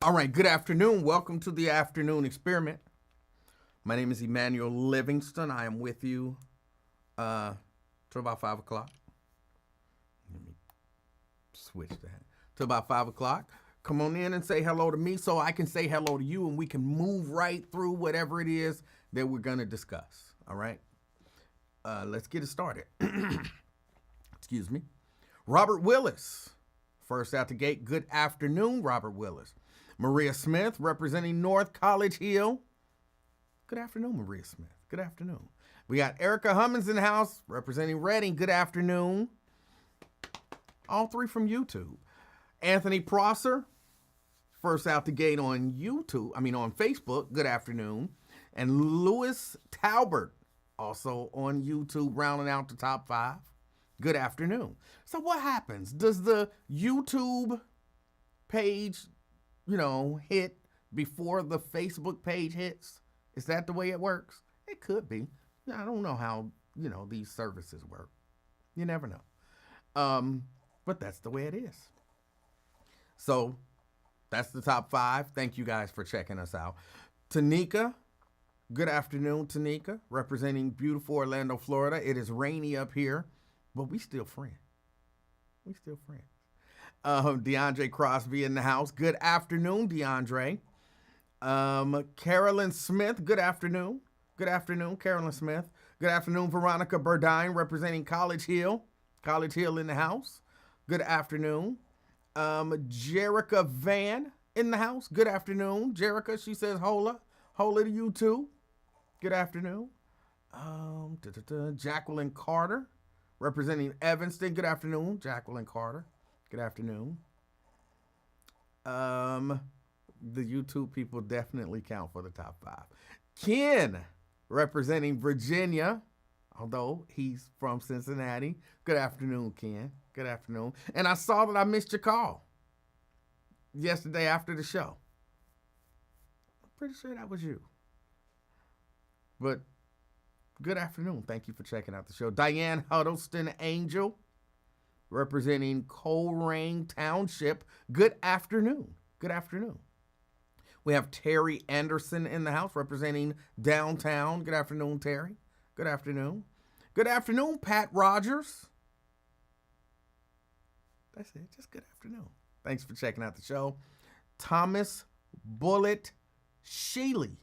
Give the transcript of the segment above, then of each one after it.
All right, good afternoon. Welcome to the afternoon experiment. My name is Emanuel Livingston. I am with you till about 5 o'clock. Let me switch that. Till about 5 o'clock. Come on in and say hello to me so I can say hello to you and we can move right through whatever it is that we're going to discuss. All right? Let's get it started. Excuse me. Robert Willis. First out the gate, good afternoon, Robert Willis. Maria Smith, representing North College Hill. Good afternoon, Maria Smith. Good afternoon. We got Erica Hummins in the house, representing Reading. Good afternoon. All three from YouTube. Anthony Prosser, first out the gate on on Facebook. Good afternoon. And Louis Talbert, also on YouTube, rounding out the top 5. Good afternoon. So what happens? Does the YouTube page, hit before the Facebook page hits? Is that the way it works? It could be. I don't know how, these services work. You never know. But that's the way it is. So that's the top 5. Thank you guys for checking us out. Tanika, good afternoon, Tanika, representing beautiful Orlando, Florida. It is rainy up here, but we still friends. DeAndre Crosby in the house. Good afternoon, DeAndre. Carolyn Smith, good afternoon. Good afternoon, Carolyn Smith. Good afternoon, Veronica Burdine, representing College Hill. College Hill in the house. Good afternoon. Jerica Van in the house. Good afternoon. Jerica, she says hola. Hola to you too. Good afternoon. Jacqueline Carter, representing Evanston. Good afternoon, Jacqueline Carter. Good afternoon. The YouTube people definitely count for the top 5. Ken, representing Virginia, although he's from Cincinnati. Good afternoon, Ken. Good afternoon. And I saw that I missed your call yesterday after the show. I'm pretty sure that was you. But good afternoon. Thank you for checking out the show. Diane Huddleston Angel, representing Coleraine Township. Good afternoon. Good afternoon. We have Terry Anderson in the house, representing downtown. Good afternoon, Terry. Good afternoon. Good afternoon, Pat Rogers. That's it. Just good afternoon. Thanks for checking out the show. Thomas Bullet Sheely,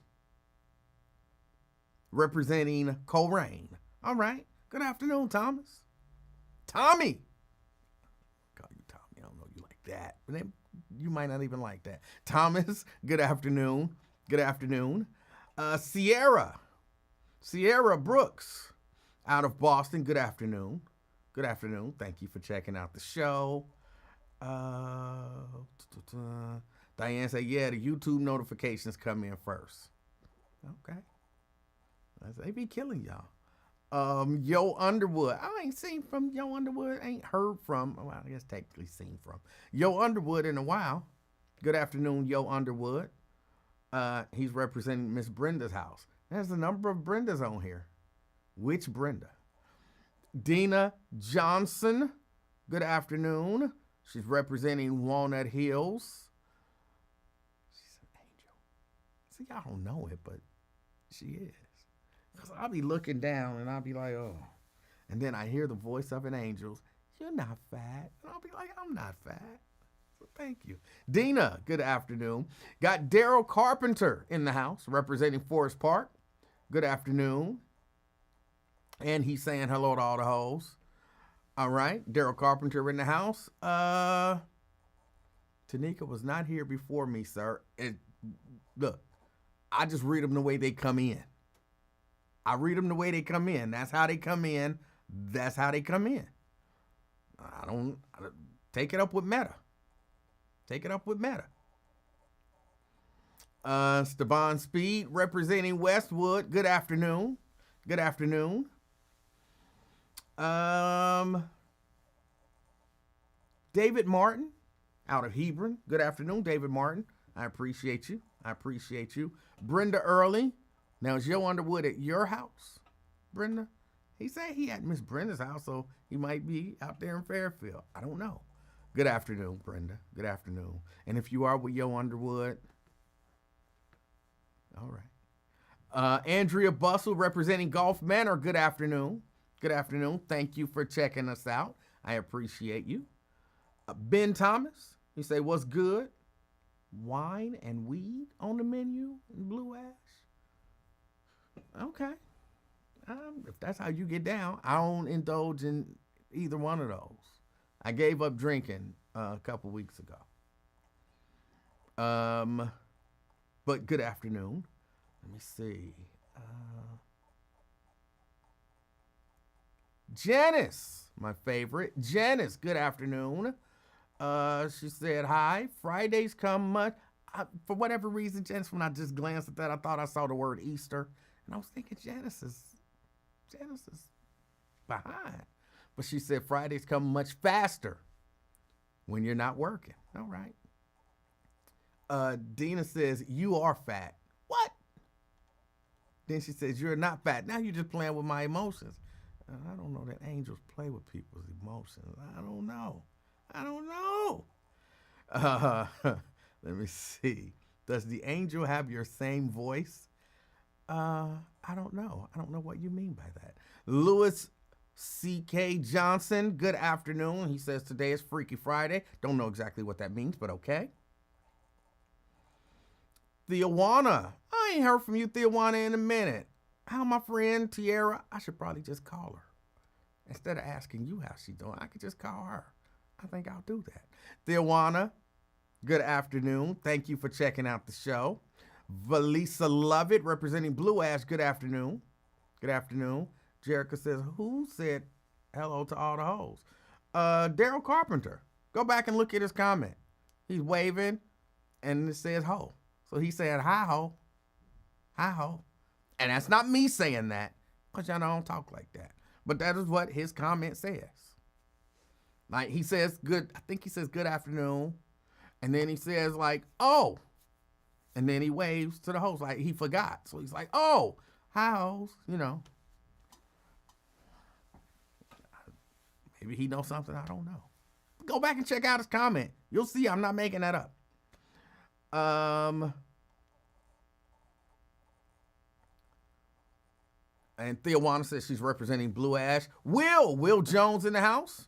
representing Coleraine. All right. Good afternoon, Thomas. Tommy. Call you Tommy. I don't know you like that. But you might not even like that. Thomas, good afternoon. Good afternoon. Sierra Brooks out of Boston. Good afternoon. Good afternoon. Thank you for checking out the show. Diane said, yeah, the YouTube notifications come in first. Okay. They be killing y'all. Yo Underwood. I ain't seen from Yo Underwood. Ain't heard from. Well, I guess technically seen from Yo Underwood in a while. Good afternoon, Yo Underwood. He's representing Miss Brenda's house. There's a number of Brendas on here. Which Brenda? Dina Johnson. Good afternoon. She's representing Walnut Hills. She's an angel. See, y'all don't know it, but she is. Because I'll be looking down and I'll be like, oh. And then I hear the voice of an angel. You're not fat. And I'll be like, I'm not fat. So thank you. Dina, good afternoon. Got Daryl Carpenter in the house, representing Forest Park. Good afternoon. And he's saying hello to all the hoes. All right. Daryl Carpenter in the house. Tanika was not here before me, sir. Look, I just read them the way they come in. I read them the way they come in. That's how they come in. That's how they come in. I don't take it up with Meta. Take it up with Meta. Stevan Speed representing Westwood. Good afternoon. Good afternoon. David Martin out of Hebron. Good afternoon, David Martin. I appreciate you. I appreciate you. Brenda Early. Now, is Joe Underwood at your house, Brenda? He said he at Miss Brenda's house, so he might be out there in Fairfield. I don't know. Good afternoon, Brenda. Good afternoon. And if you are with Yo Underwood, all right. Andrea Bustle representing Gulf Manor. Good afternoon. Good afternoon. Thank you for checking us out. I appreciate you. Ben Thomas, you say, what's good? Wine and weed on the menu in Blue Ash? Okay. If that's how you get down, I don't indulge in either one of those. I gave up drinking a couple weeks ago. But good afternoon. Let me see. Janice, my favorite. Janice, good afternoon. She said, hi. Fridays come much. For whatever reason, Janice, when I just glanced at that, I thought I saw the word Easter. And I was thinking Janice is behind. But she said Fridays come much faster when you're not working. All right. Dina says, you are fat. What? Then she says, you're not fat. Now you're just playing with my emotions. I don't know that angels play with people's emotions. I don't know. Let me see. Does the angel have your same voice? I don't know. I don't know what you mean by that. Louis C.K. Johnson, good afternoon. He says today is Freaky Friday. Don't know exactly what that means, but okay. Theowana. I ain't heard from you, Theowana, in a minute. How my friend Tiara? I should probably just call her. Instead of asking you how she's doing, I could just call her. I think I'll do that. Theowana, good afternoon. Thank you for checking out the show. Valisa Lovett, representing Blue Ash, good afternoon. Good afternoon. Jerica says, who said hello to all the hoes? Daryl Carpenter. Go back and look at his comment. He's waving, and it says ho. So he said, hi ho. Hi ho. And that's not me saying that, because y'all don't talk like that. But that is what his comment says. Like, he says good, I think he says good afternoon. And then he says like, oh. And then he waves to the host like he forgot. So he's like, oh, hi hoes, you know. Maybe he knows something I don't know. Go back and check out his comment. You'll see I'm not making that up. And Theowana says she's representing Blue Ash. Will Jones in the house.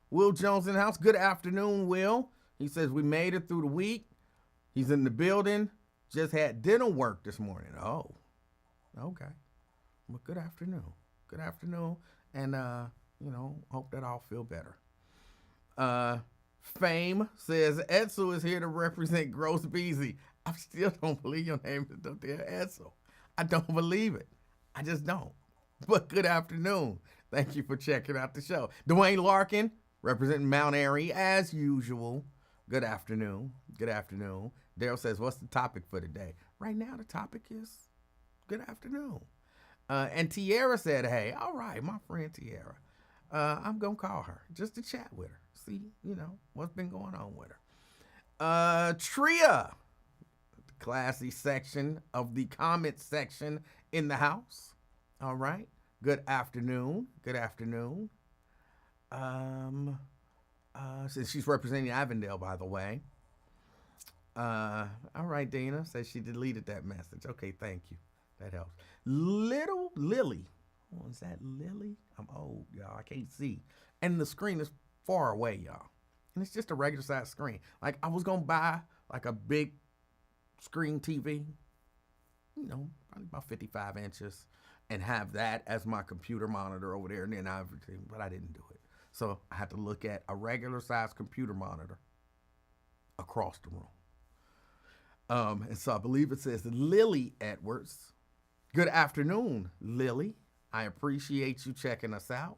Will Jones in the house. Good afternoon, Will. He says we made it through the week. He's in the building. Just had dental work this morning. Oh, okay. Well, good afternoon. Good afternoon. And, hope that all feel better. Fame says Edsel is here to represent Gross Beezy. I still don't believe your name is up there, Edsel. I don't believe it. I just don't. But good afternoon. Thank you for checking out the show. Dwayne Larkin, representing Mount Airy, as usual. Good afternoon. Good afternoon. Daryl says, what's the topic for today? Right now, the topic is good afternoon. And Tiara said, hey, all right, my friend Tiara. I'm going to call her just to chat with her. See, what's been going on with her. Tria, the classy section of the comment section in the house. All right. Good afternoon. Good afternoon. Since she's representing Avondale, by the way. All right, Dana says she deleted that message. Okay, thank you. That helps. Little Lily. Oh, is that Lily? I'm old, y'all. I can't see. And the screen is far away, y'all. And it's just a regular size screen. Like, I was going to buy, like, a big screen TV, probably about 55 inches, and have that as my computer monitor over there, and then everything, but I didn't do it. So I had to look at a regular size computer monitor across the room. And so I believe it says Lily Edwards. Good afternoon, Lily. I appreciate you checking us out.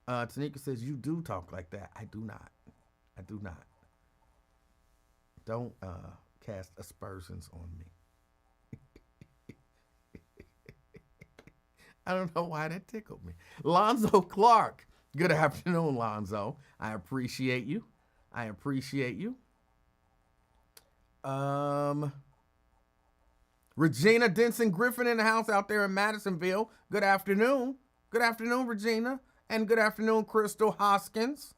Tanika says, you do talk like that. I do not. I do not. Don't cast aspersions on me. I don't know why that tickled me. Lonzo Clark. Good afternoon, Lonzo. I appreciate you. I appreciate you. Regina Denson Griffin in the house out there in Madisonville. Good afternoon. Good afternoon, Regina. And good afternoon, Crystal Hoskins.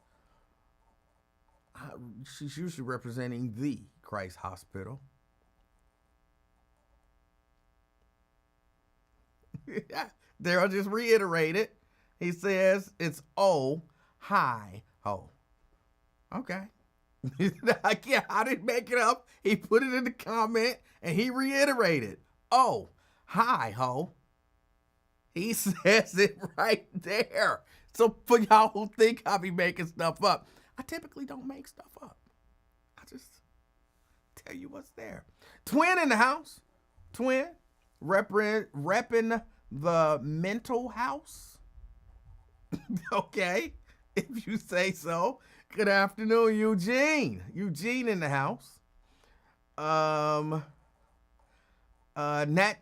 She's usually representing the Christ Hospital. Daryl just reiterated. He says it's oh, hi, ho. Okay. I didn't make it up. He put it in the comment and he reiterated. Oh, hi, ho. He says it right there. So for y'all who think I be making stuff up, I typically don't make stuff up. I just tell you what's there. Twin in the house. Twin repping the mental house. Okay, if you say so. Good afternoon, Eugene. Eugene in the house. Nat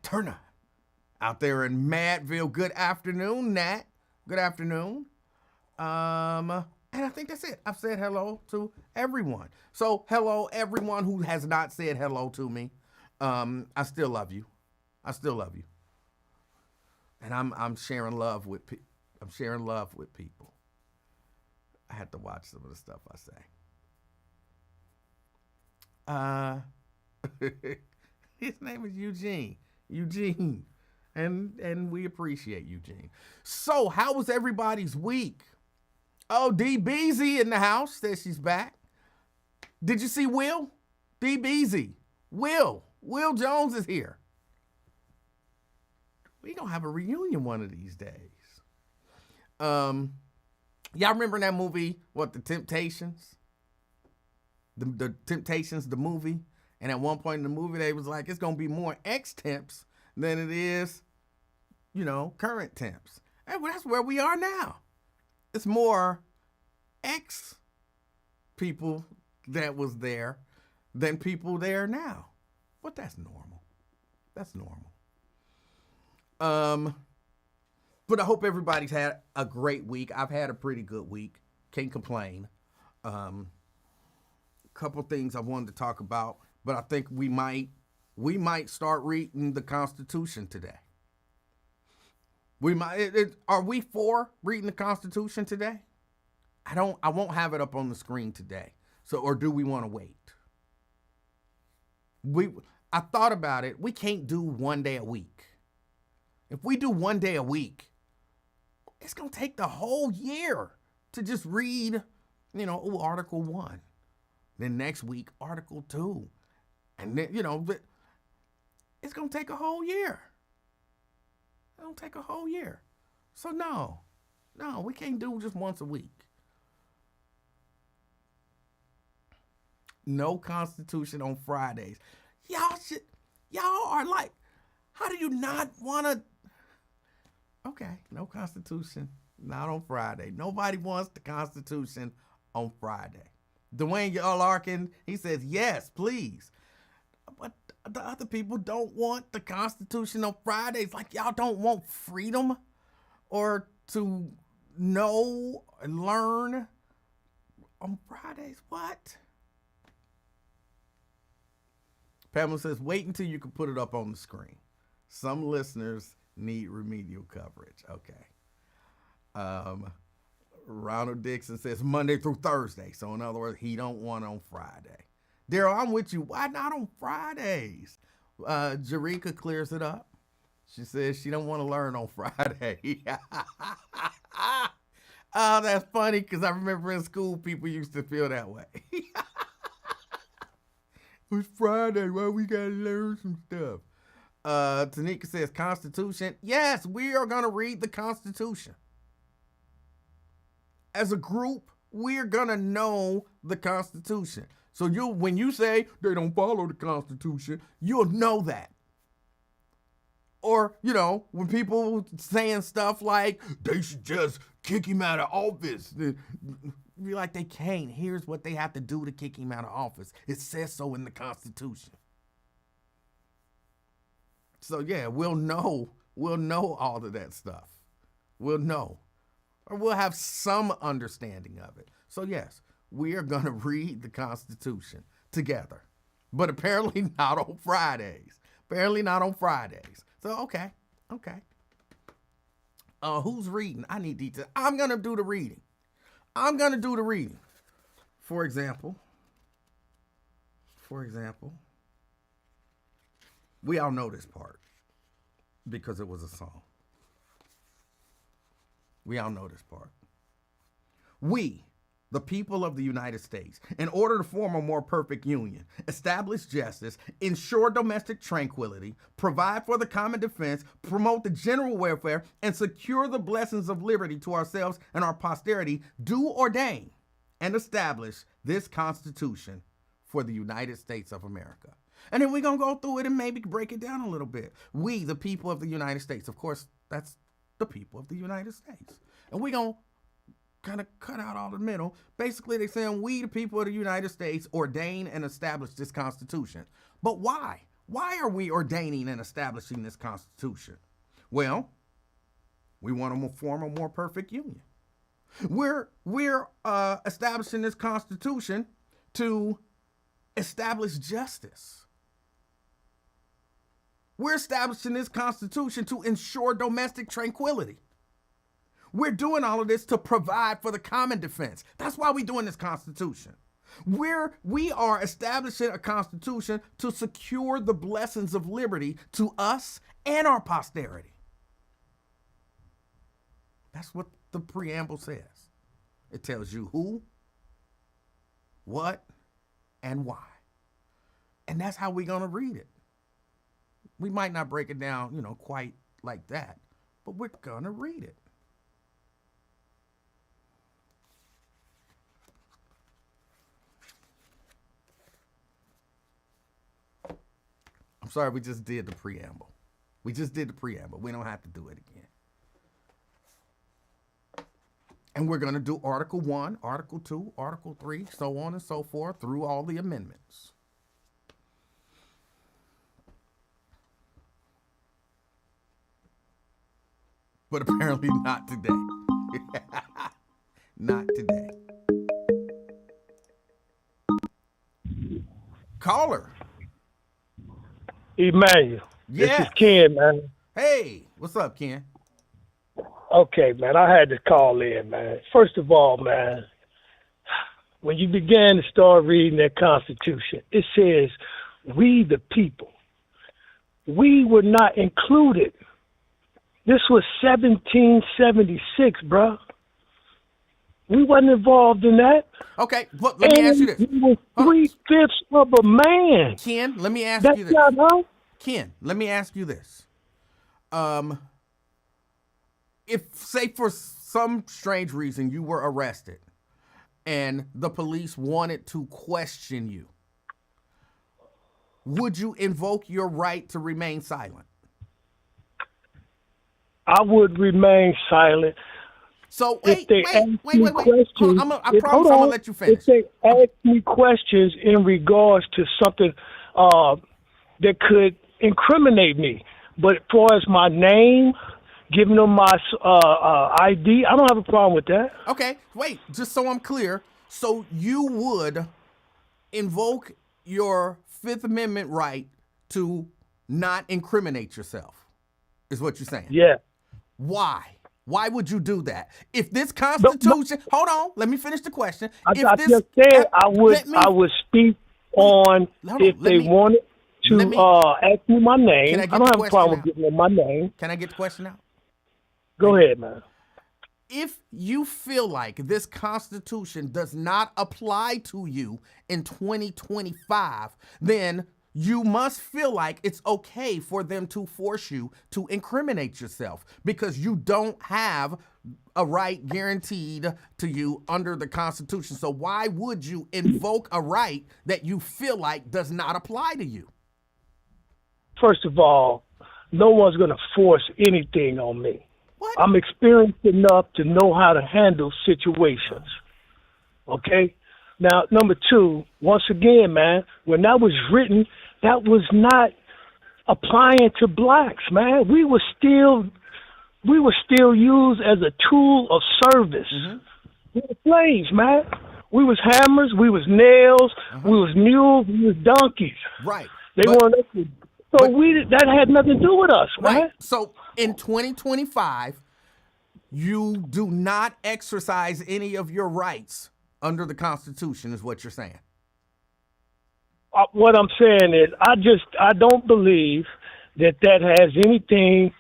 Turner out there in Madville. Good afternoon, Nat. Good afternoon. And I think that's it. I've said hello to everyone. So hello, everyone who has not said hello to me. I still love you. I still love you. And I'm sharing love with I'm sharing love with people. I had to watch some of the stuff I say. His name is Eugene. Eugene. And we appreciate Eugene. So, how was everybody's week? Oh, D Beezy in the house says she's back. Did you see Will? D Beezy. Will Jones is here. We gonna have a reunion one of these days. Y'all remember that movie, what, The Temptations? The Temptations, the movie? And at one point in the movie, they was like, it's going to be more ex-temps than it is, current temps. And that's where we are now. It's more ex-people that was there than people there now. But that's normal. That's normal. But I hope everybody's had a great week. I've had a pretty good week. Can't complain. A couple things I wanted to talk about, but I think we might start reading the Constitution today. We might. Are we for reading the Constitution today? I won't have it up on the screen today. So, or do we want to wait? I thought about it. We can't do one day a week. If we do one day a week, it's going to take the whole year to just read, Article 1. Then next week, Article 2. And then, it's going to take a whole year. It'll take a whole year. So no, we can't do just once a week. No Constitution on Fridays. Y'all are like, how do you not want to? Okay, no Constitution, not on Friday. Nobody wants the Constitution on Friday. Dwayne Larkin, he says, yes, please. But the other people don't want the Constitution on Fridays. Like, y'all don't want freedom or to know and learn on Fridays. What? Pamela says, wait until you can put it up on the screen. Some listeners need remedial coverage. Okay. Ronald Dixon says Monday through Thursday. So in other words, he don't want on Friday. Daryl, I'm with you. Why not on Fridays? Jareka clears it up. She says she don't want to learn on Friday. Oh, that's funny because I remember in school people used to feel that way. It's Friday. Why we got to learn some stuff? Tanika says Constitution. Yes, we are going to read the Constitution. As a group, we're going to know the Constitution. So when you say they don't follow the Constitution, you'll know that. Or, when people saying stuff like, they should just kick him out of office. You're like, they can't. Here's what they have to do to kick him out of office. It says so in the Constitution. So, yeah, we'll know all of that stuff. We'll know. Or we'll have some understanding of it. So, yes, we are going to read the Constitution together. But apparently not on Fridays. So, okay. Who's reading? I need details. I'm going to do the reading. For example, we all know this part because it was a song. We all know this part. We, the people of the United States, in order to form a more perfect union, establish justice, ensure domestic tranquility, provide for the common defense, promote the general welfare, and secure the blessings of liberty to ourselves and our posterity, do ordain and establish this Constitution for the United States of America. And then we're going to go through it and maybe break it down a little bit. We, the people of the United States, of course, that's the people of the United States. And we're going to kind of cut out all the middle. Basically, they're saying we, the people of the United States, ordain and establish this Constitution. But why? Why are we ordaining and establishing this Constitution? Well, we want to form a more perfect union. We're establishing this Constitution to establish justice. We're establishing this Constitution to ensure domestic tranquility. We're doing all of this to provide for the common defense. That's why we're doing this Constitution. We are establishing a Constitution to secure the blessings of liberty to us and our posterity. That's what the preamble says. It tells you who, what, and why. And that's how we're going to read it. We might not break it down, quite like that, but we're going to read it. I'm sorry, we just did the preamble. We don't have to do it again. And we're going to do Article 1, Article 2, Article 3, so on and so forth through all the amendments. But apparently not today. Not today. Caller. Emanuel. Yes. This is Ken, man. Hey, what's up, Ken? Okay, man, I had to call in, man. First of all, man, when you began to start reading that Constitution, it says, we the people. We were not included. This was 1776, bro. We wasn't involved in that. Okay, look, let me ask you this. We were 3/5 of a man. Ken, let me ask That's you this. not how? Ken, let me ask you this. If, say, for some strange reason you were arrested and the police wanted to question you, would you invoke your right to remain silent? I would remain silent. So wait. Questions, I promise I'm gonna let you finish. If they ask me questions in regards to something that could incriminate me, but as far as my name, giving them my ID, I don't have a problem with that. Okay, wait, just so I'm clear. So you would invoke your Fifth Amendment right to not incriminate yourself, is what you're saying? Yeah. Why? Why would you do that? If this Constitution, hold on, let me finish the question. I just said I would speak on if they wanted to ask me my name. I don't have a problem with giving them my name. Can I get the question out? Go ahead, man. If you feel like this Constitution does not apply to you in 2025, then you must feel like it's okay for them to force you to incriminate yourself because you don't have a right guaranteed to you under the Constitution. So why would you invoke a right that you feel like does not apply to you? First of all, no one's going to force anything on me. What? I'm experienced enough to know how to handle situations. Okay? Now, number two, once again, man, when that was written, that was not applying to blacks, man. We were still used as a tool of service. Mm-hmm. We were slaves, man. We was hammers, we was nails, we was mules, we was donkeys. Right. That had nothing to do with us, right. Man. So in 2025, you do not exercise any of your rights under the Constitution, is what you're saying. What I'm saying is, I don't believe that has anything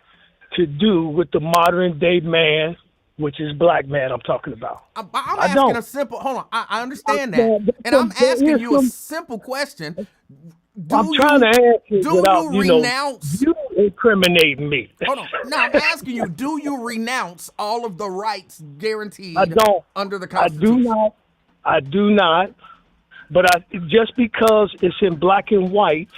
to do with the modern day man, which is black man I'm talking about. I'm asking a simple, hold on, I understand that. And I'm asking you a simple question. I'm trying to answer without, renounce? You incriminating me. Hold on. No, I'm asking you, do you renounce all of the rights guaranteed under the Constitution? I do not. But just because it's in black and white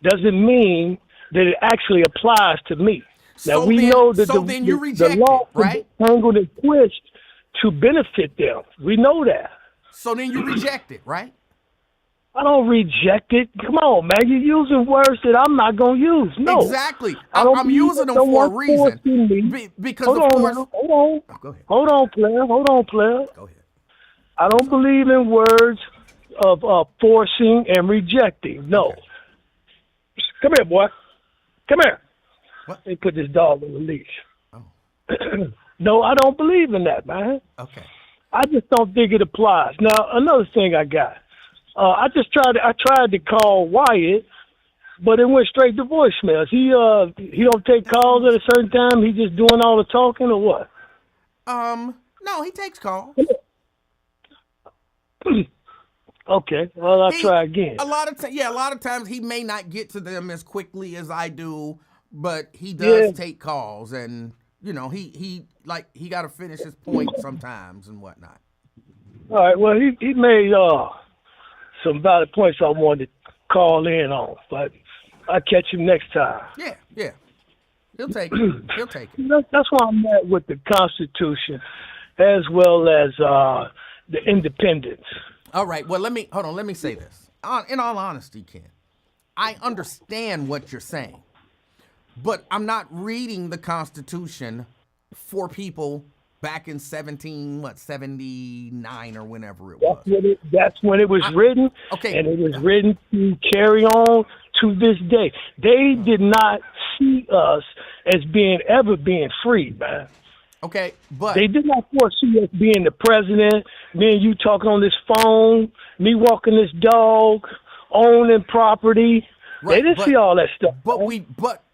doesn't mean that it actually applies to me. Now, know that you reject the law it, right? is tangled and twist to benefit them. We know that. So then you reject it, right? I don't reject it. Come on, man. You're using words that I'm not going to use. No. Exactly. I'm using them for a reason. Because, of course... Hold on. Oh, go ahead. Hold on, player. Go ahead. I don't believe in words of forcing and rejecting. No. Okay. Come here, boy. Come here. What? They put this dog on the leash. Oh. No, I don't believe in that, man. Okay. I just don't think it applies. Now, another thing I got. I tried to call Wyatt, but it went straight to voicemails. He don't take calls at a certain time. He just doing all the talking, or what? No, he takes calls. Okay, well, I'll try again. A lot of times he may not get to them as quickly as I do, but he does take calls, and he got to finish his point sometimes and whatnot. All right, well, he made some valid points I wanted to call in on, but I'll catch him next time. Yeah. He'll take it. That's why I'm at with the Constitution as well as the independence. All right, well, let me say this. In all honesty, Ken, I understand what you're saying, but I'm not reading the Constitution for people back in 79 or whenever it was. That's when it was written. Okay. And it was written to carry on to this day. They did not see us as ever being free, man. Okay, but they did not foresee us being the president, me and you talking on this phone, me walking this dog, owning property. Right, they didn't see all that stuff. But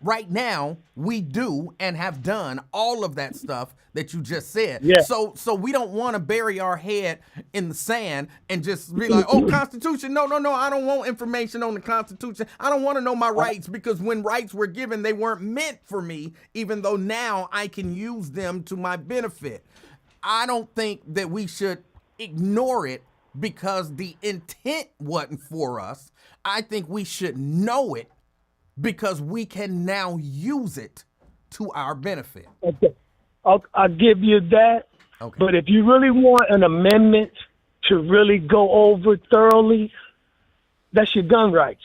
right now we do and have done all of that stuff that you just said. Yeah. So we don't want to bury our head in the sand and just be like, oh, Constitution. No. I don't want information on the Constitution. I don't want to know my rights, because when rights were given, they weren't meant for me, even though now I can use them to my benefit. I don't think that we should ignore it because the intent wasn't for us. I think we should know it because we can now use it to our benefit. Okay. I'll give you that. Okay. But if you really want an amendment to really go over thoroughly, that's your gun rights.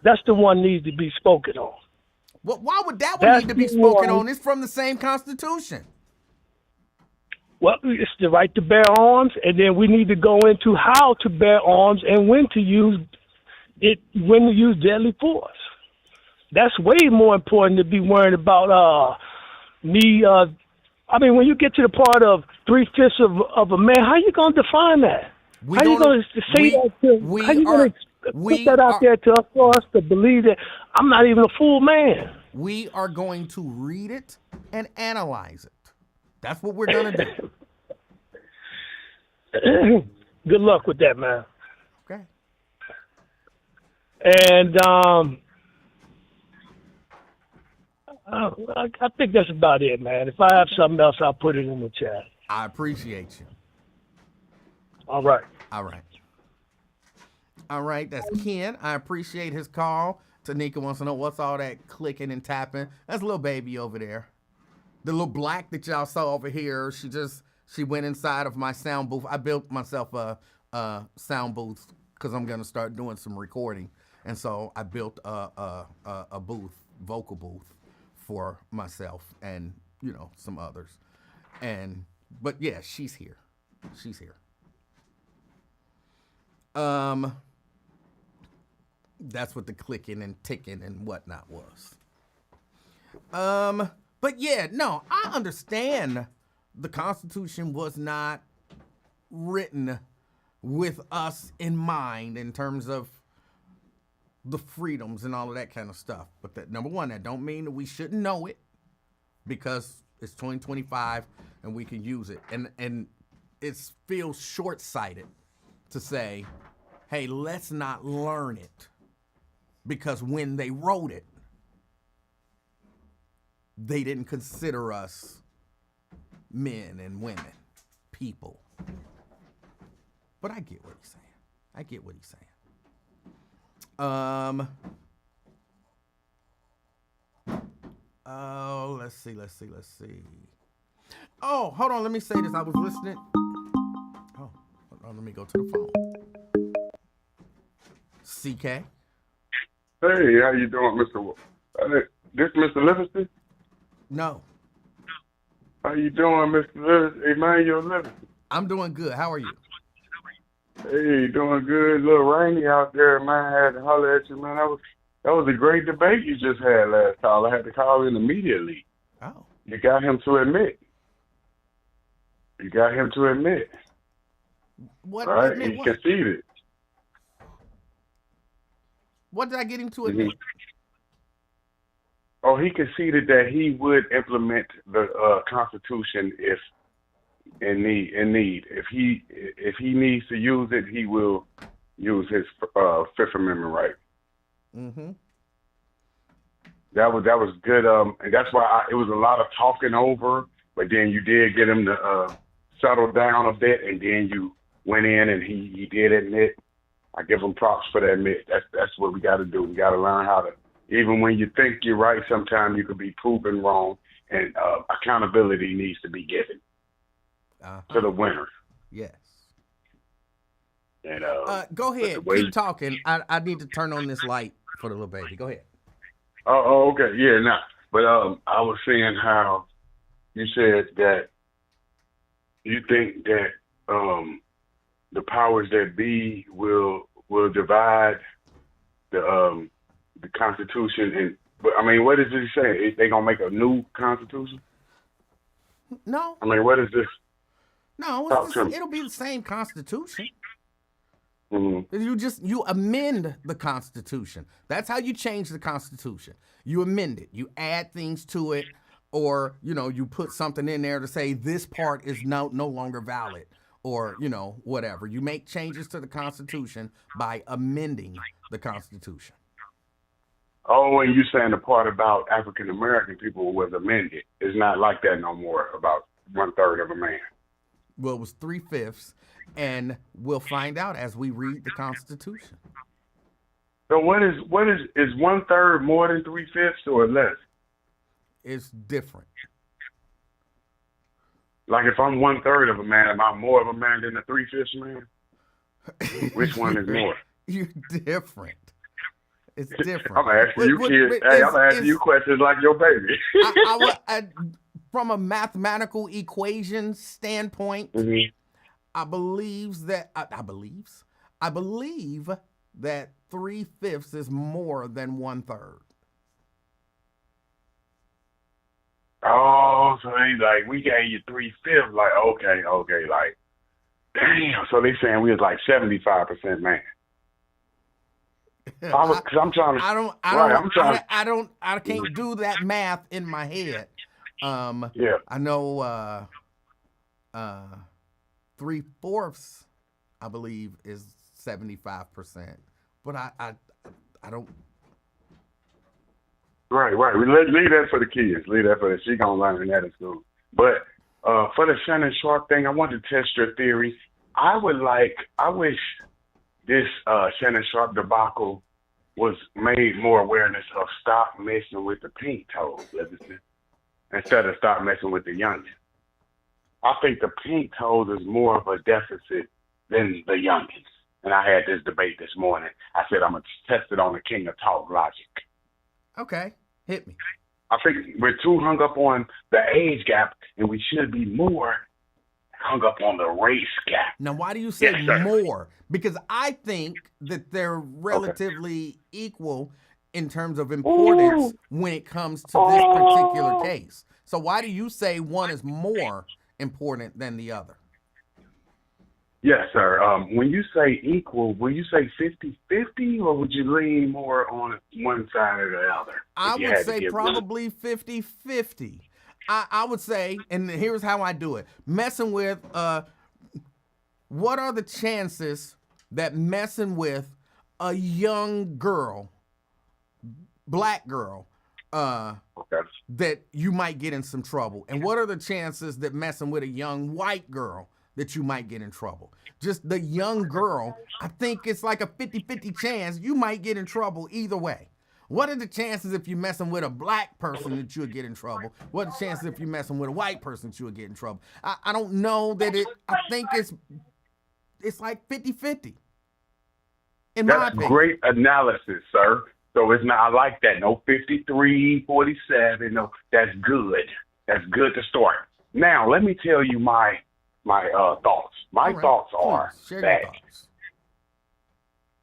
That's the one needs to be spoken on. Well, why would that one need to be spoken on? It's from the same Constitution. Well, it's the right to bear arms, and then we need to go into how to bear arms and when to use it, when to use deadly force. That's way more important to be worried about me. I mean, when you get to the part of 3/5 of a man, how you going to define that? How you going to say that? How you going to put that out there for us to believe that I'm not even a full man? We are going to read it and analyze it. That's what we're going to do. Good luck with that, man. Okay. And I think that's about it, man. If I have something else, I'll put it in the chat. I appreciate you. All right. That's Ken. I appreciate his call. Tanika wants to know what's all that clicking and tapping. That's little baby over there. The little black that y'all saw over here, she went inside of my sound booth. I built myself a sound booth because I'm gonna start doing some recording, and so I built a vocal booth for myself and some others. But yeah, she's here. That's what the clicking and ticking and whatnot was. But yeah, no, I understand the Constitution was not written with us in mind in terms of the freedoms and all of that kind of stuff. But that, number one, that don't mean that we shouldn't know it, because it's 2025 and we can use it. And it feels short-sighted to say, hey, let's not learn it, because when they wrote it, they didn't consider us men and women, people. But I get what he's saying. Oh, let's see. Oh, hold on, let me say this. I was listening. Oh, hold on, let me go to the phone. CK? Hey, how you doing, Mr. This Mr. Livingston? No. How you doing, Mr. Livingston? Emanuel Livingston? I'm doing good. How are you? Hey, doing good. A little rainy out there, man. I had to holler at you, man. That was a great debate you just had last call. I had to call in immediately. Oh. You got him to admit. What? Right? Admit He what? conceded. What did I get him to admit? Oh, he conceded that he would implement the Constitution if in need. If he needs to use it, he will use his Fifth Amendment right. Mm-hmm. That was good. And that's why it was a lot of talking over. But then you did get him to settle down a bit, and then you went in and he did admit. I give him props for that admit. That's what we got to do. We got to learn how to. Even when you think you're right, sometimes you could be proven wrong, and accountability needs to be given to the winner. Yes. And go ahead. Keep talking. I need to turn on this light for the little baby. Go ahead. Oh, okay. Yeah, nah. But I was saying how you said that you think that the powers that be will divide the Constitution, and but I mean, what does it say? They gonna make a new Constitution? No. I mean, what is this? No, it'll be the same Constitution. Mm-hmm. You amend the Constitution. That's how you change the Constitution. You amend it. You add things to it, or you put something in there to say this part is no longer valid, or whatever. You make changes to the Constitution by amending the Constitution. Oh, and you saying the part about African American people was amended. It's not like that no more. About 1/3 of a man. Well, it was 3/5, and we'll find out as we read the Constitution. So what is 1/3 more than 3/5 or less? It's different. Like if I'm 1/3 of a man, am I more of a man than a 3/5 man? Which one is more? You're different. It's different. I'm asking you kids. Hey, I'm asking you questions like your baby. From a mathematical equation standpoint, mm-hmm. I believe that 3/5 is more than 1/3. Oh, so they like we gave you 3/5. Like okay, like damn. So they saying we was like 75% man. Because I'm trying to. I can't do that math in my head. Yeah. I know 3/4, I believe, is 75%, but I don't. Right. Leave that for the kids. She gonna learn that in school. But for the Shannon Sharp thing, I want to test your theory. I wish this Shannon Sharp debacle was made more awareness of stop messing with the pink toes, instead of stop messing with the youngins. I think the pink toes is more of a deficit than the youngins. And I had this debate this morning. I said I'm going to test it on the king of talk logic. Okay, hit me. I think we're too hung up on the age gap, and we should be more hung up on the race gap. Now, why do you say more? Because I think that they're relatively equal in terms of importance when it comes to this particular case. So why do you say one is more important than the other? Yes, sir. When you say equal, will you say 50-50, or would you lean more on one side or the other I if you would had to say give one? probably 50-50. I would say, and here's how I do it. Messing with, what are the chances that messing with a young girl, black girl, Okay. that you might get in some trouble? And what are the chances that messing with a young white girl that you might get in trouble? Just the young girl, I think it's like a 50-50 chance you might get in trouble either way. What are the chances if you're messing with a black person that you'll get in trouble? What are the chances if you're messing with a white person that you'll get in trouble? I don't know that I think it's like 50-50, in my That's opinion. great analysis, sir. So it's not, I like that. No 53-47. No, that's good. That's good to start. Now, let me tell you my thoughts. My All right. thoughts are Please, share that your thoughts.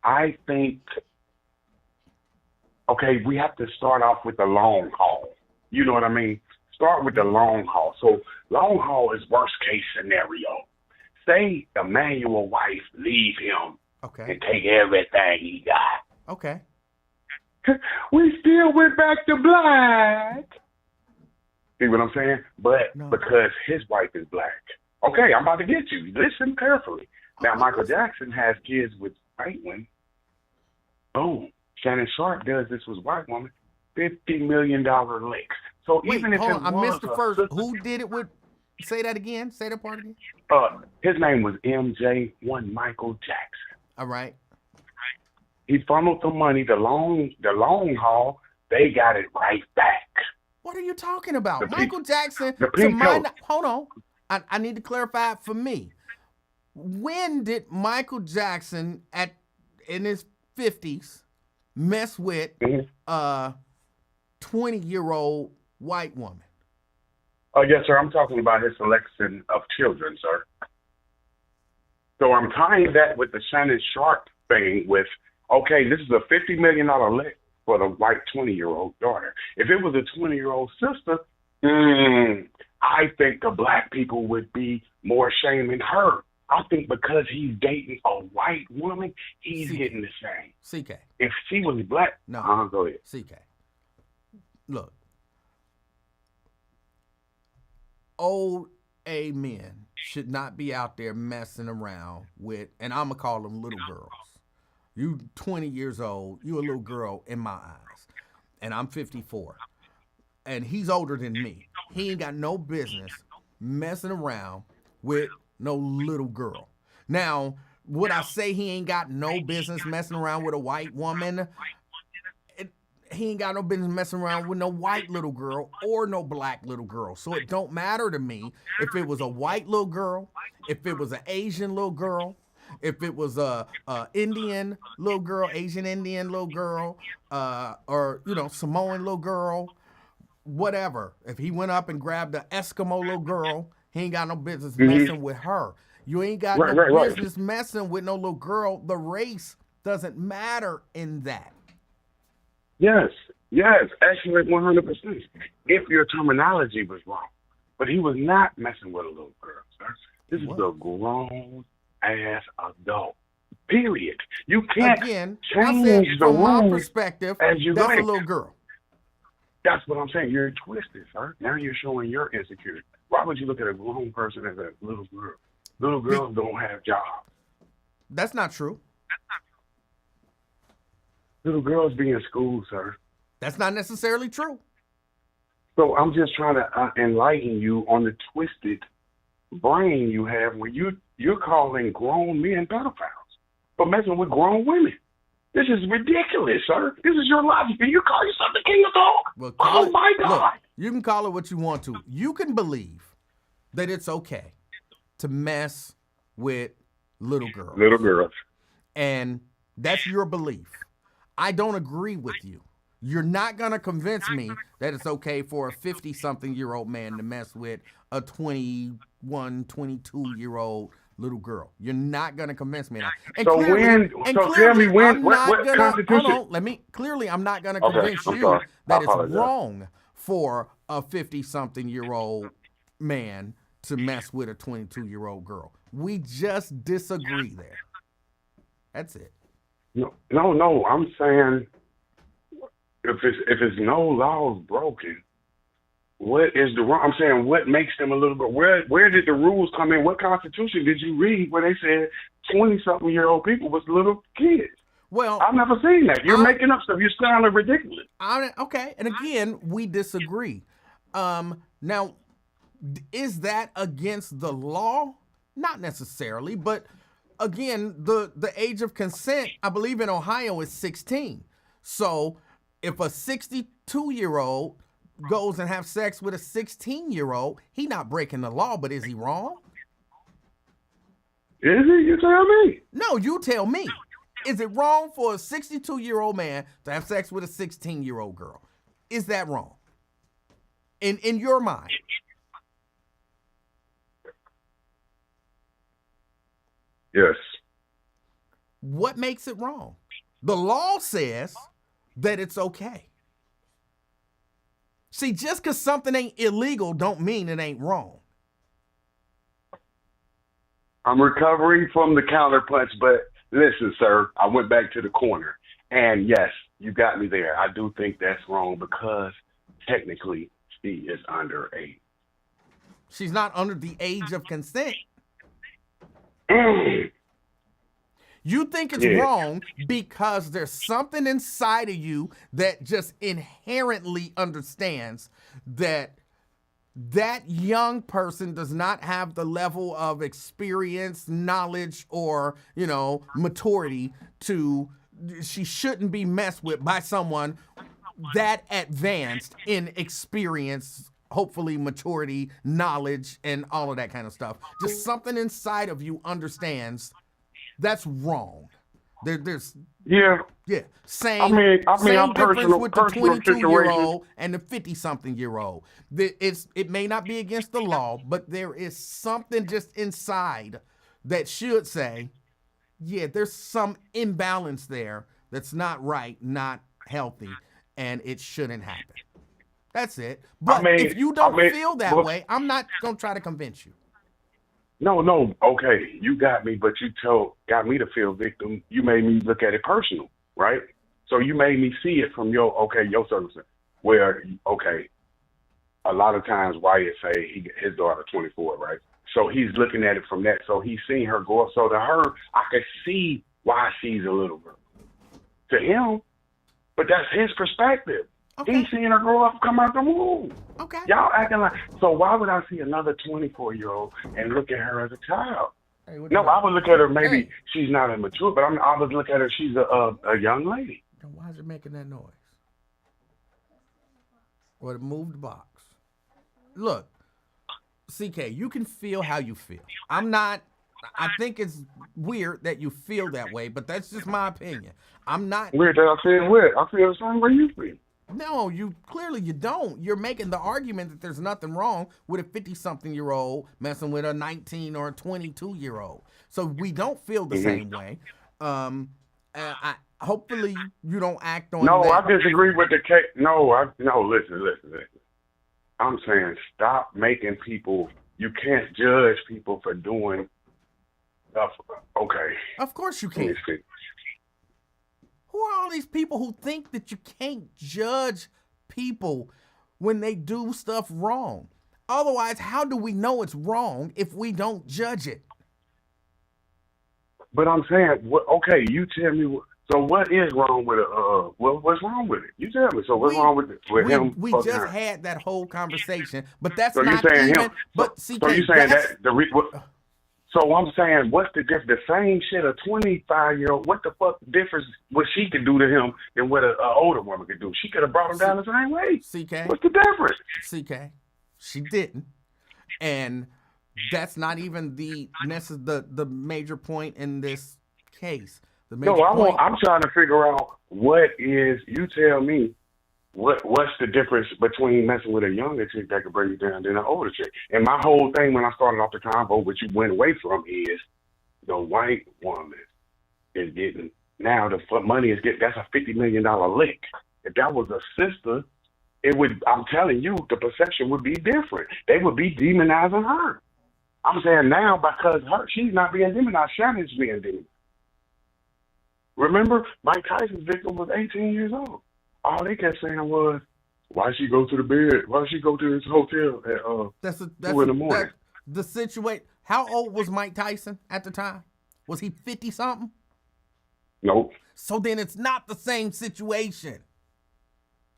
I think, okay, we have to start off with the long haul. You know what I mean? Start with the long haul. So long haul is worst case scenario. Say Emanuel wife leave him Okay. and take everything he got. Okay. We still went back to black. See what I'm saying? But No. because his wife is black. Okay, I'm about to get you. Listen carefully. Now, Michael Jackson has kids with white women. Boom. Shannon Sharp does this with white woman. $50 million licks. So Wait, even if hold it on. I was missed the a first. sister- Who did it with? Say that again. Say that part again. his name was MJ1 Michael Jackson. All right. He funneled the money, the long haul. They got it right back. What are you talking about? The Michael Jackson, the to pink my coat. hold on. I need to clarify it for me. When did Michael Jackson in his 50s mess with Mhm. a 20-year-old white woman? Oh, yes, sir. I'm talking about his selection of children, sir. So I'm tying that with the Shannon Sharp thing with, okay, this is a $50 million lick for the white 20-year-old daughter. If it was a 20-year-old sister, I think the black people would be more shaming her. I think because he's dating a white woman, he's CK. getting the same. CK. If she was black, No. go ahead. CK. Look. Old A men should not be out there messing around with, and I'm going to call them little girls. You 20 years old, you a little girl in my eyes. And I'm 54. And he's older than me. He ain't got no business messing around with no little girl. Now, would I say he ain't got no business messing around with a white woman? He ain't got no business messing around with no white little girl or no black little girl. So it don't matter to me if it was a white little girl, if it was an Asian little girl, if it was a Indian little girl, Asian Indian little girl, or Samoan little girl, whatever. If he went up and grabbed an Eskimo little girl, he ain't got no business messing with her. You ain't got no business messing with no little girl. The race doesn't matter in that. Yes, actually 100%. If your terminology was wrong. But he was not messing with a little girl, sir. This is a grown-ass adult, period. You can't Again, change I said the from my rules perspective, as you that's like. a little girl. That's what I'm saying. You're twisted, sir. Now you're showing your insecurity. Why would you look at a grown person as a little girl? Little girls don't have jobs. That's not true. Little girls be in school, sir. That's not necessarily true. So I'm just trying to enlighten you on the twisted brain you have when you're calling grown men pedophiles for messing with grown women. This is ridiculous, sir. This is your logic. And you call yourself the king of talk? Well, Oh, my God. Look, you can call it what you want to. You can believe that it's okay to mess with little girls. Little girls. And that's your belief. I don't agree with you. You're not going to convince me that it's okay for a 50-something-year-old man to mess with a 21, 22-year-old little girl. You're not going to convince me of that. And So tell me when, what constitution? Hold on, clearly I'm not going to convince you that it's wrong for a 50-something-year-old man to mess with a 22-year-old girl. We just disagree there. That's it. No. I'm saying if it's no laws broken, what is the wrong? I'm saying what makes them a little bit. Where did the rules come in? What constitution did you read where they said 20-something-year-old people was little kids? Well, I've never seen that. You're making up stuff. You're sounding ridiculous. Okay, and again, we disagree. Now, is that against the law? Not necessarily, but again, the age of consent, I believe in Ohio, is 16. So if a 62-year-old goes and have sex with a 16-year-old, he not breaking the law, but is he wrong? Is he? You tell me. No, you tell me. Is it wrong for a 62-year-old man to have sex with a 16-year-old girl? Is that wrong? In your mind? Yes. What makes it wrong? The law says that it's okay. See, just because something ain't illegal don't mean it ain't wrong. I'm recovering from the counterpunch, but listen, sir, I went back to the corner. And yes, you got me there. I do think that's wrong because technically she is underage. She's not under the age of consent. You think it's wrong because there's something inside of you that just inherently understands that that young person does not have the level of experience, knowledge, or, maturity she shouldn't be messed with by someone that advanced in experience, hopefully maturity, knowledge, and all of that kind of stuff. Just something inside of you understands that's wrong. There's same I'm difference with the personal 22-year-old and the 50-something-year-old. It may not be against the law, but there is something just inside that should say, yeah, there's some imbalance there that's not right, not healthy, and it shouldn't happen. That's it. But if you don't feel that way, I'm not going to try to convince you. No, okay, you got me, but you got me to feel victim. You made me look at it personal, right? So you made me see it from your circumstance, where, a lot of times Wyatt say his daughter 24, right? So he's looking at it from that. So he's seen her go up. So to her, I could see why she's a little girl. To him, but that's his perspective. Okay. He's seeing her grow up, come out the womb. Okay. Y'all acting like, so why would I see another 24-year-old and look at her as a child? Hey, no, I would look at her, maybe she's not immature, but I would look at her, she's a young lady. Then why is it making that noise? Or it moved the box. Look, CK, you can feel how you feel. I think it's weird that you feel that way, but that's just my opinion. I'm not weird that I feel weird. I feel the same way you feel. No, you don't. You're making the argument that there's nothing wrong with a 50-something-year-old messing with a 19 or a 22-year-old. So we don't feel the same way. Hopefully you don't act on that. No, I disagree with the case. No, listen. I'm saying stop making people, you can't judge people for doing stuff. Okay. Of course you can. Who are all these people who think that you can't judge people when they do stuff wrong? Otherwise, how do we know it's wrong if we don't judge it? But I'm saying, okay, you tell me, so what is wrong with what's wrong with it? You tell me. So what's wrong with him? We just had that whole conversation, but that's so not saying even. Him, but so you saying that So I'm saying, what's the difference? The same shit a 25-year-old, what the fuck difference what she could do to him than what an older woman could do? She could have brought him down the same way. CK. What's the difference? CK. She didn't. And that's not even the major point in this case. I'm trying to figure out you tell me, what's the difference between messing with a younger chick that could bring you down than an older chick? And my whole thing when I started off the convo, which you went away from, is the white woman is getting, now the money is getting, that's a $50 million lick. If that was a sister, I'm telling you, the perception would be different. They would be demonizing her. I'm saying now because she's not being demonized. Shannon's being demonized. Remember, Mike Tyson's victim was 18 years old. All they kept saying was, "Why she go to the bed? Why she go to this hotel at 2 in the morning?" The situation. How old was Mike Tyson at the time? Was he 50 something? Nope. So then it's not the same situation.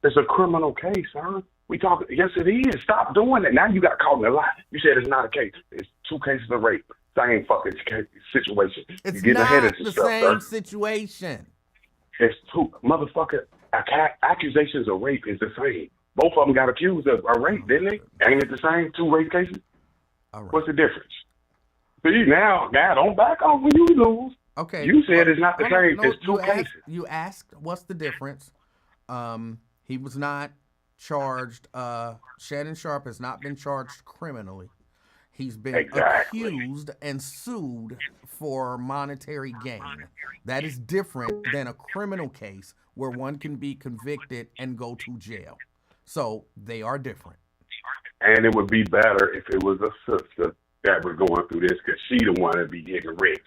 It's a criminal case, huh? We talk. Yes, it is. Stop doing it. Now you got caught in a lie. You said it's not a case. It's 2 cases of rape. Same fucking situation. It's you not the same situation. It's 2 motherfucker accusations of rape is the same. Both of them got accused of a rape, didn't they? Ain't it the same 2 rape cases? All right. What's the difference? See, now don't back off when you lose. Okay. You said it's not the same. No, it's 2 cases. You asked what's the difference. He was not charged. Shannon Sharpe has not been charged criminally. He's been accused and sued for monetary gain. That is different than a criminal case where one can be convicted and go to jail. So they are different. And it would be better if it was a sister that was going through this because she the one that be getting rich.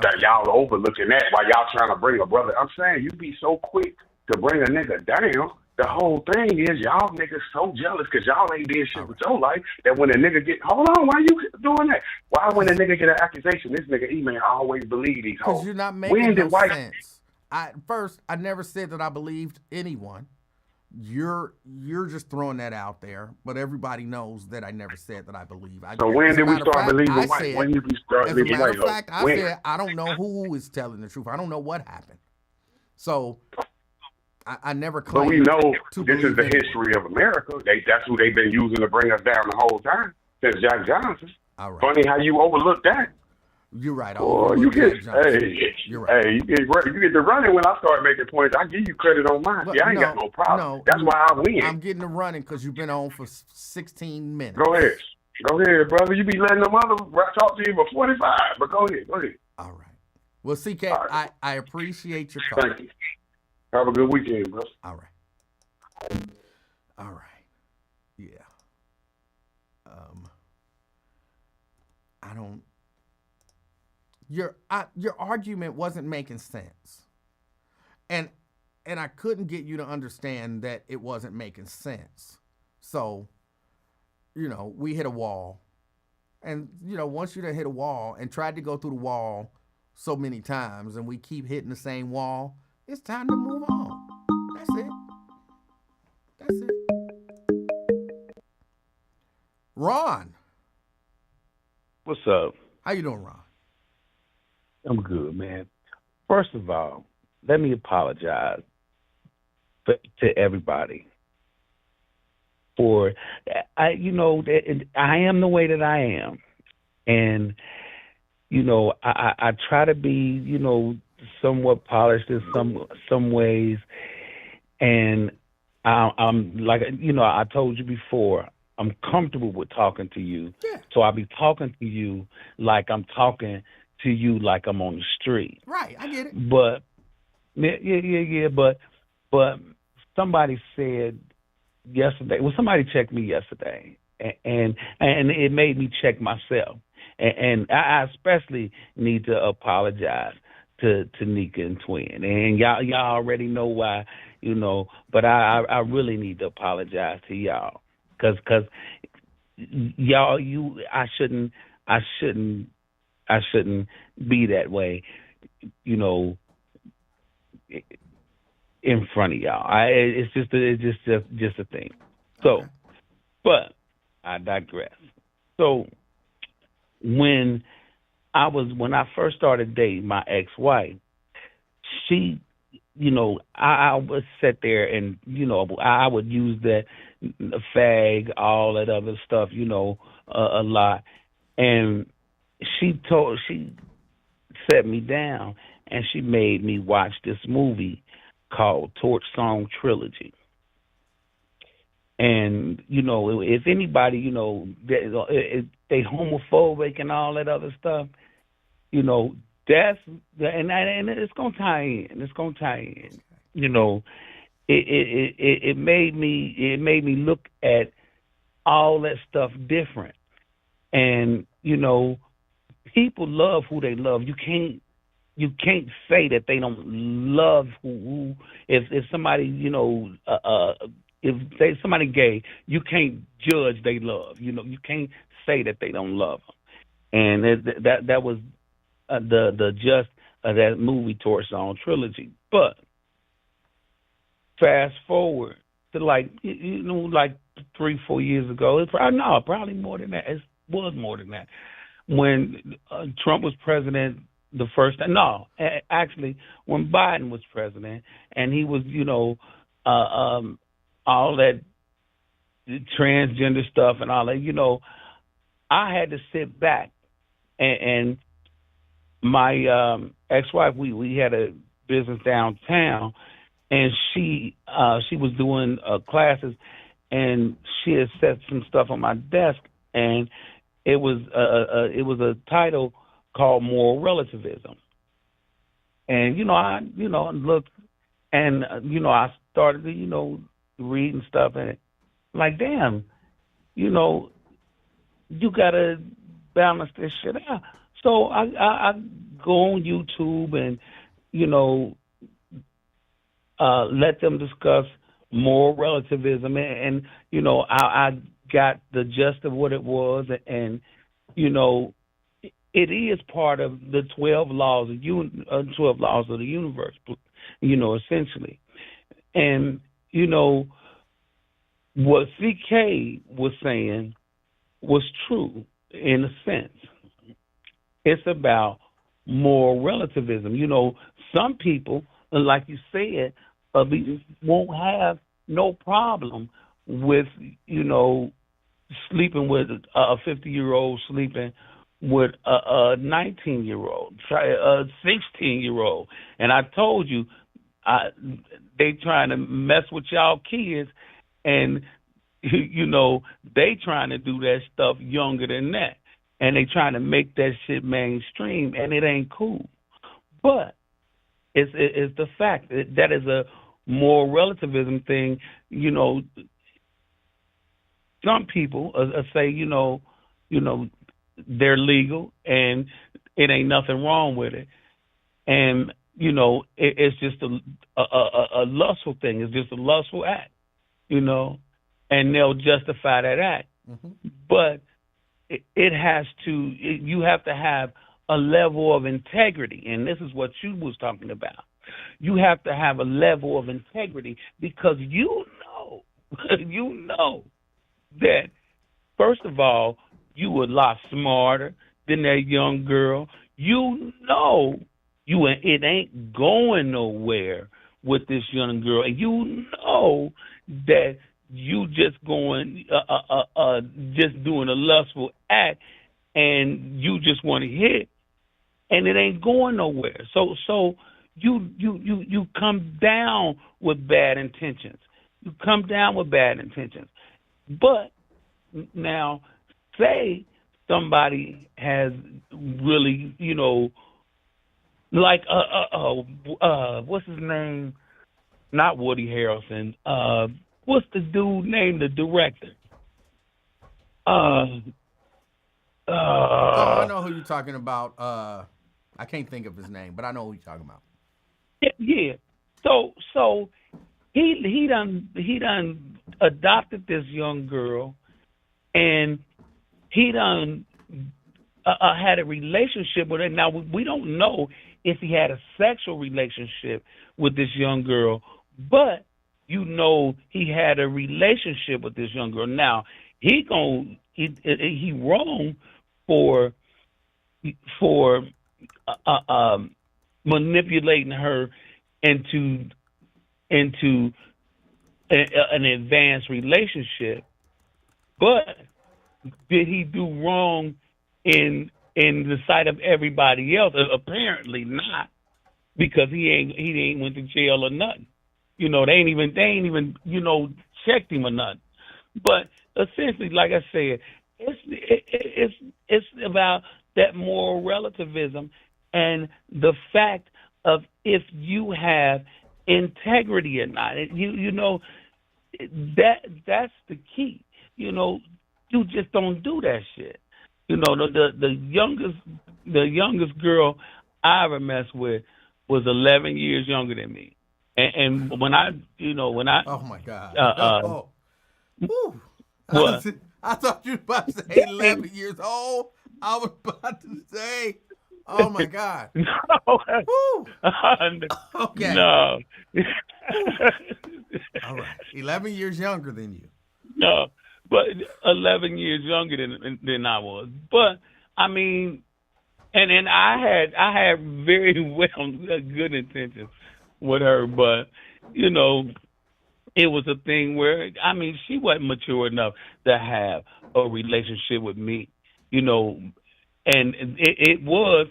That y'all overlooking that while y'all trying to bring a brother. I'm saying you be so quick to bring a nigga down. The whole thing is y'all niggas so jealous because y'all ain't did shit with your life that when a nigga get, hold on, why you doing that? Why when a nigga get an accusation, this nigga E-Man always believe these hoes? Because you're not making no sense. I never said that I believed anyone. You're just throwing that out there, but everybody knows that I never said that I believe. So when did we start believing white? When did we start believing white? As a matter of fact, I said I don't know who is telling the truth. I don't know what happened. So I never claimed. But we know this is the history of America. That's who they've been using to bring us down the whole time since Jack Johnson. All right. Funny how you overlook that. You're right. You get the running when I start making points. I give you credit on mine. I ain't got no problem. No, that's why I win. I'm getting the running because you've been on for 16 minutes. Go ahead, brother. You be letting them other talk to you for 45. But go ahead. All right. Well, CK, right. I appreciate your call. Thank you. Have a good weekend, bro. All right. Yeah. I don't. Your argument wasn't making sense, and I couldn't get you to understand that it wasn't making sense. So, we hit a wall, and once you done hit a wall and tried to go through the wall so many times, and we keep hitting the same wall, it's time to move on. That's it. Ron. What's up? How you doing, Ron? I'm good, man. First of all, let me apologize to everybody for I am the way that I am, and I try to be somewhat polished in some ways, and I'm like I told you before, I'm comfortable with talking to you, so I'll be talking to you like I'm talking to you like I'm on the street. Right, I get it. But but somebody said yesterday. Well, somebody checked me yesterday, and it made me check myself. And I especially need to apologize to Nika and Twin. And y'all already know why, But I really need to apologize to y'all, because y'all, I shouldn't be that way, in front of y'all. It's just a thing. So, but I digress. So when I first started dating my ex-wife, she, I would sit there and, I would use that fag, all that other stuff, a lot. And she set me down and she made me watch this movie called Torch Song Trilogy. And, if anybody, they homophobic and all that other stuff, that's, and it's going to tie in. It's going to tie in. It made me look at all that stuff different. And you know, people love who they love. You can't say that they don't love who if somebody if they somebody gay, you can't judge they love. You can't say that they don't love them. And that was the just that movie Torch Song trilogy. But fast forward to like 3-4 years ago. Probably more than that. It was more than that when Trump was president the first time. No, actually, when Biden was president, and he was, all that transgender stuff and all that. I had to sit back and my ex-wife, we had a business downtown, and she was doing classes, and she had set some stuff on my desk, and it was a title called Moral Relativism. And I looked, and I started to reading stuff, and like, damn, you gotta balance this shit out. So I go on YouTube and let them discuss moral relativism, and I got the gist of what it was, and it is part of the 12 laws of the universe, essentially. And what CK was saying was true in a sense. It's about moral relativism. Some people, like you said, won't have no problem with, sleeping with a 50-year-old sleeping with a 19-year-old, a 16-year-old. And I told you, they trying to mess with y'all kids, and, they trying to do that stuff younger than that. And they trying to make that shit mainstream, and it ain't cool. But it's the fact that is a moral relativism thing. Some people say, they're legal and it ain't nothing wrong with it, and it's just a lustful thing. It's just a lustful act, and they'll justify that act. Mm-hmm. But it has to. You have to have a level of integrity, and this is what you was talking about. You have to have a level of integrity because you know that, first of all, you were a lot smarter than that young girl. It ain't going nowhere with this young girl, and that you just going just doing a lustful act, and you just want to hit, and it ain't going nowhere. So you come down with bad intentions. But now, say somebody has really, like what's his name? Not Woody Harrelson. What's the dude named the director? I know who you're talking about. I can't think of his name, but I know who you're talking about. Yeah. So he done adopted this young girl, and he done had a relationship with her. Now, we don't know if he had a sexual relationship with this young girl, but he had a relationship with this young girl. Now, he wrong for manipulating her into an advanced relationship, but did he do wrong in the sight of everybody else? Apparently not, because he ain't went to jail or nothing. They ain't even checked him or nothing. But essentially, like I said, it's about that moral relativism and the fact of if you have integrity or not. That's the key. You just don't do that shit. the youngest girl I ever messed with was 11 years younger than me. And when I, when I, Oh my God. uh, Oh. Whew. what? I thought you were about to say 11 years old. I was about to say, oh my God. Whew. Okay. No. Whew. All right. 11 years younger than you. No, but 11 years younger than I was. But I mean, and I had very good intentions with her, but it was a thing where she wasn't mature enough to have a relationship with me, and it was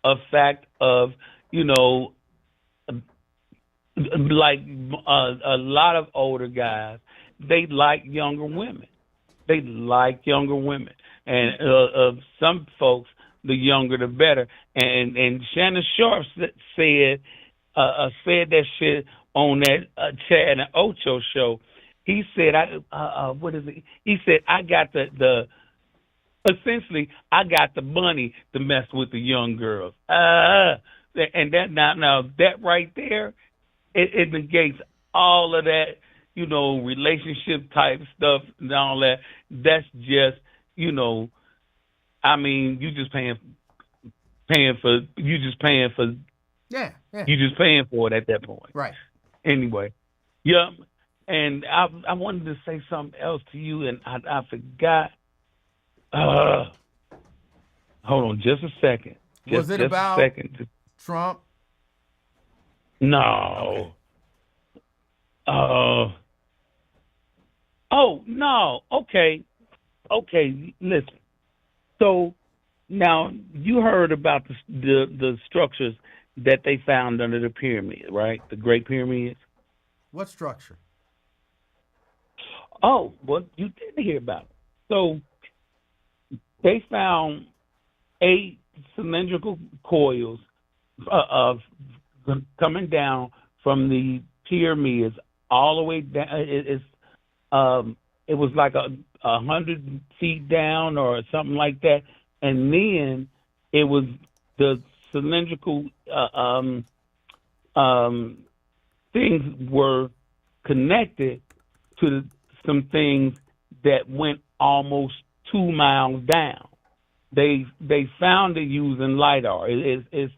a fact of like a lot of older guys, they like younger women. They like younger women, and some folks, the younger the better. And Shannon Sharp said that shit on that Chad and Ocho show. He said, what is it? He said, I got essentially, I got the money to mess with the young girls. And that now that right there, it negates all of that, relationship type stuff and all that. That's just, you just paying for, Yeah. you just paying for it at that point. Right. Anyway, yeah. And I wanted to say something else to you, and I forgot. Hold on, just a second. Was it about Trump? No. Okay. Oh no. Okay. Listen. So now you heard about the structures that they found under the pyramid, right? The Great Pyramids. What structure? Oh, well, you didn't hear about it. So they found 8 cylindrical coils of coming down from the pyramids all the way down. It was like 100 feet down or something like that, and then it was the cylindrical things were connected to some things that went almost 2 miles down. They found it using LiDAR. It's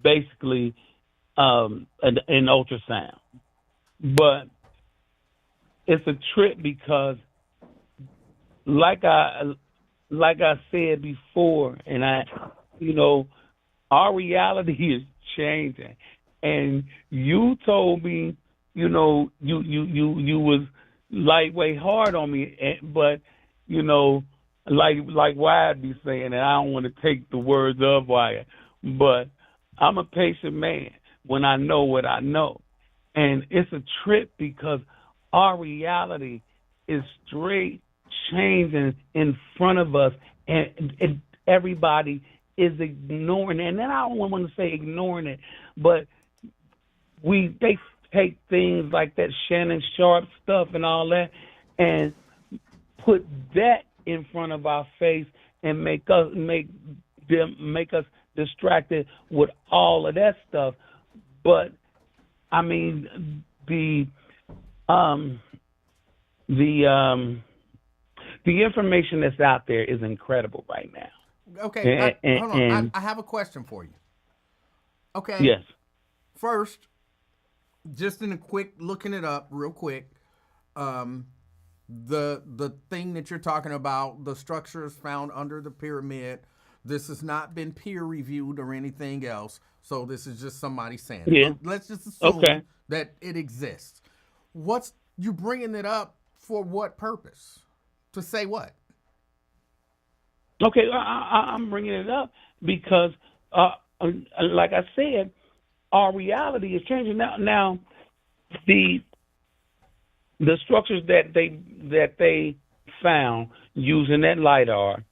basically an ultrasound, but it's a trip because, like I said before, and our reality is changing. And you told me, you was lightweight hard on me, but like Wyatt be saying, and I don't want to take the words of Wyatt, but I'm a patient man when I know what I know. And it's a trip because our reality is straight changing in front of us, and everybody is ignoring it. And then I don't want to say ignoring it, but they take things like that Shannon Sharp stuff and all that and put that in front of our face and make us distracted with all of that stuff. But the information that's out there is incredible right now. Okay, hold on. I have a question for you. Okay. Yes. First, just in a quick looking it up real quick, the thing that you're talking about, the structures found under the pyramid, this has not been peer reviewed or anything else. So this is just somebody saying it. Yeah. Let's just assume that it exists. What's you bringing it up for? What purpose? To say what? Okay, I'm bringing it up because, like I said, our reality is changing now. Now, the structures that they found using that LiDAR,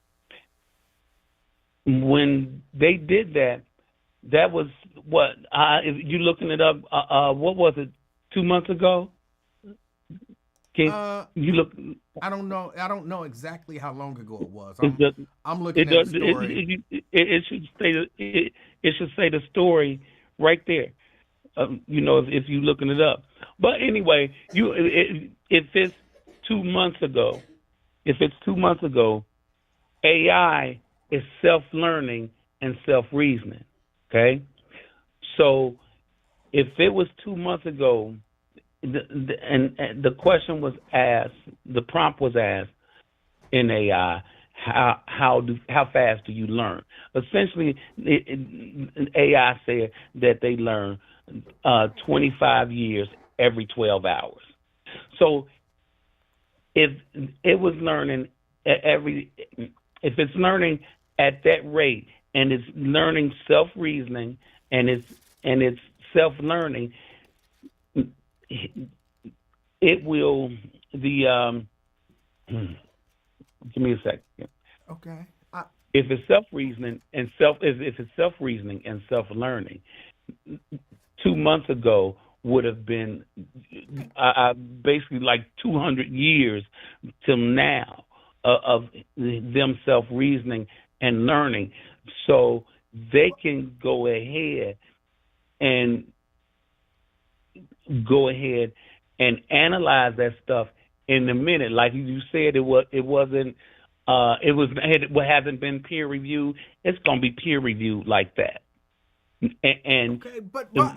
when they did that, that was what? If you looking it up, what was it? 2 months ago? Can you look? I don't know. I don't know exactly how long ago it was. It does. I'm It looking at a does. story. It should say it should say the story right there. If you're looking it up. But anyway, if it's 2 months ago, AI is self-learning and self-reasoning. Okay, so if it was 2 months ago, and the question was asked, the prompt was asked in AI, how fast do you learn? Essentially, AI said that they learn 25 years every 12 hours. So if it was learning if it's learning at that rate and it's learning self-reasoning and it's self-learning, it will give me a second. Okay. If it's self-reasoning and self-learning, 2 months ago would have been basically like 200 years till now of them self-reasoning and learning. So they can go ahead and analyze that stuff in a minute. Like you said, it hasn't been peer reviewed. It's going to be peer reviewed like that. And okay, but look,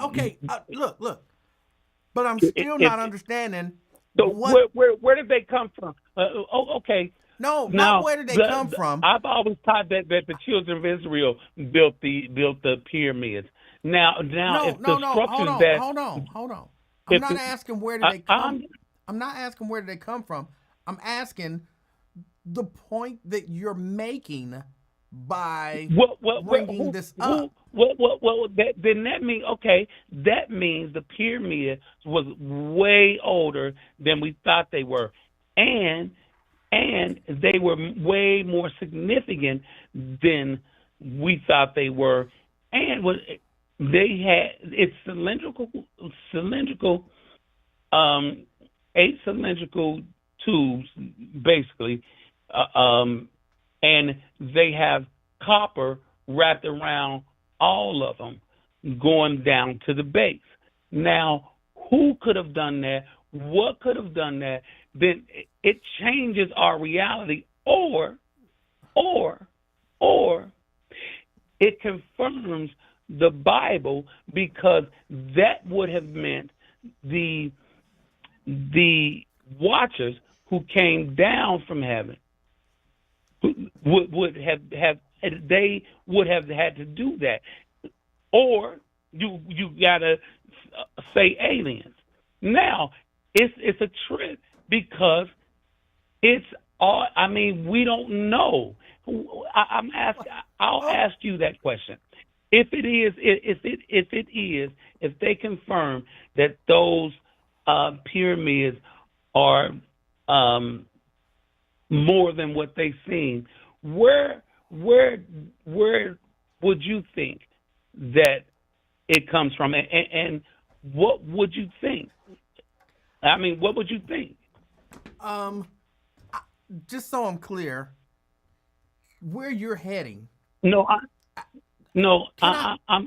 but I'm still not understanding. So what? where did they come from? Okay. No, Now, not where did they come from. I've always thought that the children of Israel built the pyramids. Now, No, if the structures hold on. I'm not asking where did they come. I'm not asking where did they come from. I'm asking the point that you're making by bringing this up. Then that means, that means the pyramid was way older than we thought they were, and they were way more significant than we thought they were, and they had eight cylindrical tubes basically, and they have copper wrapped around all of them, going down to the base. Now, who could have done that? What could have done that? Then it changes our reality, or it confirms the Bible, because that would have meant the watchers who came down from heaven would have they would have had to do that, or you gotta say aliens. Now it's a trip because it's all. I mean, we don't know. I'll ask you that question. If they confirm that those pyramids are more than what they seem, where would you think that it comes from, and what would you think? I mean, what would you think? Just so I'm clear, where you're heading. I'm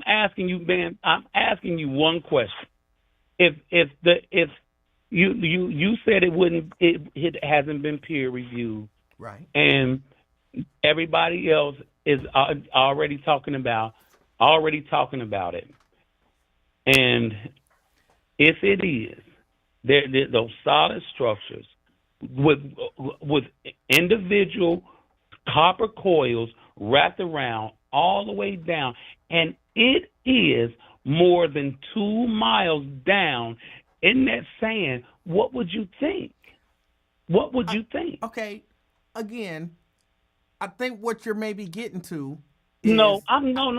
asking you, man. I'm asking you one question. If you said it hasn't been peer reviewed, right? And everybody else is already talking about it. And if it is, those solid structures with individual copper coils wrapped around all the way down, and it is more than 2 miles down in that sand, what would you think? What would you think? Okay, again, I think what you're maybe getting to is no. Can I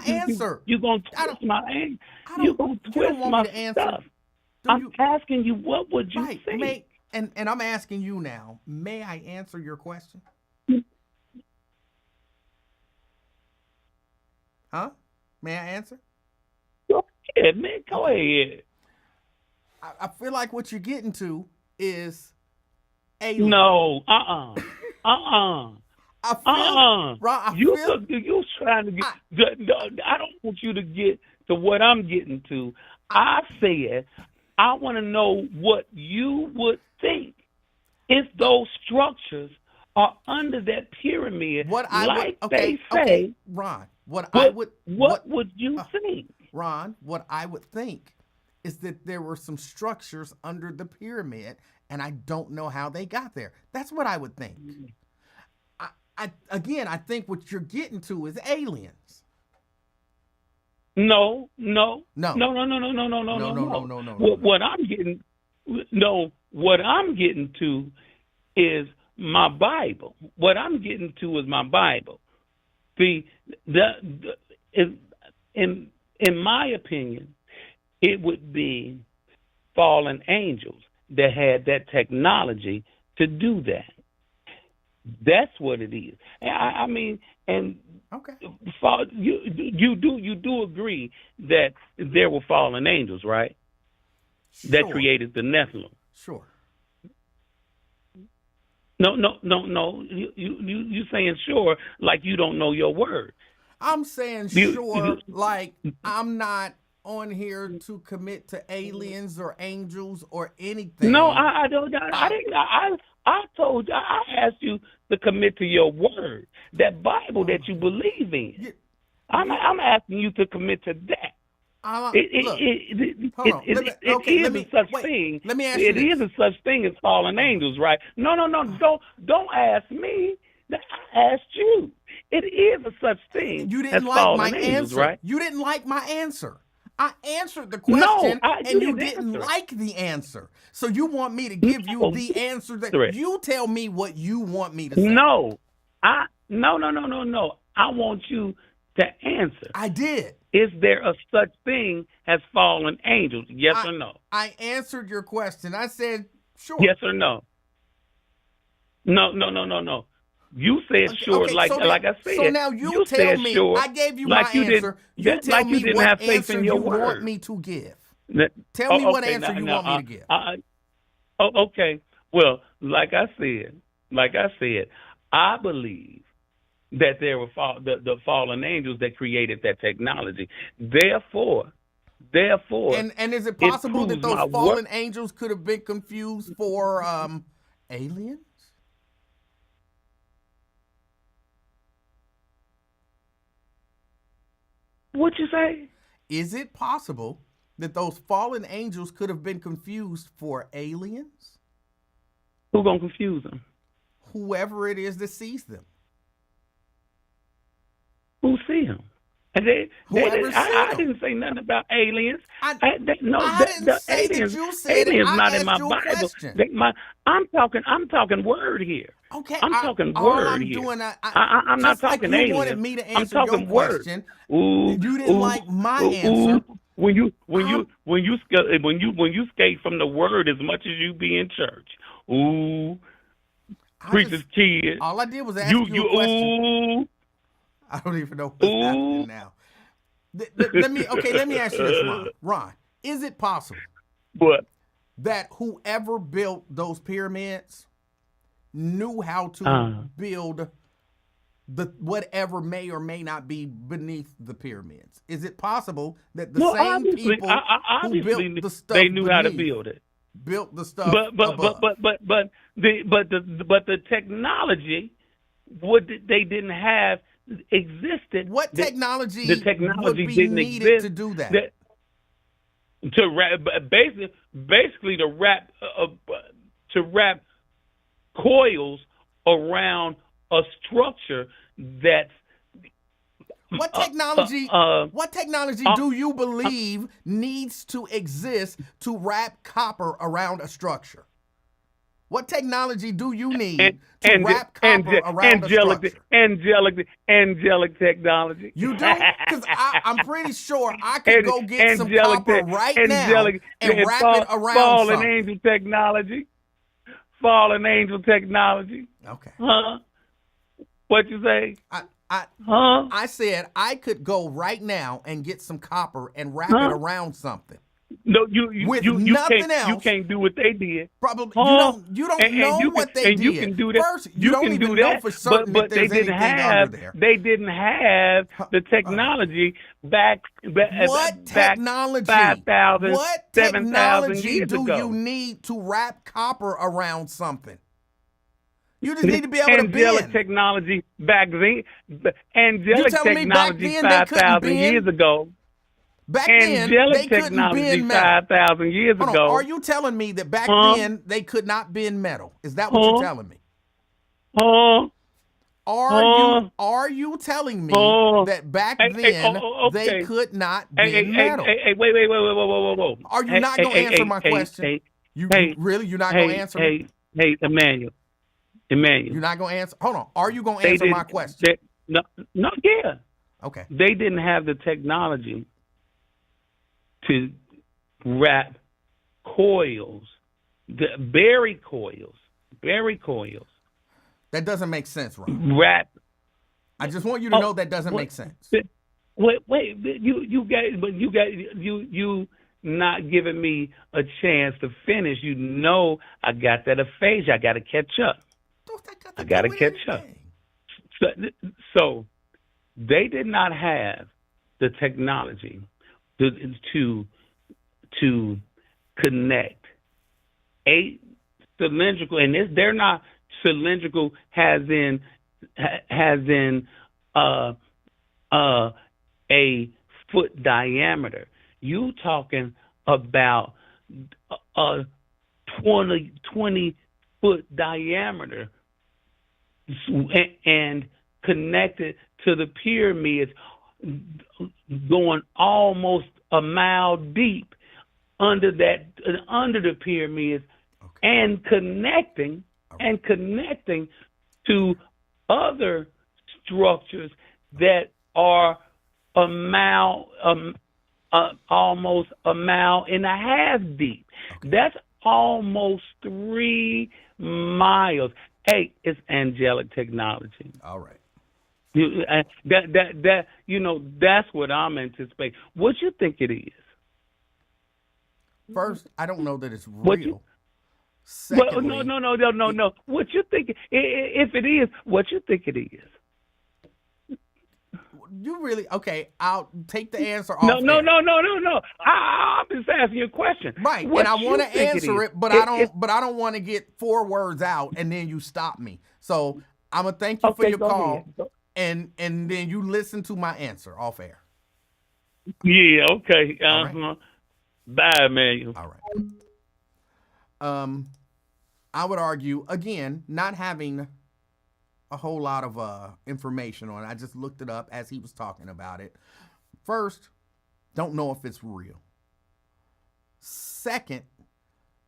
answer? You're gonna twist my answer. You're gonna twist my stuff. I'm asking you, what would you think? And I'm asking you now, may I answer your question? Huh? May I answer? Go ahead, man. Go ahead. I feel like what you're getting to is alien. No, I feel, Ron, I You feel, you trying to get? I, I don't want you to get to what I'm getting to. I said I want to know what you would think if those structures are under that pyramid, what I like would, they say. okay, Ron, what would you think? Ron, what I would think is that there were some structures under the pyramid, and I don't know how they got there. That's what I would think. I think what you're getting to is aliens. No. What I'm getting, what I'm getting to is my Bible. What I'm getting to is my Bible. In my opinion, it would be fallen angels that had that technology to do that. That's what it is. I mean, and okay, you do agree that there were fallen angels, right? sure. That created the Nephilim. Sure. No. You saying sure like you don't know your word. I'm saying sure like I'm not on here to commit to aliens or angels or anything. No, I don't. I didn't. I told you. I asked you to commit to your word, that Bible that you believe in. I'm asking you to commit to that. It is a such thing. Let me ask you It is a such thing as fallen angels, right? No. Don't ask me. I asked you. It is a such thing. You didn't as like my angels, answer, right? You didn't like my answer. I answered the question, and you didn't answer. like the answer. So you want me to give you the answer that you tell me what you want me to say. No. No. I want you to answer. I did. Is there a such thing as fallen angels? Yes or no? I answered your question. I said sure. Yes or no? No. You said sure, okay, like I said. So now you tell said me. Sure, I gave you like my answer. You tell like me you didn't what have faith answer in your you word. want me to give. Tell me what answer you want me to give. Okay. Well, like I said, I believe that there were the fallen angels that created that technology. Therefore, and is it possible that those fallen angels could have been confused for aliens? What'd you say? Is it possible that those fallen angels could have been confused for aliens? Who's gonna confuse them? Whoever it is that sees them. Who see them? And I didn't say nothing about aliens. I didn't say aliens, that you said aliens it. not in my Bible. I'm talking word here. Okay, I'm talking all word I'm here. Doing, I'm not talking like you aliens. wanted me to answer I'm talking your question. Ooh, you didn't like my answer. When you skate from the word as much as you be in church. Ooh, preacher's kid. All I did was ask you a question. Ooh. I don't even know what's happening now. Let me ask you this, Ron. Ron, is it possible that whoever built those pyramids knew how to build the whatever may or may not be beneath the pyramids? Is it possible that the same people who built the stuff they knew how to build it, built the stuff but the technology they didn't have existed. What technology? The technology would be didn't needed exist to do that. To wrap, basically to wrap coils around a structure that's. What technology? What technology do you believe needs to exist to wrap copper around a structure? What technology do you need to wrap copper around a structure? Angelic technology. You do? Because I'm pretty sure I could go get some copper right now and wrap it around fallen something. angel technology. Fallen angel technology. Okay. Huh? What you say? I said I could go right now and get some copper and wrap it around something. No, you with you you nothing can't you else. can't do what they did. Probably Huh? you don't And know you can what they you did. can do that. First, you You don't can do even know that, for certain if but there's anything under there. they didn't have the Uh, technology what back technology? 5,000, What 7,000 technology years do you ago. need to wrap copper around something? You just The need to be able to angelic bend. technology back then, You angelic telling me back technology then they couldn't 5,000 years bend? ago, Back then they angelic couldn't technology bend metal. 5,000 years Hold on, are ago. you telling me that back Huh? then they could not bend metal? Is that what you're Huh? telling me? Huh? Huh? Are you telling me Huh? that back Hey, then they okay. could not Hey, bend metal? wait, whoa. Are you Hey, not gonna answer my question? You hey, really you're not gonna answer me? hey, Emmanuel. You're not gonna answer. Hold on. Are you gonna They answer my didn't. question? Yeah. Okay. They didn't have the technology to wrap coils, berry coils, That doesn't make sense, Ron. wrap. I just want you to know that doesn't make sense. Wait, you not giving me a chance to finish. You know I got that aphasia. I got to catch up. I got to catch up. So they did not have the technology to connect a cylindrical, and they're not cylindrical as in a foot diameter. You talking about a 20 foot diameter and connected to the pyramids, going almost a mile deep under the pyramids, and connecting to other structures that are a mile, almost a mile and a half deep. That's almost 3 miles. Hey, it's angelic technology. All right. That's what I'm anticipating. What you think it is? First, I don't know that it's real. Secondly, no. What you think? If it is, what you think it is? You really okay? I'll take the answer off. No. I'm just asking you a question. Right, and I want to answer it, but I don't want to get 4 words out and then you stop me. So I'm gonna thank you for your call, and then you listen to my answer off air. Yeah. Okay. Right. Bye, man. All right. I would argue again, not having a whole lot of information on it. I just looked it up as he was talking about it. First, don't know if it's real. Second,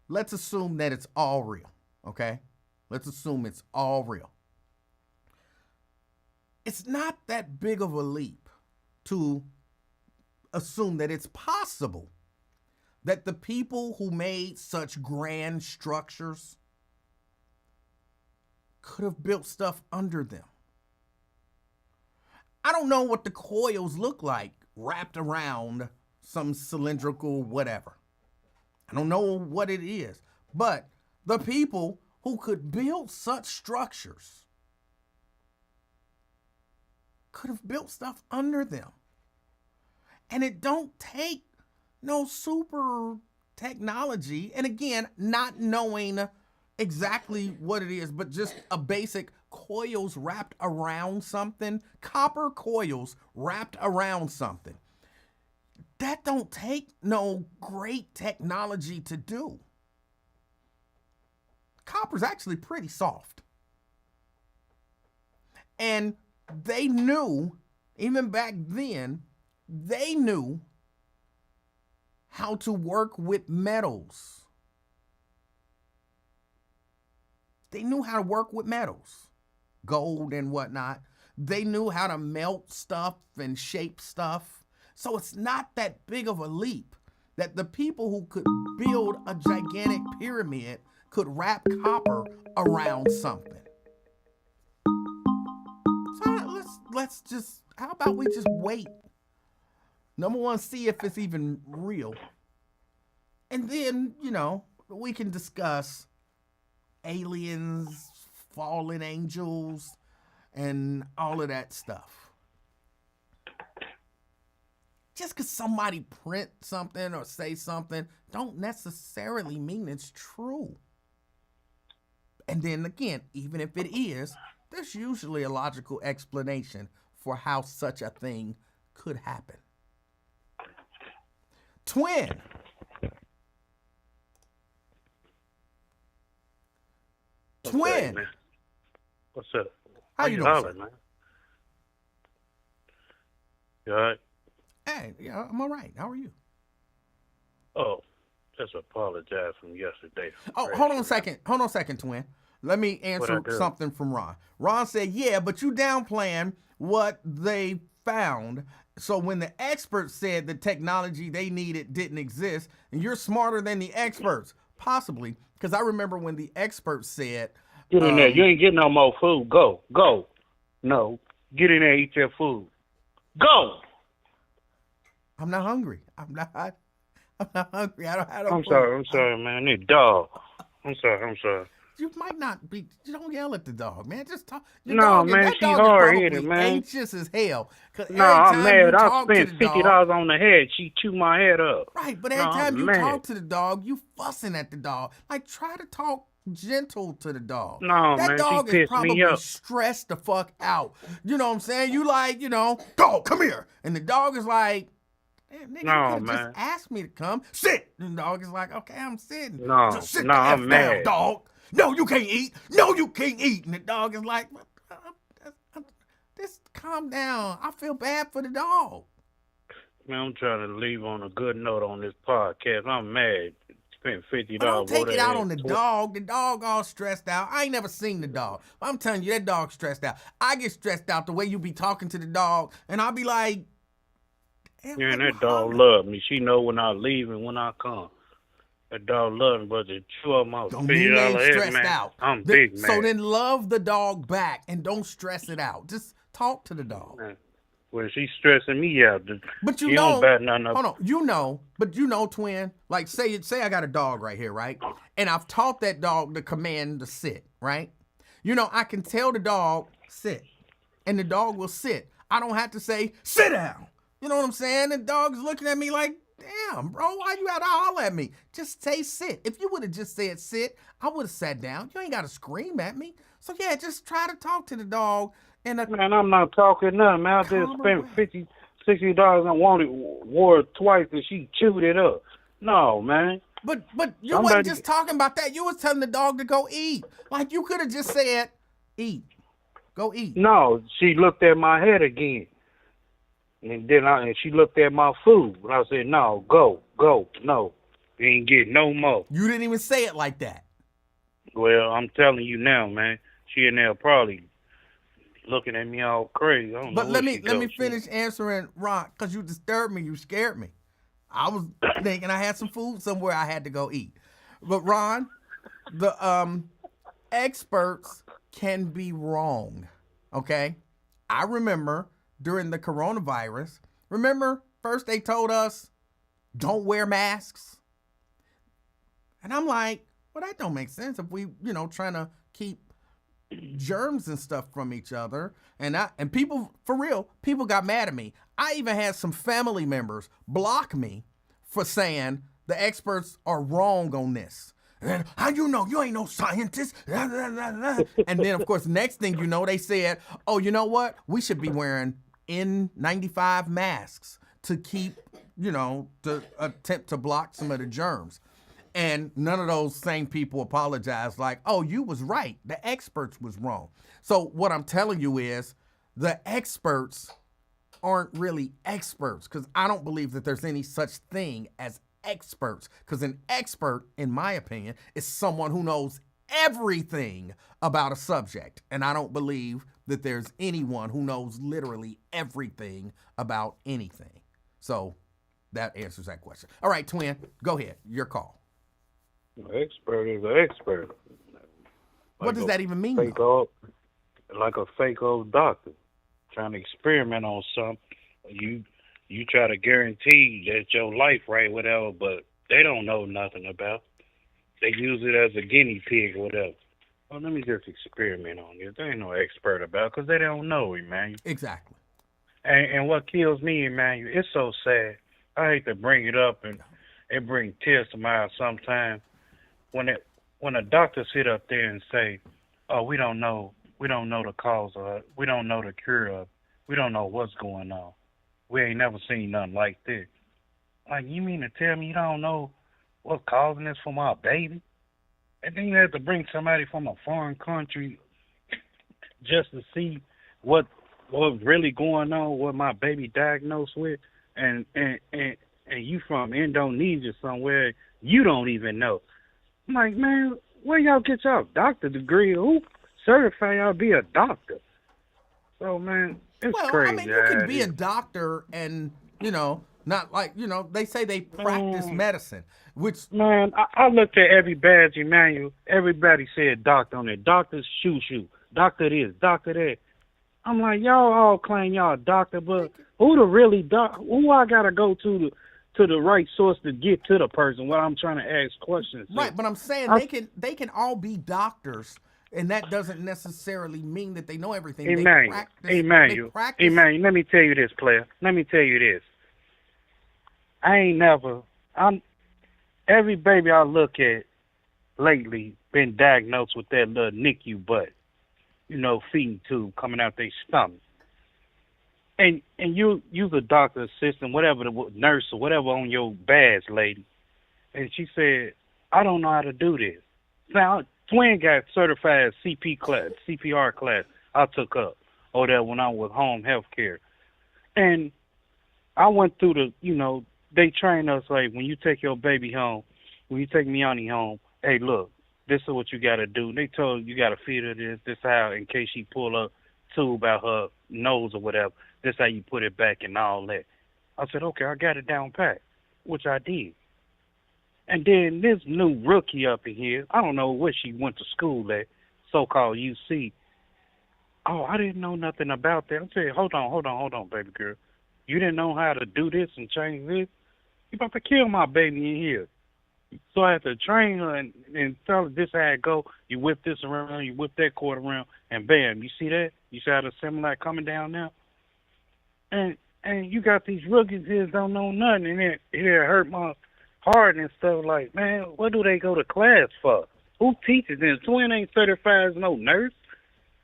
let's assume that it's all real, okay? Let's assume it's all real. It's not that big of a leap to assume that it's possible that the people who made such grand structures could have built stuff under them. I don't know what the coils look like wrapped around some cylindrical whatever. I don't know what it is, but the people who could build such structures could have built stuff under them. And it don't take no super technology. And again, not knowing exactly what it is, but just a basic coils wrapped around something, copper coils wrapped around something. That don't take no great technology to do. Copper's actually pretty soft. And they knew, even back then, they knew how to work with metals. They knew how to work with metals, gold and whatnot. They knew how to melt stuff and shape stuff. So it's not that big of a leap that the people who could build a gigantic pyramid could wrap copper around something. So let's just, how about we just wait? Number one, see if it's even real. And then, we can discuss aliens, fallen angels, and all of that stuff. Just because somebody print something or say something don't necessarily mean it's true. And then again, even if it is, there's usually a logical explanation for how such a thing could happen. Twin. Twin. Man? What's up? How you doing, sir? Man? You all right? Hey, yeah, I'm all right. How are you? Oh, just apologize from yesterday. Oh, hold on a second, Twin. Let me answer something from Ron. Ron said, yeah, but you downplaying what they found. So when the experts said the technology they needed didn't exist, and you're smarter than the experts, possibly, because I remember when the experts said... Get in there. You ain't getting no more food. Go. No. Get in there, eat your food. Go. I'm not hungry. I'm not hungry. I don't. I'm sorry, man. This dog. I'm sorry. You might not be. You don't yell at the dog, man. Just talk. No, man. She's hard-headed, man. Anxious as hell. No, I'm mad. I spent $50 on the head. She chewed my head up. Right, but every time you talk to the dog, you fussing at the dog. Like, try to talk gentle to the dog. No, that man, dog she is probably stressed the fuck out. You know what I'm saying? You like, dog, come here. And the dog is like, nigga, no, you man. just asked me to come. Sit. And the dog is like, okay, I'm sitting. No, so sit no, the F I'm mad. down, dog. No, you can't eat. No, you can't eat. And the dog is like, just calm down. I feel bad for the dog. Man, I'm trying to leave on a good note on this podcast. I'm mad. Spent $50. But don't take it out on the dog. The dog all stressed out. I ain't never seen the dog. But I'm telling you, that dog's stressed out. I get stressed out the way you be talking to the dog, and I'll be like, yeah, and that dog love me. She know when I leave and when I come. That dog love me, but to chew up my $50 head, man, out. I'm big, man. So then love the dog back and don't stress it out. Just talk to the dog. Man. Well, she's stressing me out. But you don't bat nothing up. Hold on. But Twin, like say I got a dog right here, right? And I've taught that dog the command to sit, right? I can tell the dog, sit. And the dog will sit. I don't have to say, sit down. You know what I'm saying? The dog's looking at me like, damn, bro, why you gotta holler at me? Just say sit. If you would have just said sit, I would have sat down. You ain't gotta scream at me. So yeah, just try to talk to the dog. Man, I'm not talking nothing, man. I just spent $50, $60 and wore it twice and she chewed it up. No, man. But you wasn't just talking about that. You was telling the dog to go eat. Like you could have just said, eat. Go eat. No, she looked at my head again. And then she looked at my food. And I said, no, go. No, you ain't getting no more. You didn't even say it like that. Well, I'm telling you now, man. She in there probably looking at me all crazy. But let me finish answering Ron, because you disturbed me. You scared me. I was thinking I had some food somewhere I had to go eat. But Ron, the experts can be wrong, okay? I remember during the coronavirus, first they told us, don't wear masks. And I'm like, well, that don't make sense if we, trying to keep germs and stuff from each other. And people, for real, people got mad at me. I even had some family members block me for saying the experts are wrong on this. And how you know? You ain't no scientist. And then, of course, next thing you know, they said, oh, you know what? We should be wearing N95 masks to keep, to attempt to block some of the germs. And none of those same people apologized like, oh, you was right. The experts was wrong. So what I'm telling you is the experts aren't really experts, because I don't believe that there's any such thing as experts, because an expert, in my opinion, is someone who knows everything about a subject. And I don't believe that there's anyone who knows literally everything about anything. So that answers that question. All right, Twin, go ahead. Your call. An expert is an expert. What does that even mean? Like a fake old doctor trying to experiment on something. You try to guarantee that your life right, whatever, but they don't know nothing about. They use it as a guinea pig or whatever. Well, let me just experiment on this. They ain't no expert about it because they don't know, Emmanuel. Exactly. And what kills me, Emmanuel, it's so sad. I hate to bring it up, and it brings tears to my eyes sometimes when a doctor sit up there and say, "Oh, we don't know the cause of it. We don't know the cure of it. We don't know what's going on. We ain't never seen nothing like this." Like, you mean to tell me you don't know what's causing this for my baby? And then you have to bring somebody from a foreign country just to see what's really going on, what my baby diagnosed with, and you from Indonesia somewhere, you don't even know. I'm like, man, where y'all get y'all doctor degree? Who certify y'all be a doctor? So, man, it's crazy. I mean, you can be a doctor and, not like, they say they practice medicine, which... Man, I looked at every badge, Emmanuel. Everybody said doctor on it. Doctor's shoe, doctor this, doctor that. I'm like, y'all all claim y'all a doctor, but who the really who I got to go to the right source to get to the person when I'm trying to ask questions? Right, but I'm saying they can all be doctors, and that doesn't necessarily mean that they know everything. Emmanuel, let me tell you this, player. Let me tell you this. Every baby I look at lately been diagnosed with that little NICU butt, feeding tube coming out their stomach. And you the doctor assistant, whatever, the nurse or whatever on your badge, lady. And she said, I don't know how to do this. Now, twin got certified CPR class I took up over there when I was home health care. And I went through they train us like, when you take your baby home, when you take Miani home, hey, look, this is what you got to do. They told you got to feed her this how, in case she pull a tube out her nose or whatever, this how you put it back and all that. I said, okay, I got it down pat, which I did. And then this new rookie up in here, I don't know where she went to school at, so-called UC. Oh, I didn't know nothing about that. I said, hold on, baby girl. You didn't know how to do this and change this? You about to kill my baby in here. So I had to train her and tell her this how it go. You whip this around, you whip that cord around, and bam, you see that? You see how the Similac coming down now? And you got these rookies here that don't know nothing, and it hurt my heart and stuff. Like, man, what do they go to class for? Who teaches them? Twin ain't certified as no nurse.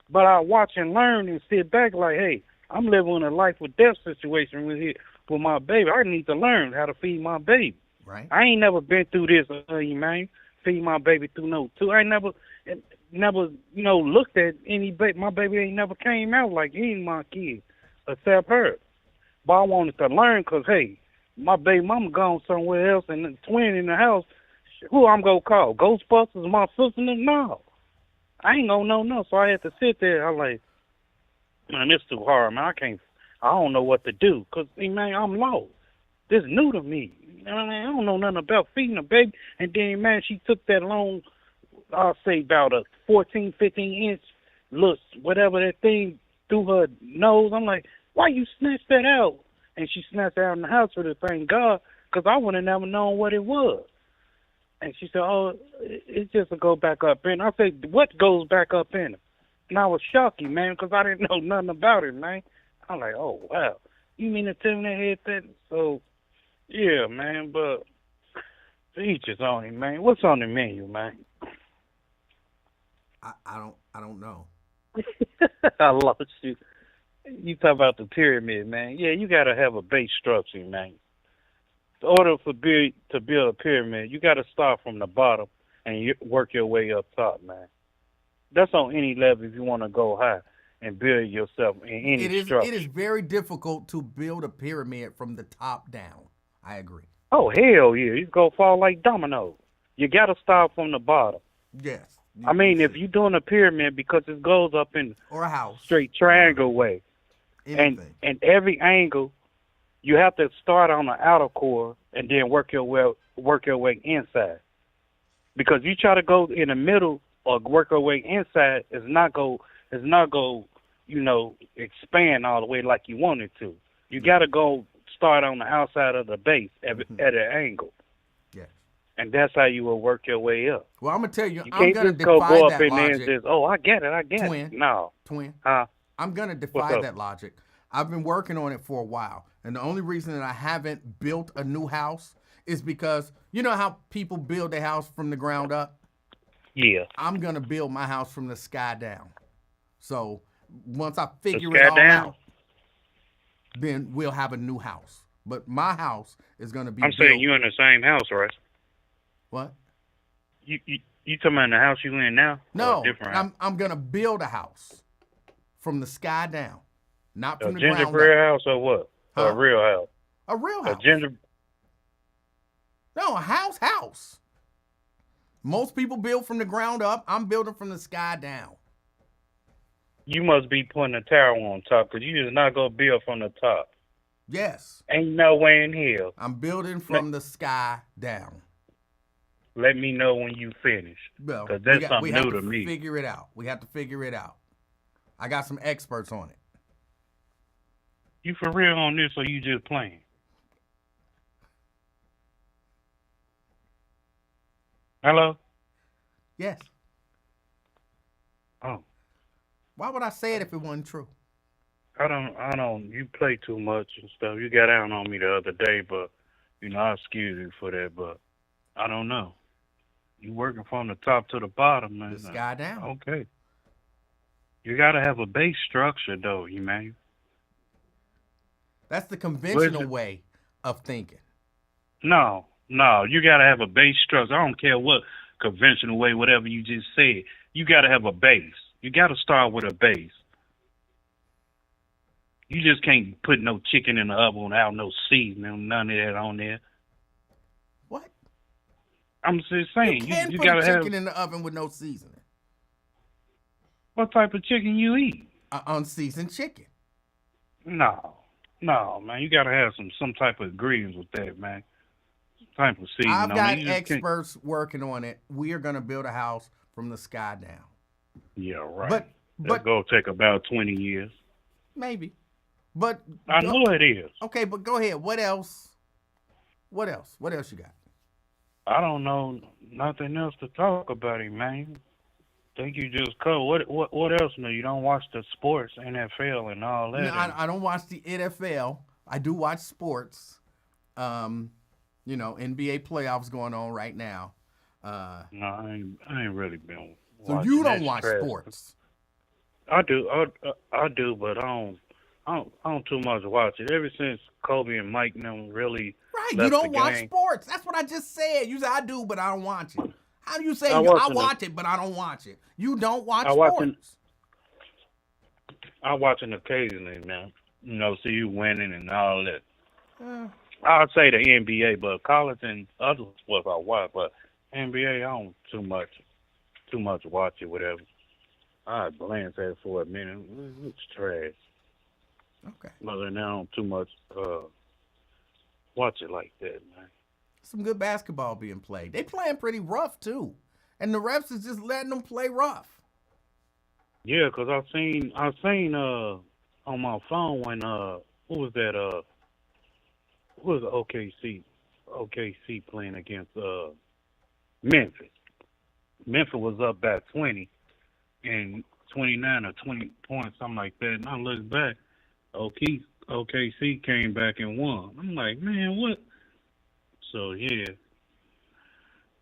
But I watch and learn and sit back like, hey, I'm living a life or death situation with my baby. I need to learn how to feed my baby. Right. I ain't never been through this, man. Feed my baby through no tube. I ain't never, looked at any baby. My baby ain't never came out like any of my kids except her. But I wanted to learn because, hey, my baby mama gone somewhere else and the twin in the house. Who I'm going to call? Ghostbusters, my sister? No. I ain't going to know no. So I had to sit there. I'm like, man, it's too hard, man. I don't know what to do because, man, I'm lost. This is new to me. I don't know nothing about feeding a baby. And then, man, she took that long, I'll say about a 14, 15-inch, look, whatever that thing through her nose. I'm like, why you snatch that out? And she snatched it out in the house with it, thank God, because I would have never known what it was. And she said, oh, it's just a go back up in. I said, what goes back up in it? And I was shocked, man, because I didn't know nothing about it, man. I'm like, oh, wow. You mean to tell me they had that? So, yeah, man, but each his own, man. What's on the menu, man? I don't know. I lost you. You talk about the pyramid, man. Yeah, you got to have a base structure, man. In order to build a pyramid, you got to start from the bottom and you work your way up top, man. That's on any level if you want to go high and build yourself in any structure. It is very difficult to build a pyramid from the top down. I agree. Oh, hell yeah. You go fall like dominoes. You got to start from the bottom. Yes. I mean, if you're doing a pyramid because it goes up in or a house straight triangle way, and every angle, you have to start on the outer core and then work your way inside. Because you try to go in the middle or work your way inside, it's not go expand all the way like you want it to. You got to go start on the outside of the base at an angle. Yes. and that's how you will work your way up. Well, I'm gonna tell you, You I'm can't gonna just go defy up that in there and logic. just, oh, I get it. Twin. No, Twin. huh? I'm gonna What's defy up? that logic. I've been working on it for a while, and the only reason that I haven't built a new house is because you know how people build their house from the ground up. Yeah, I'm gonna build my house from the sky down. So once I the figure it sky all down. out, then we'll have a new house. But my house is gonna be I'm built. saying you in the same house, right? What? You talking about the house you in now? Or No, a different house? I'm gonna build a house from the sky down, not A from the ground gingerbread up. house or what? Huh? A real house? A real A house. No, a house. Most people build from the ground up. I'm building from the sky down. You must be putting a tower on top, because you just not going to build from the top. Yes, Ain't no way in hell. I'm building from the sky down. Let me know when you finish, Well, because that's something we have new to to me. figure it out. We have to figure it out. I got some experts on it. You for real on this, or you just playing? Hello? Yes. Oh, Why would I say it if it wasn't true? I don't, you play too much and stuff. You got down on me the other day, but, I excuse you for that, but I don't know. You working from the top to the bottom, man. The sky down. Okay. You got to have a base structure, though, Emmanuel. That's the conventional way of thinking. No, you got to have a base structure. I don't care what conventional way, whatever you just said. You got to have a base. You got to start with a base. You just can't put no chicken in the oven without no seasoning, none of that on there. What? I'm just saying, You can you put got a to have. chicken in the oven with no seasoning. What type of chicken you eat? Unseasoned chicken. No, man. You got to have some type of ingredients with that, man. Some type of seasoning. I've got You just can't- experts working on it. We are going to build a house from the sky down. Yeah, right. But That'll go take about 20 years. maybe. But I know it is. Okay, but go ahead. What else? What else you got? I don't know nothing else to talk about, man. Think you just covered. What else? No, you don't watch the sports, NFL, and all that. No, I don't watch the NFL. I do watch sports. NBA playoffs going on right now. No, I ain't really been. So you don't that watch stress. sports? I do. I do, but I don't too much watch it. Ever since Kobe and Mike and them really Right. left You don't the watch game. sports. That's what I just said. You say I do, but I don't watch it. How do you say I watch it, but I don't watch it? You don't watch sports. I watch it occasionally now. See you winning and all that. I'd say the NBA, but college and other sports I watch, but NBA I don't too much watch it, whatever. I glance at it for a minute. It's trash. Okay. Other than that, I don't too much watch it like that, man. Some good basketball being played. They playing pretty rough too, and the refs is just letting them play rough. Yeah, 'cause I seen on my phone when what was that what was the OKC playing against Memphis. Memphis was up by 20 and 29 or 20 points, something like that. And I looked back, OKC came back and won. I'm like, man, what? So yeah,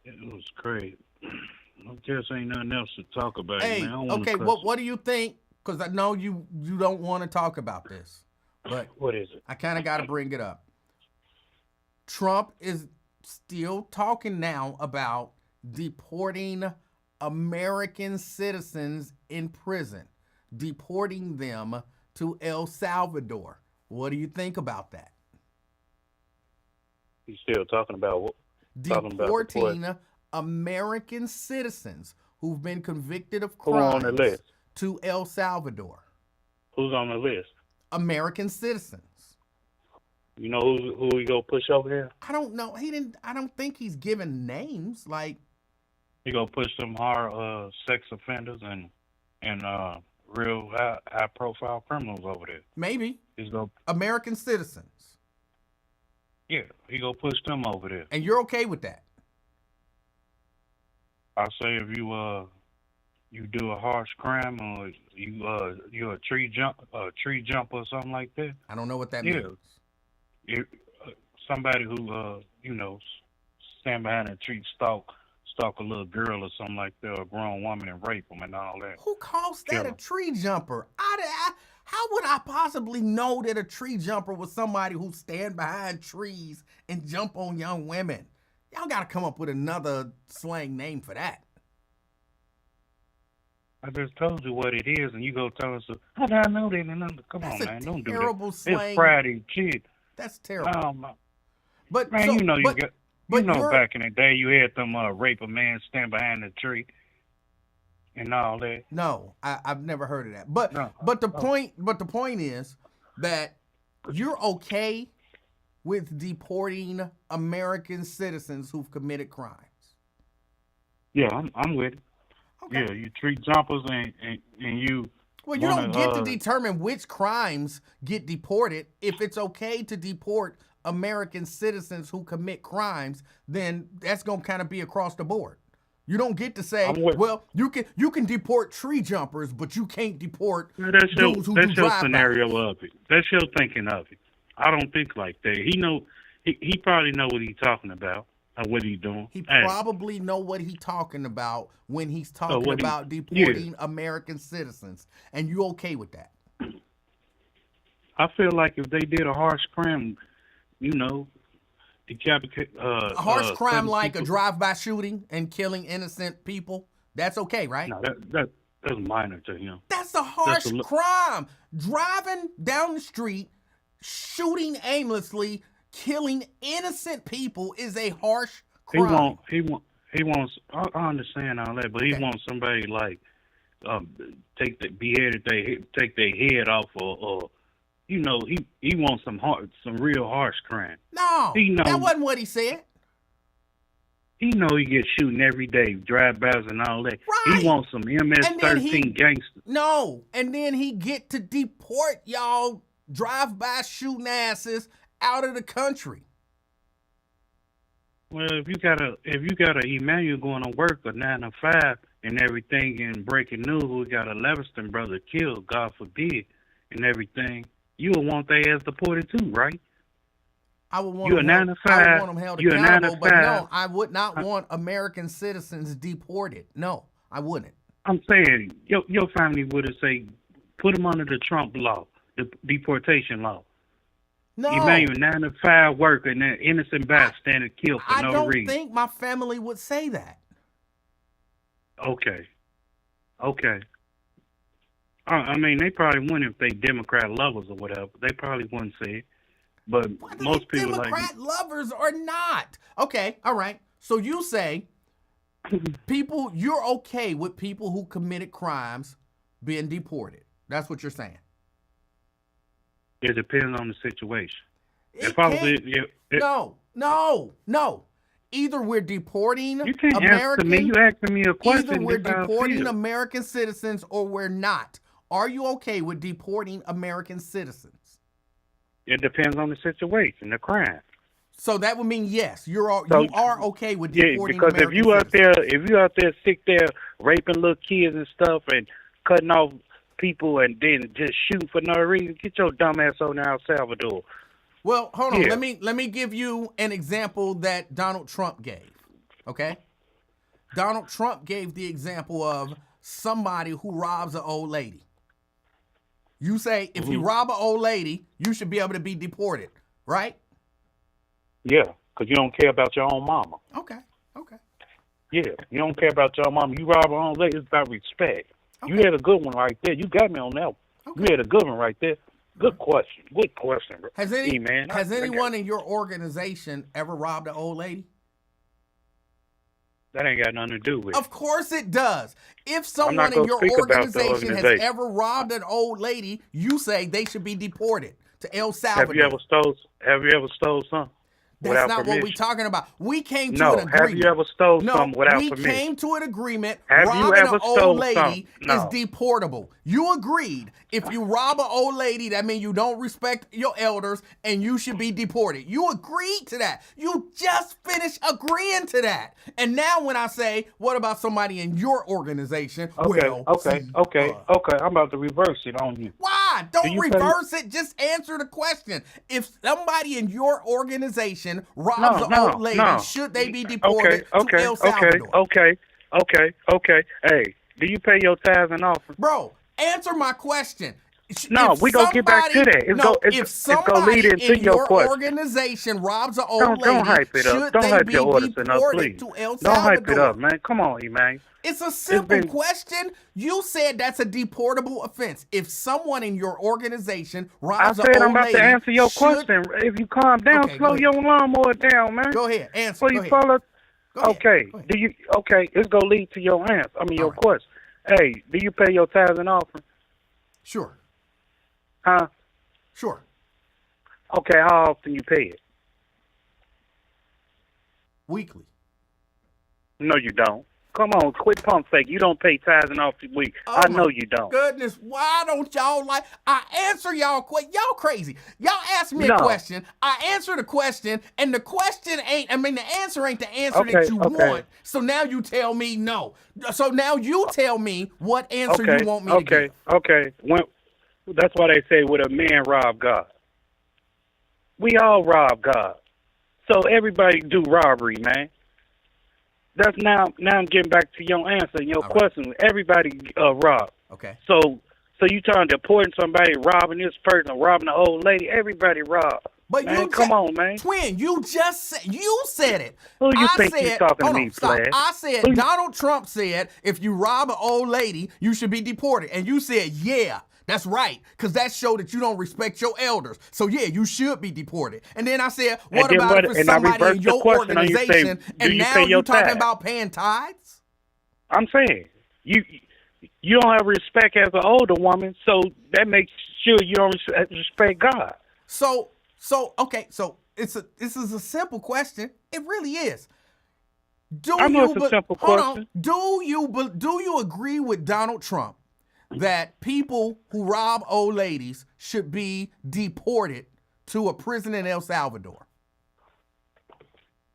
it was crazy. I guess ain't nothing else to talk about. Hey, man. I don't wanna okay, cuss. what do you think? Because I know you don't want to talk about this, but What is it? I kind of got to bring it up. Trump is still talking now about deporting American citizens in prison, deporting them to El Salvador. What do you think about that? You still talking about what? Deporting American citizens who've been convicted of Who on crimes the list? to El Salvador. Who's on the list? American citizens. You know who we go push over there? I don't know. I don't think he's given names. Like, He gonna push some hard sex offenders and real high profile criminals over there. maybe He's gonna American citizens. he gonna push them over there. And you're okay with that? I say if you do a harsh crime or you're a tree jumper or something like that. I don't know what that Yeah, means. if, somebody who stand behind a tree, stalk a little girl or something like that, or a grown woman and rape them and all that. Who calls Kill that a 'em. tree jumper? How would I possibly know that a tree jumper was somebody who stand behind trees and jump on young women? Y'all got to come up with another slang name for that. I just told you what it is, and you go tell us, how do I know that? And come That's on, a man, don't do that. terrible slang. It's Friday, kid. That's terrible. But Man, so, you know but you're- back in the day you had them rape a man, stand behind a tree, and all that. No, I've never heard of that. But No. the point is that you're okay with deporting American citizens who've committed crimes. Yeah, I'm with it. Okay. Yeah, you tree jumpers and you. Well, you wanna, don't get to determine which crimes get deported. If it's okay to deport American citizens who commit crimes, then that's gonna kind of be across the board. You don't get to say, well, you can deport tree jumpers, but you can't deport That's your dudes who do drive-bys. scenario of it. That's your thinking of it. I don't think like that. He probably know what he's talking about or what he's doing. He Hey, probably know what he's talking about when he's talking what about deporting American citizens, and you okay with that? I feel like if they did a harsh crime, decapitate. A harsh crime cutting like a people- drive-by shooting and killing innocent people, that's okay, right? No, that's minor to him. That's a harsh That's a crime. Driving down the street, shooting aimlessly, killing innocent people is a harsh crime. He wants. I understand all that, but he wants somebody like take their head off, or he wants some real harsh crime. No, that wasn't what he said. He know he gets shooting every day, drive-bys and all that. Right. He wants some MS-13 gangsters. No, and then he get to deport y'all drive-by shooting asses out of the country. Well, if you got a Emanuel going to work a 9 to 5 and everything, and breaking news, we got a Livingston brother killed, God forbid, and everything, you would want their ass deported too, right? I would want You're a 9 to 5. them held You're a 9 to accountable, but 5. no, I would not want American citizens deported. No, I wouldn't. I'm saying your family would have say put them under the Trump law, the deportation law. No, Emanuel 9 to 5 worker and an innocent bystander killed for I no don't reason. think my family would say that. Okay. I mean, they probably wouldn't if they Democrat lovers or whatever. They probably wouldn't say it. But Whether most they people Democrat lovers or not. Okay, all right. So you say you're okay with people who committed crimes being deported. That's what you're saying. it depends on the situation. No. Either we're deporting You can't answer me. You asking me a question. Either we're that's how I deporting feel. American citizens or we're not. Are you okay with deporting American citizens? It depends on the situation, the crime. So that would mean yes, you are okay with Yeah, deporting because American if you out citizens. there sick there raping little kids and stuff and cutting off people and then just shooting for no reason, get your dumb ass on El Salvador. Well, hold on. Yeah. Let me give you an example that Donald Trump gave. Okay? Donald Trump gave the example of somebody who robs an old lady. You say if you rob an old lady, you should be able to be deported, right? Yeah, because you don't care about your own mama. Okay. Yeah, you don't care about your mama. You rob her own lady, it's about respect. Okay. You had a good one right there. You got me on that one. Okay. You had a good one right there. Good question, bro. Has man, anyone in your organization ever robbed an old lady? That ain't got nothing to do with it. Of course it does. If not someone in gonna your speak about the organization has organization. ever robbed an old lady, you say they should be deported to El Salvador. Have you ever stole something? without not permission? what we're talking about. We came to No. an agreement. Have you ever stole something without we permission? came to an agreement. Have you robbing ever an old stole lady something? is No. deportable. You agreed. If you rob an old lady, that means you don't respect your elders and you should be deported. You agreed to that. You just finished agreeing to that. And now when I say, what about somebody in your organization? Okay, Well, okay. I'm about to reverse it on you. why? Do Don't you reverse it. Just answer the question. If somebody in your organization robs an old lady, should they be deported to El Salvador? Okay. Hey, do you pay your tithes and offerings? Bro, answer my question. No, If we gonna get back to that. if It's gonna somebody lead into in your your question. organization robs an old Don't lady, hype it up. should Don't they hype be your orders enough, deported please. to El Don't hype it Salvador? up, man. Come on, Emmanuel. It's a simple been- question. You said that's a deportable offense. If someone in your organization I robs an said old I'm about lady, to answer your should- question. If you calm down, Okay, slow go ahead. your lawnmower down, man. Go ahead, answer. Before Go you ahead. follow. Go ahead. Okay. Go ahead. Do you? Okay. It's gonna lead to your answer. Your right. question. Hey, do you pay your tithes and offering? Sure. Huh? Sure. Okay. How often you pay it? Weekly. No, you don't. Come on, quit pump fake. You don't pay tithes and offering week. Oh I my know you don't. Goodness, why don't y'all like? I answer y'all y'all crazy. Y'all ask me No. a question. I answer the question, and the question ain't. I mean, the answer ain't the answer that Okay, you okay. want. So now you tell me no. So now you tell me what answer Okay. you want me to give. Okay. That's why they say, "Would a man rob God?" We all rob God. So everybody do robbery, man. That's now I'm getting back to your answer and your All right. question. Everybody rob. Okay. So you trying to deport somebody, robbing this person, robbing an old lady? Everybody rob. But Man, you come on, man. Twin, you said it. Who you I think said, you talking to hold me, on, stop. Flash? I said Who you- Donald Trump said if you rob an old lady, you should be deported. And you said, yeah, that's right, because that showed that you don't respect your elders. So yeah, you should be deported. And then I said, what then about what- if it's and I somebody in reversed the your question and you say, organization do and you now pay you're your talking tithes? about paying tithes? I'm saying you don't have respect as an older woman, so that makes sure you don't respect God. So okay, so this is a simple question. It really is. I know it's a simple hold question. on. Do you agree with Donald Trump that people who rob old ladies should be deported to a prison in El Salvador?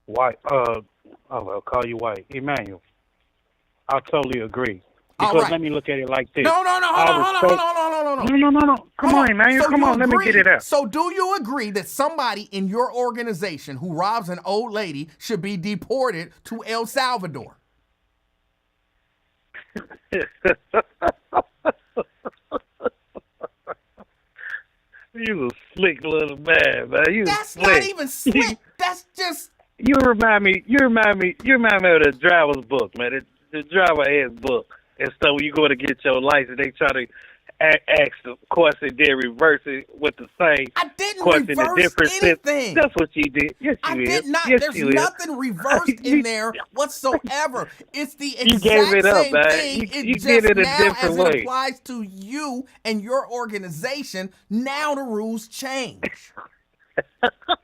White, I'll call you white, Emmanuel. I totally agree. All Because right. let me look at it like this. No. Hold on. Come on, Emmanuel. So Come you on, let me agree- get it out. So do you agree that somebody in your organization who robs an old lady should be deported to El Salvador? You a slick little man, man. You That's slick. not even slick. That's just You remind me of the driver's book, man. The driver ed book. And so when you go to get your license, they try to ask the question, then reverse it with the same I didn't question in reverse different anything. That's what you did. Yes, I you did is. not. Yes, There's you is. nothing reversed in there whatsoever. It's the exact You gave it up, same man. thing. You just did it a now, different as it way. applies to you and your organization, now the rules change.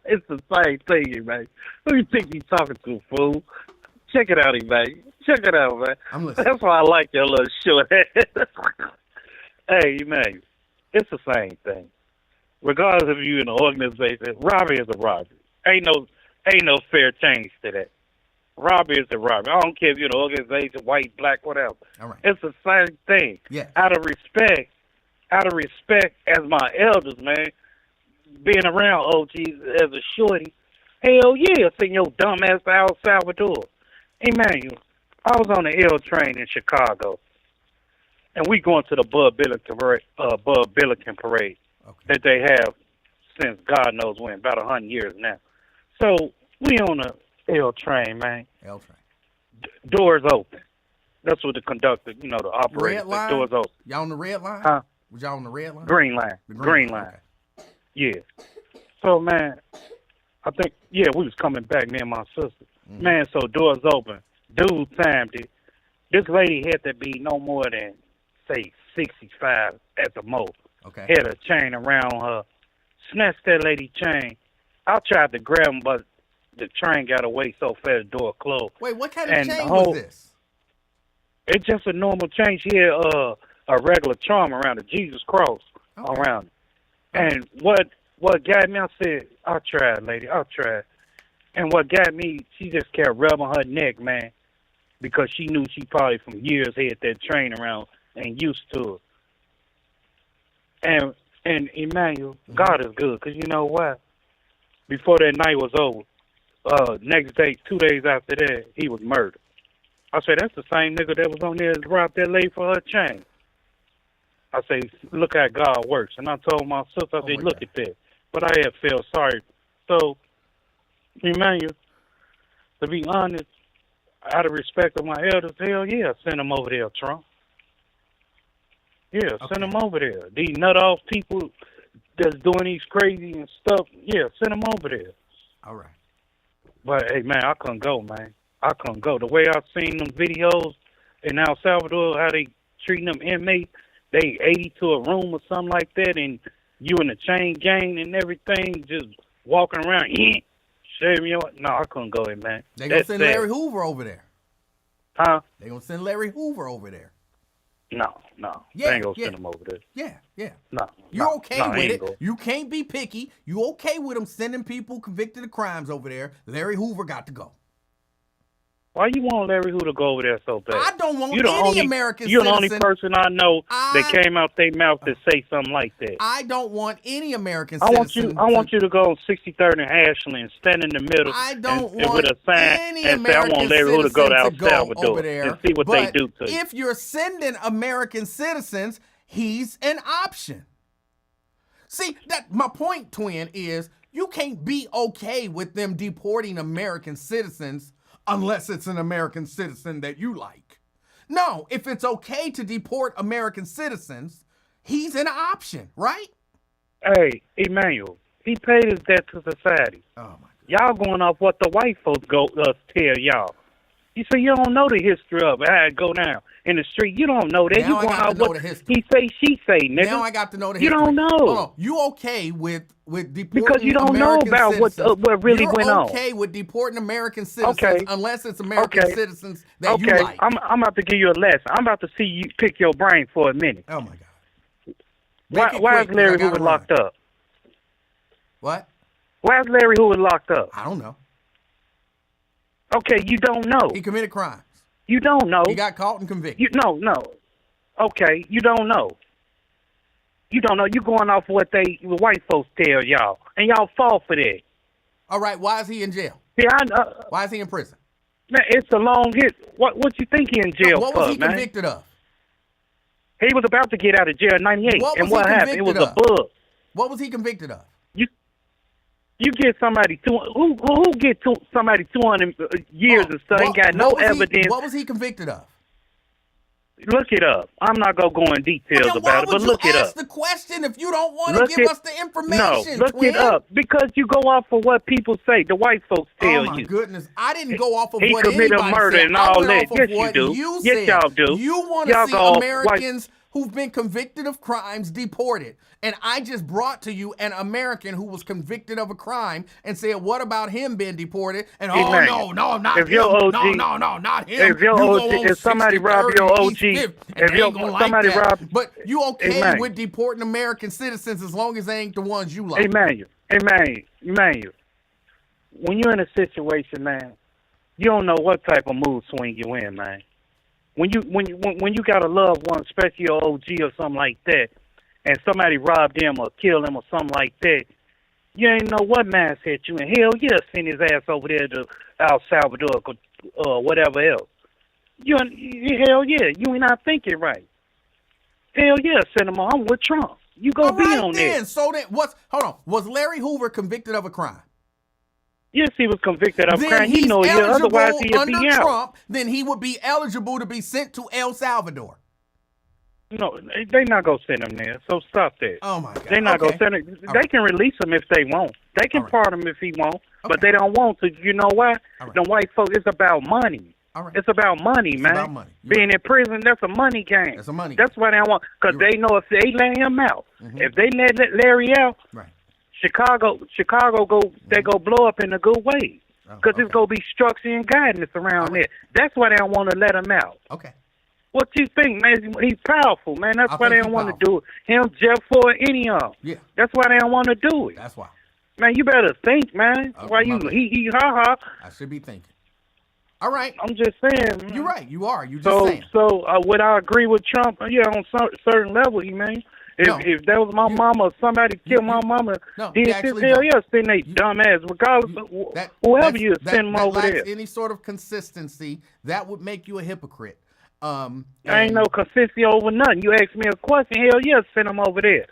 It's the same thing, man. Who you think you talking to, fool? Check it out, man. Check it out, man. I'm listening. That's why I like your little short head. Hey, man, it's the same thing. Regardless of you in an organization, robbery is a robbery. Ain't no fair change to that. Robbery is a robbery. I don't care if you're in an organization, white, black, whatever. All right. It's the same thing. Yeah. Out of respect as my elders, man, being around OGs as a shorty, hell yeah, send your dumb ass to El Salvador. Emmanuel, I was on the L train in Chicago, and we going to the Bud Billiken parade Okay. that they have since God knows when, about 100 years now. So we on the L train, man. L train. Doors open. That's what the conductor, the operator, Red line? doors open. Y'all on the red line? Huh? Was y'all on the red line? Green line. The Green line. Okay. Yeah. So, man, I think, we was coming back, me and my sister. Mm-hmm. Man, so doors open. Dude timed it. This lady had to be no more than, say, 65 at the most. Okay. Had a chain around her. Snatched that lady chain. I tried to grab him, but the train got away so fast the door closed. Wait, what kind of And chain was this? It's just a normal chain. She had a regular charm around it, Jesus cross around it. And what got me, I said, I'll try it, lady, I'll try it. And what got me, she just kept rubbing her neck, man, because she knew she probably from years had that train around and used to it. And Emanuel, God is good, because you know what? Before that night was over, next day, 2 days after that, he was murdered. I said, that's the same nigga that was on there that robbed that lady for her chain. I say, look how God works. And I told my sister, I said, look at that. But I had felt sorry. So, Emmanuel, to be honest, out of respect of my elders, hell yeah, send them over there, Trump. Yeah, send them over there. These nut-off people that's doing these crazy and stuff, yeah, send them over there. All right. But, hey, man, I couldn't go, man. I couldn't go. The way I seen them videos in El Salvador, how they treating them inmates, they 80 to a room or something like that, and you in the chain gang and everything, just walking around, shaving your... No, I couldn't go in, man. They gonna send Larry Hoover over there. Huh? They gonna send Larry Hoover over there. No. They ain't gonna send him over there. Yeah. No. You're okay with it. Go. You can't be picky. You okay with them sending people convicted of crimes over there. Larry Hoover got to go. Why you want Larry Hoover to go over there so bad? I don't want any any American You're citizen. the only person I know that came out their mouth to say something like that. I don't want any American I citizen. want you to go on 63rd and Ashley and stand in the middle and with a sign any and say, I want Larry Hoover to go to El Salvador over there, and see what they do to you. If you're sending American citizens, he's an option. See, that my point, twin, is you can't be okay with them deporting American citizens unless it's an American citizen that you like. No, if it's okay to deport American citizens, he's an option, right? Hey, Emmanuel, he paid his debt to society. Oh, my God. Y'all going off what the white folks tell y'all. You say you don't know the history of it, how it go down in the street. You don't know that. Now you I going got off to know what the history. he say, she say, nigga. Now I got to know the you history. don't know. Hold on. You okay with deporting because you don't American know about citizens. what really went on. You're okay with deporting American citizens unless it's American citizens that you like. I'm about to give you a lesson. I'm about to see you pick your brain for a minute. Oh, my God. Why is Larry Hoover locked up? What? Why is Larry Hoover locked up? I don't know. Okay, you don't know. He committed crimes. You don't know. He got caught and convicted. No. Okay, you don't know. You don't know. You going off what the white folks tell y'all, and y'all fall for that. All right, why is he in jail? Yeah, why is he in prison? Man, it's a long hit. What you think he in jail what for, was he man? convicted of? He was about to get out of jail in '98, and what happened? It was a bug. What was he convicted of? You get somebody who get somebody 200 years and stuff. Ain't got no evidence. What was he convicted of? Look it up. I'm not gonna go in details about it, but look it up. Why would you ask the question if you don't want to give us the information? No, look it up because you go off of what people say. The white folks tell you. Oh my goodness, I didn't go off of he what committed anybody murder said. and all that. Yes, you do. Yes, y'all do. You want to see Americans who've been convicted of crimes deported. And I just brought to you an American who was convicted of a crime and said, what about him being deported? And no, not him. No, not him. If somebody robbed your OG, but you okay with deporting American citizens as long as they ain't the ones you like. Emmanuel, when you're in a situation, man, you don't know what type of mood swing you in, man. When you got a loved one, especially your OG or something like that, and somebody robbed him or killed him or something like that, you ain't know what mindset you in. Hell yeah, send his ass over there to El Salvador or whatever else. Hell yeah, you ain't not thinking right. Hell yeah, send him on. I'm with Trump. You go be on there. So then, was Larry Hoover convicted of a crime? Yes, he was convicted of a crime. He know yeah, otherwise he'd be out. Trump, then he would be eligible to be sent to El Salvador. No, they not gonna send him there. So stop that. Oh my God! They not gonna send him. They can release him if they want. They can pardon him if he won't. But they don't want to. You know why? The white folks. It's about money. It's about money, man. About money. Being in prison, that's a money game. That's a money. That's why they want. Because they know if they let him out, if they let Larry out, Chicago go. They go blow up in a good way. because okay. it's going to be structure and guidance around right. it. That's why they don't want to let him out. Okay. What you think, man? He's powerful, man. That's why they don't want to do it. Him, Jeff Ford, any of them. Yeah. That's why they don't want to do it. That's why. Man, you better think, man. Why you he ha ha? I should be thinking. All right. I'm just saying. Man. You're right. You are. You just saying. So would I agree with Trump? Yeah, on certain level, man. If that was my mama or somebody killed my mama, did this hell yeah, send they dumb ass, regardless of whoever you send them over there. Any sort of consistency, that would make you a hypocrite. Ain't no consistency over nothing. You ask me a question, hell yeah, send them over there.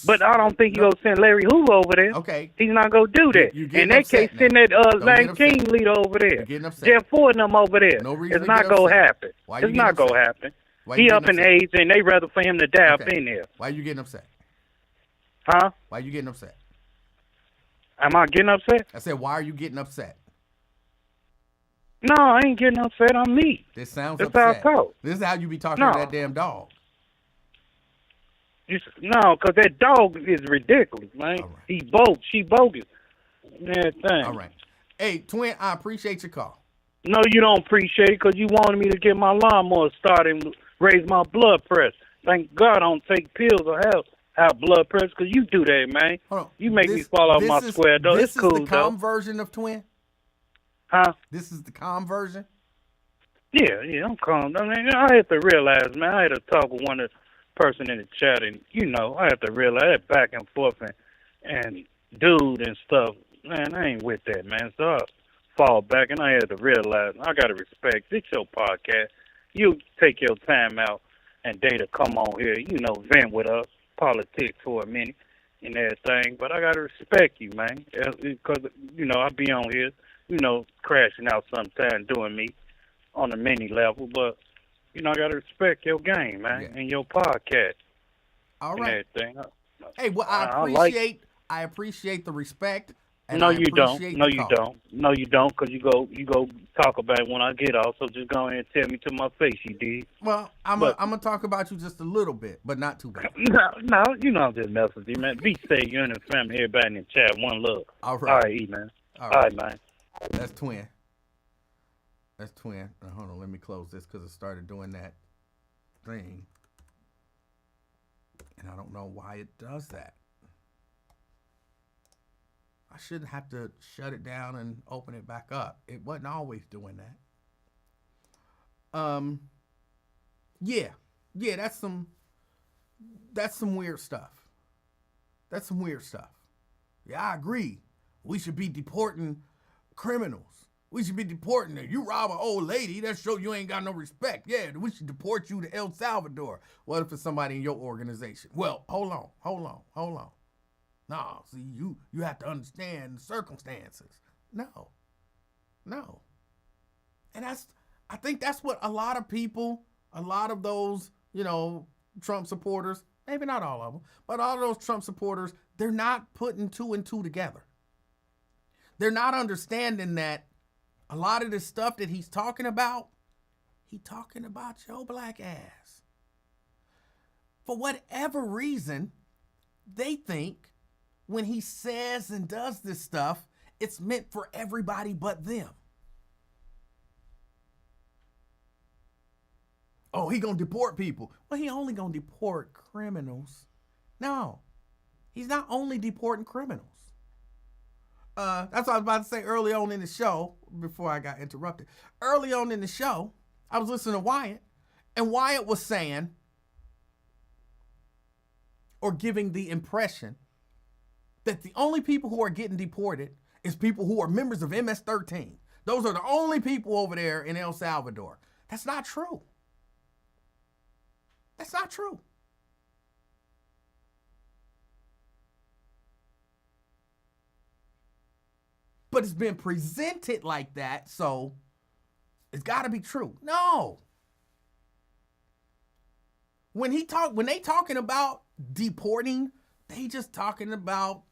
But I don't think you're going to send Larry Hoover over there. Okay. He's not going to do that. In that case, send that Lang King leader over there. Jeff Ford and them over there. No reason it's not going to happen. It's not going to happen. He up in age, and they rather for him to die up in there. Why are you getting upset? Huh? Why are you getting upset? Am I getting upset? I said, why are you getting upset? No, I ain't getting upset. I'm me. This sounds That's upset. how I talk. This is how you be talking to that damn dog. No, because that dog is ridiculous, man. Right. She bogus. That thing. All right. Hey, Twin, I appreciate your call. No, you don't appreciate it because you wanted me to get my lawnmower started and raise my blood pressure. Thank God I don't take pills or have blood pressure because you do that, man. Hold on. You make me fall off my square, though. It's cool, though. This is the calm version of Twin? Huh? This is the calm version? Yeah, I'm calm. I mean, I had to realize, man, I had to talk with one of the person in the chat, and, I had to realize that back and forth and dude and stuff, man, I ain't with that, man. So I fall back, and I had to realize I got to respect. It's your podcast. You take your time out and data come on here, vent with us, politics for a minute and everything. But I got to respect you, man, because, I be on here, crashing out sometime doing me on a mini level. But, I got to respect your game, man, and your podcast. All right. And everything. Hey, well, I appreciate the respect. And No, you don't. No, you don't. No, you don't, because you go talk about it when I get off. So just go ahead and tell me to my face, you did. Well, I'm gonna talk about you just a little bit, but not too bad. No, I'm just messing with you, man. Be safe, you and the family, everybody in the chat. One love. All right. All right, E, man. All right, man. That's Twin. Hold on, let me close this because it started doing that thing, and I don't know why it does that. I shouldn't have to shut it down and open it back up. It wasn't always doing that. Yeah, that's some weird stuff. That's some weird stuff. Yeah, I agree. We should be deporting criminals. We should be deporting them. You rob an old lady, that show you ain't got no respect. Yeah, we should deport you to El Salvador. What if it's somebody in your organization? Well, hold on. No, see, you have to understand the circumstances. No. And I think that's what a lot of people, a lot of those, Trump supporters, maybe not all of them, but all of those Trump supporters, they're not putting two and two together. They're not understanding that a lot of the stuff that he's talking about your black ass. For whatever reason, they think when he says and does this stuff, it's meant for everybody but them. Oh, he gonna deport people. Well, he only gonna deport criminals. No, he's not only deporting criminals. That's what I was about to say early on in the show, before I got interrupted. Early on in the show, I was listening to Wyatt, and Wyatt was saying, or giving the impression, that the only people who are getting deported is people who are members of MS-13. Those are the only people over there in El Salvador. That's not true. That's not true. But it's been presented like that, so it's got to be true. No. When they talking about deporting, they just talking about,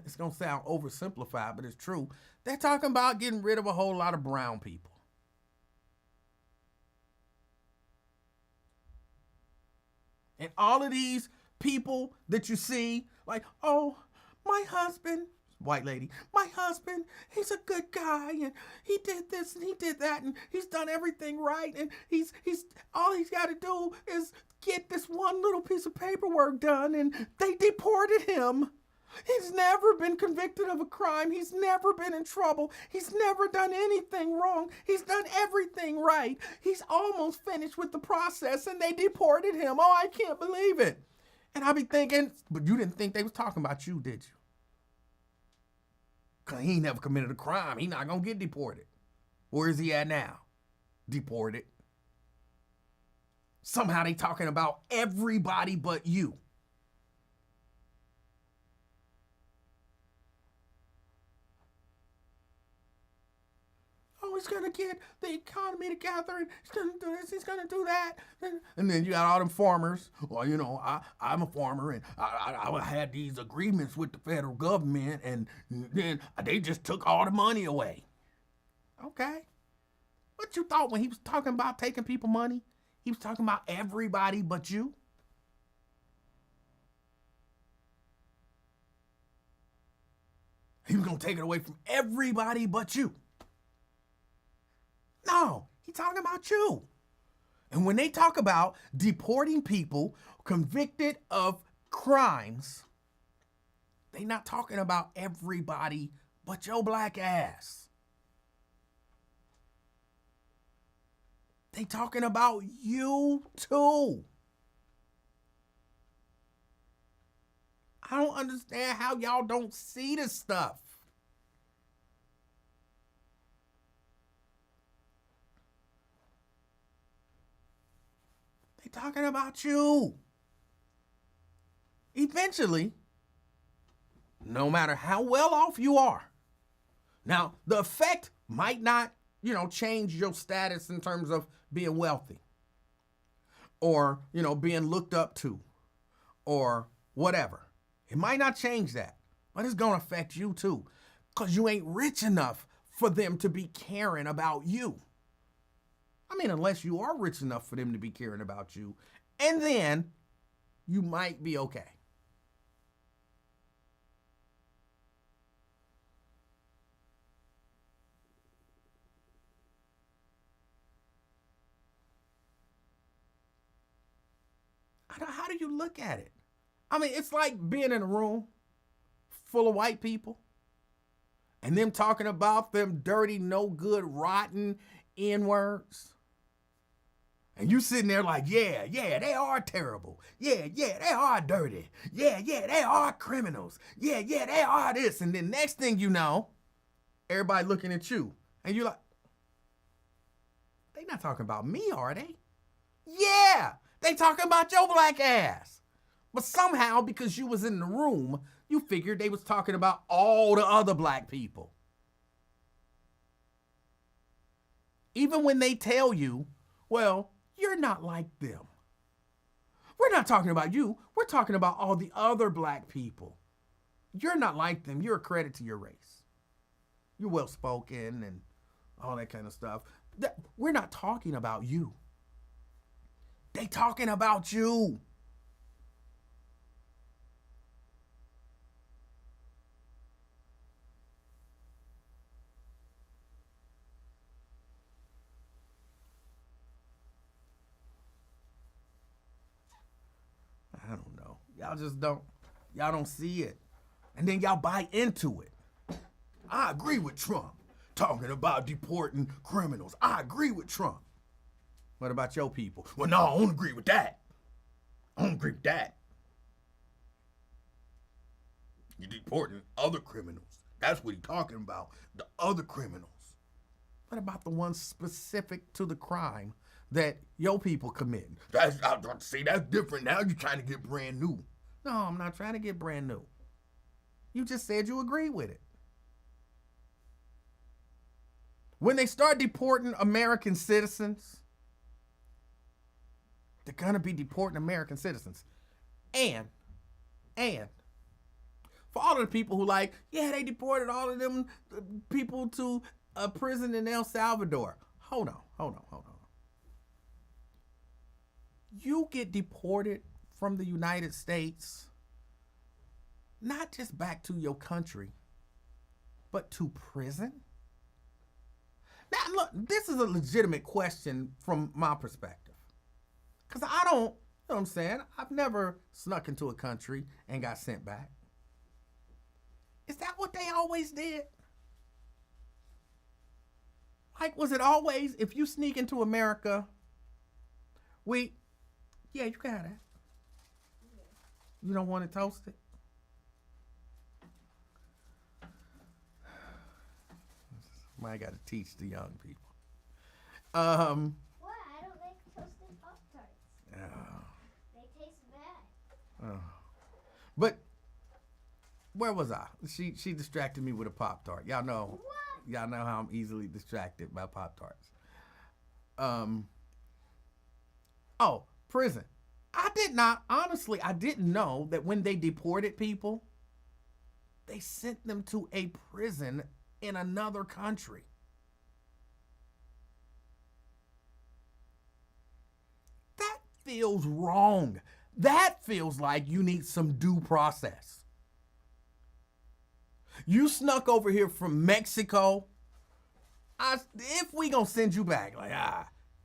it's going to sound oversimplified, but it's true. They're talking about getting rid of a whole lot of brown people. And all of these people that you see, like, oh, my husband white lady, my husband, he's a good guy, and he did this and he did that, and he's done everything right, and he's all he's got to do is get this one little piece of paperwork done, and they deported him. He's never been convicted of a crime. He's never been in trouble. He's never done anything wrong. He's done everything right. He's almost finished with the process, and they deported him. Oh, I can't believe it. And I be thinking, but you didn't think they was talking about you, did you? Because he never committed a crime. He not going to get deported. Where is he at now? Deported. Somehow they talking about everybody but you. Oh, he's going to get the economy together, and he's going to do this, he's going to do that. And then you got all them farmers. Well, you know, I'm a farmer, and I had these agreements with the federal government, and then they just took all the money away. Okay. What you thought when he was talking about taking people money? He was talking about everybody but you? He was going to take it away from everybody but you. No, he's talking about you. And when they talk about deporting people convicted of crimes, they not talking about everybody but your black ass. They talking about you too. I don't understand how y'all don't see this stuff. They talking about you. Eventually, no matter how well off you are, now the effect might not, change your status in terms of being wealthy or, being looked up to or whatever. It might not change that, but it's going to affect you too, because you ain't rich enough for them to be caring about you. I mean, unless you are rich enough for them to be caring about you, and then you might be okay. How do you look at it? I mean, it's like being in a room full of white people and them talking about them dirty, no good, rotten N-words. And you sitting there like, yeah, they are terrible. Yeah, they are dirty. Yeah, they are criminals. Yeah, they are this. And then next thing you know, everybody looking at you. And you're like, they not talking about me, are they? Yeah, they talking about your black ass. But somehow, because you was in the room, you figured they was talking about all the other black people. Even when they tell you, well, you're not like them. We're not talking about you. We're talking about all the other black people. You're not like them. You're a credit to your race. You're well-spoken and all that kind of stuff. We're not talking about you. They talking about you. I don't know. Y'all don't see it. And then y'all buy into it. I agree with Trump talking about deporting criminals. I agree with Trump. What about your people? Well, no, I don't agree with that. I don't agree with that. You're deporting other criminals. That's what he's talking about. The other criminals. What about the ones specific to the crime that your people committing? That's different. Now you're trying to get brand new. No, I'm not trying to get brand new. You just said you agree with it. When they start deporting American citizens, they're going to be deporting American citizens. And for all of the people who they deported all of them people to a prison in El Salvador. Hold on. You get deported from the United States, not just back to your country, But to prison? Now, look, this is a legitimate question from my perspective. Because I don't, you know what I'm saying? I've never snuck into a country and got sent back. Is that what they always did? Like, was it always, if you sneak into America, yeah, you can have that. You don't want it toasted? I got to teach the young people. What? I don't like toasted Pop-Tarts. Oh. They taste bad. Oh. But where was I? She distracted me with a Pop-Tart. Y'all know how I'm easily distracted by Pop-Tarts. Oh, prison. I didn't know that when they deported people, they sent them to a prison in another country. That feels wrong. That feels like you need some due process. You snuck over here from Mexico. If we gonna send you back, like,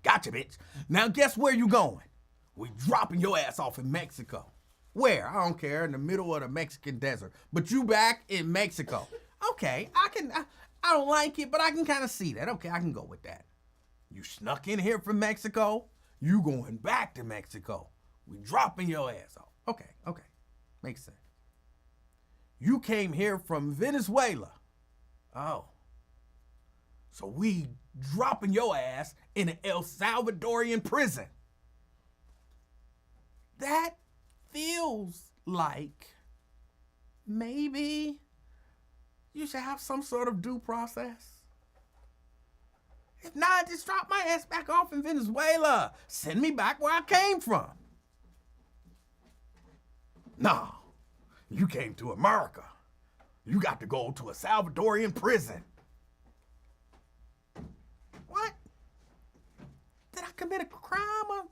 gotcha, bitch. Now guess where you going? We dropping your ass off in Mexico. Where? I don't care, in the middle of the Mexican desert. But you back in Mexico. Okay, I don't like it, but I can kind of see that. Okay, I can go with that. You snuck in here from Mexico. You going back to Mexico. We dropping your ass off. Okay. Makes sense. You came here from Venezuela. Oh. So we dropping your ass in an El Salvadorian prison. That feels like maybe you should have some sort of due process. If not, just drop my ass back off in Venezuela. Send me back where I came from. No, you came to America. You got to go to a Salvadorian prison. What? Did I commit a crime?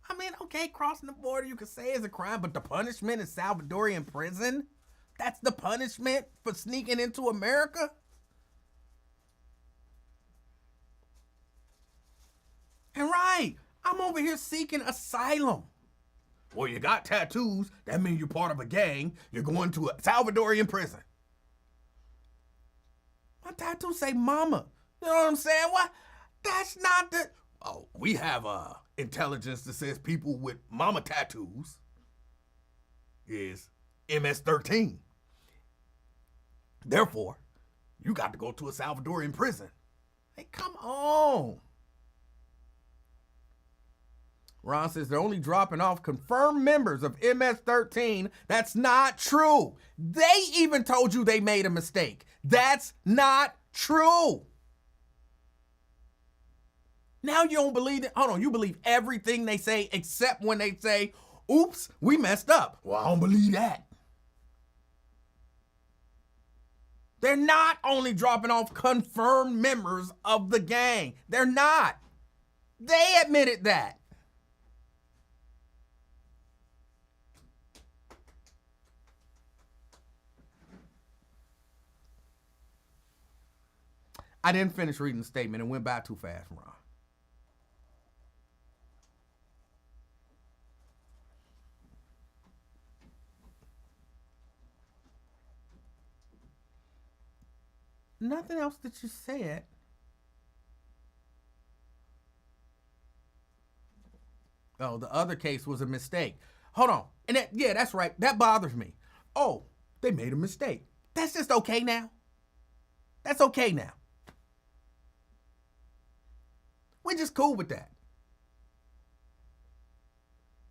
I mean, okay, crossing the border you could say is a crime, but the punishment is Salvadorian prison? That's the punishment for sneaking into America? And right, I'm over here seeking asylum. Well, you got tattoos, that means you're part of a gang. You're going to a Salvadorian prison. My tattoos say mama. You know what I'm saying? What? That's not the... Oh, we have intelligence that says people with mama tattoos is MS-13. Therefore, you got to go to a Salvadorian prison. Hey, come on. Ron says they're only dropping off confirmed members of MS-13. That's not true. They even told you they made a mistake. That's not true. Now you don't believe it? Hold on, you believe everything they say except when they say, oops, we messed up. Well, I don't believe that. They're not only dropping off confirmed members of the gang. They're not. They admitted that. I didn't finish reading the statement. It went by too fast, Ron. Nothing else that you said. Oh, the other case was a mistake. Hold on. And that's right. That bothers me. Oh, they made a mistake. That's just okay now. That's okay now. We're just cool with that.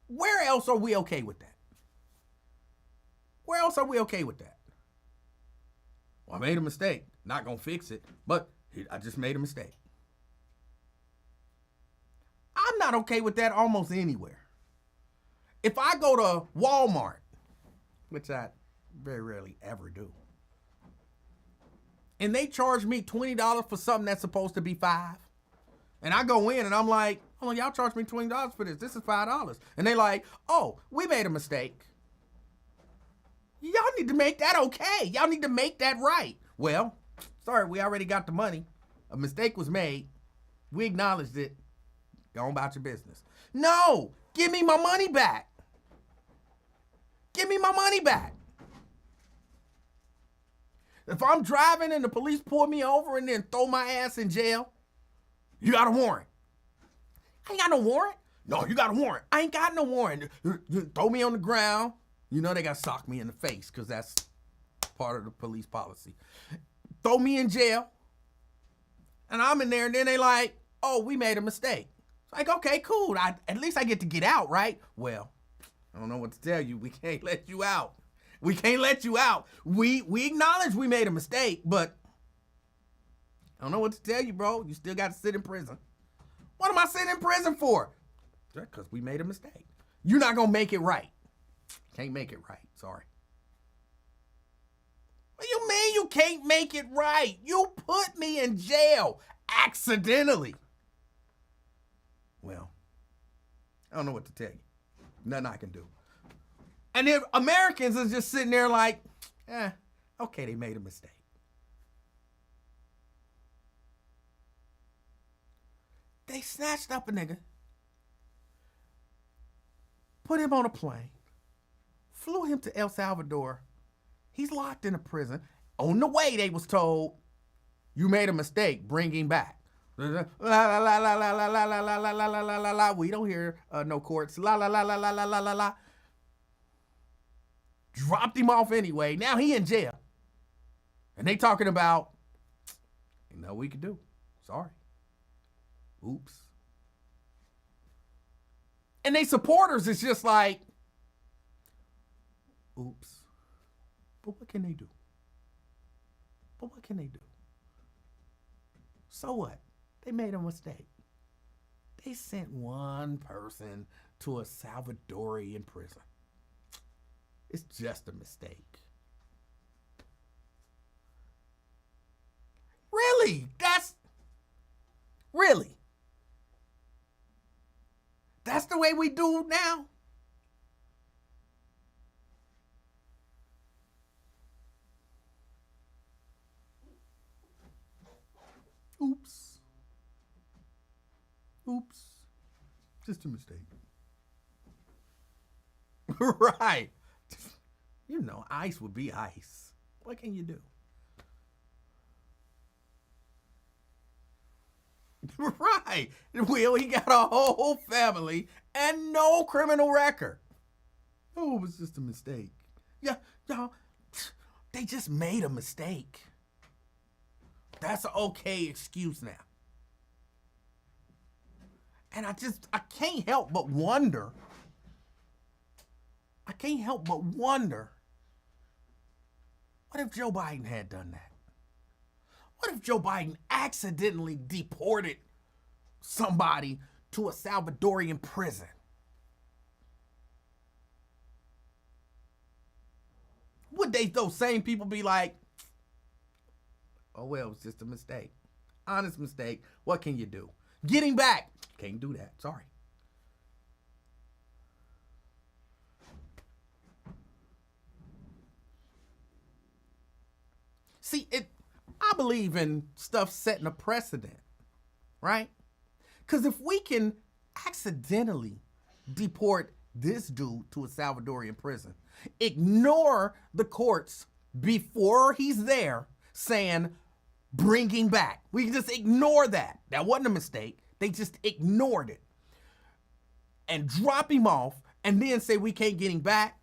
Where else are we okay with that? Where else are we okay with that? Well, I made a mistake. Not gonna fix it, but I just made a mistake. I'm not okay with that almost anywhere. If I go to Walmart, which I very rarely ever do, and they charge me $20 for something that's supposed to be $5, and I go in and I'm like, oh, y'all charged me $20 for this. This is $5. And they like, oh, we made a mistake. Y'all need to make that okay. Y'all need to make that right. Well, sorry, we already got the money. A mistake was made. We acknowledged it. Go on about your business. No, give me my money back. Give me my money back. If I'm driving and the police pull me over and then throw my ass in jail, you got a warrant. I ain't got no warrant. No, you got a warrant. I ain't got no warrant. Throw me on the ground. You know they got to sock me in the face because that's part of the police policy. Throw me in jail. And I'm in there and then they like, oh, we made a mistake. It's like, okay, cool. At least I get to get out, right? Well, I don't know what to tell you. We can't let you out. We can't let you out. We acknowledge we made a mistake, but I don't know what to tell you, bro. You still got to sit in prison. What am I sitting in prison for? Because we made a mistake. You're not going to make it right. Can't make it right. Sorry. What do you mean you can't make it right? You put me in jail accidentally. Well, I don't know what to tell you. Nothing I can do. And then Americans are just sitting there like, okay, they made a mistake. They snatched up a nigga, put him on a plane, flew him to El Salvador. He's locked in a prison. On the way, they was told, you made a mistake, bring him back. La la la la la la la la la la la la la la. We don't hear no courts. La la la la la la la la la. Dropped him off anyway. Now he in jail. And they talking about, ain't nothing we can do. Sorry. Oops. And they supporters is just like, oops. But what can they do? But what can they do? So what? They made a mistake. They sent one person to a Salvadorian prison. It's just a mistake. Really? Really? That's the way we do now? Oops. Oops. Just a mistake. Right. You know, ice would be ice. What can you do? Right. Will, he got a whole family and no criminal record. Oh, it was just a mistake. Yeah, y'all, they just made a mistake. That's an okay excuse now. And I can't help but wonder. What if Joe Biden had done that? What if Joe Biden accidentally deported somebody to a Salvadorian prison? Would those same people be like, oh, well, it was just a mistake. Honest mistake. What can you do? Getting back. Can't do that. Sorry. See, I believe in stuff setting a precedent, right? Because if we can accidentally deport this dude to a Salvadorian prison, ignore the courts before he's there saying, bring him back. We can just ignore that. That wasn't a mistake. They just ignored it. And drop him off and then say we can't get him back.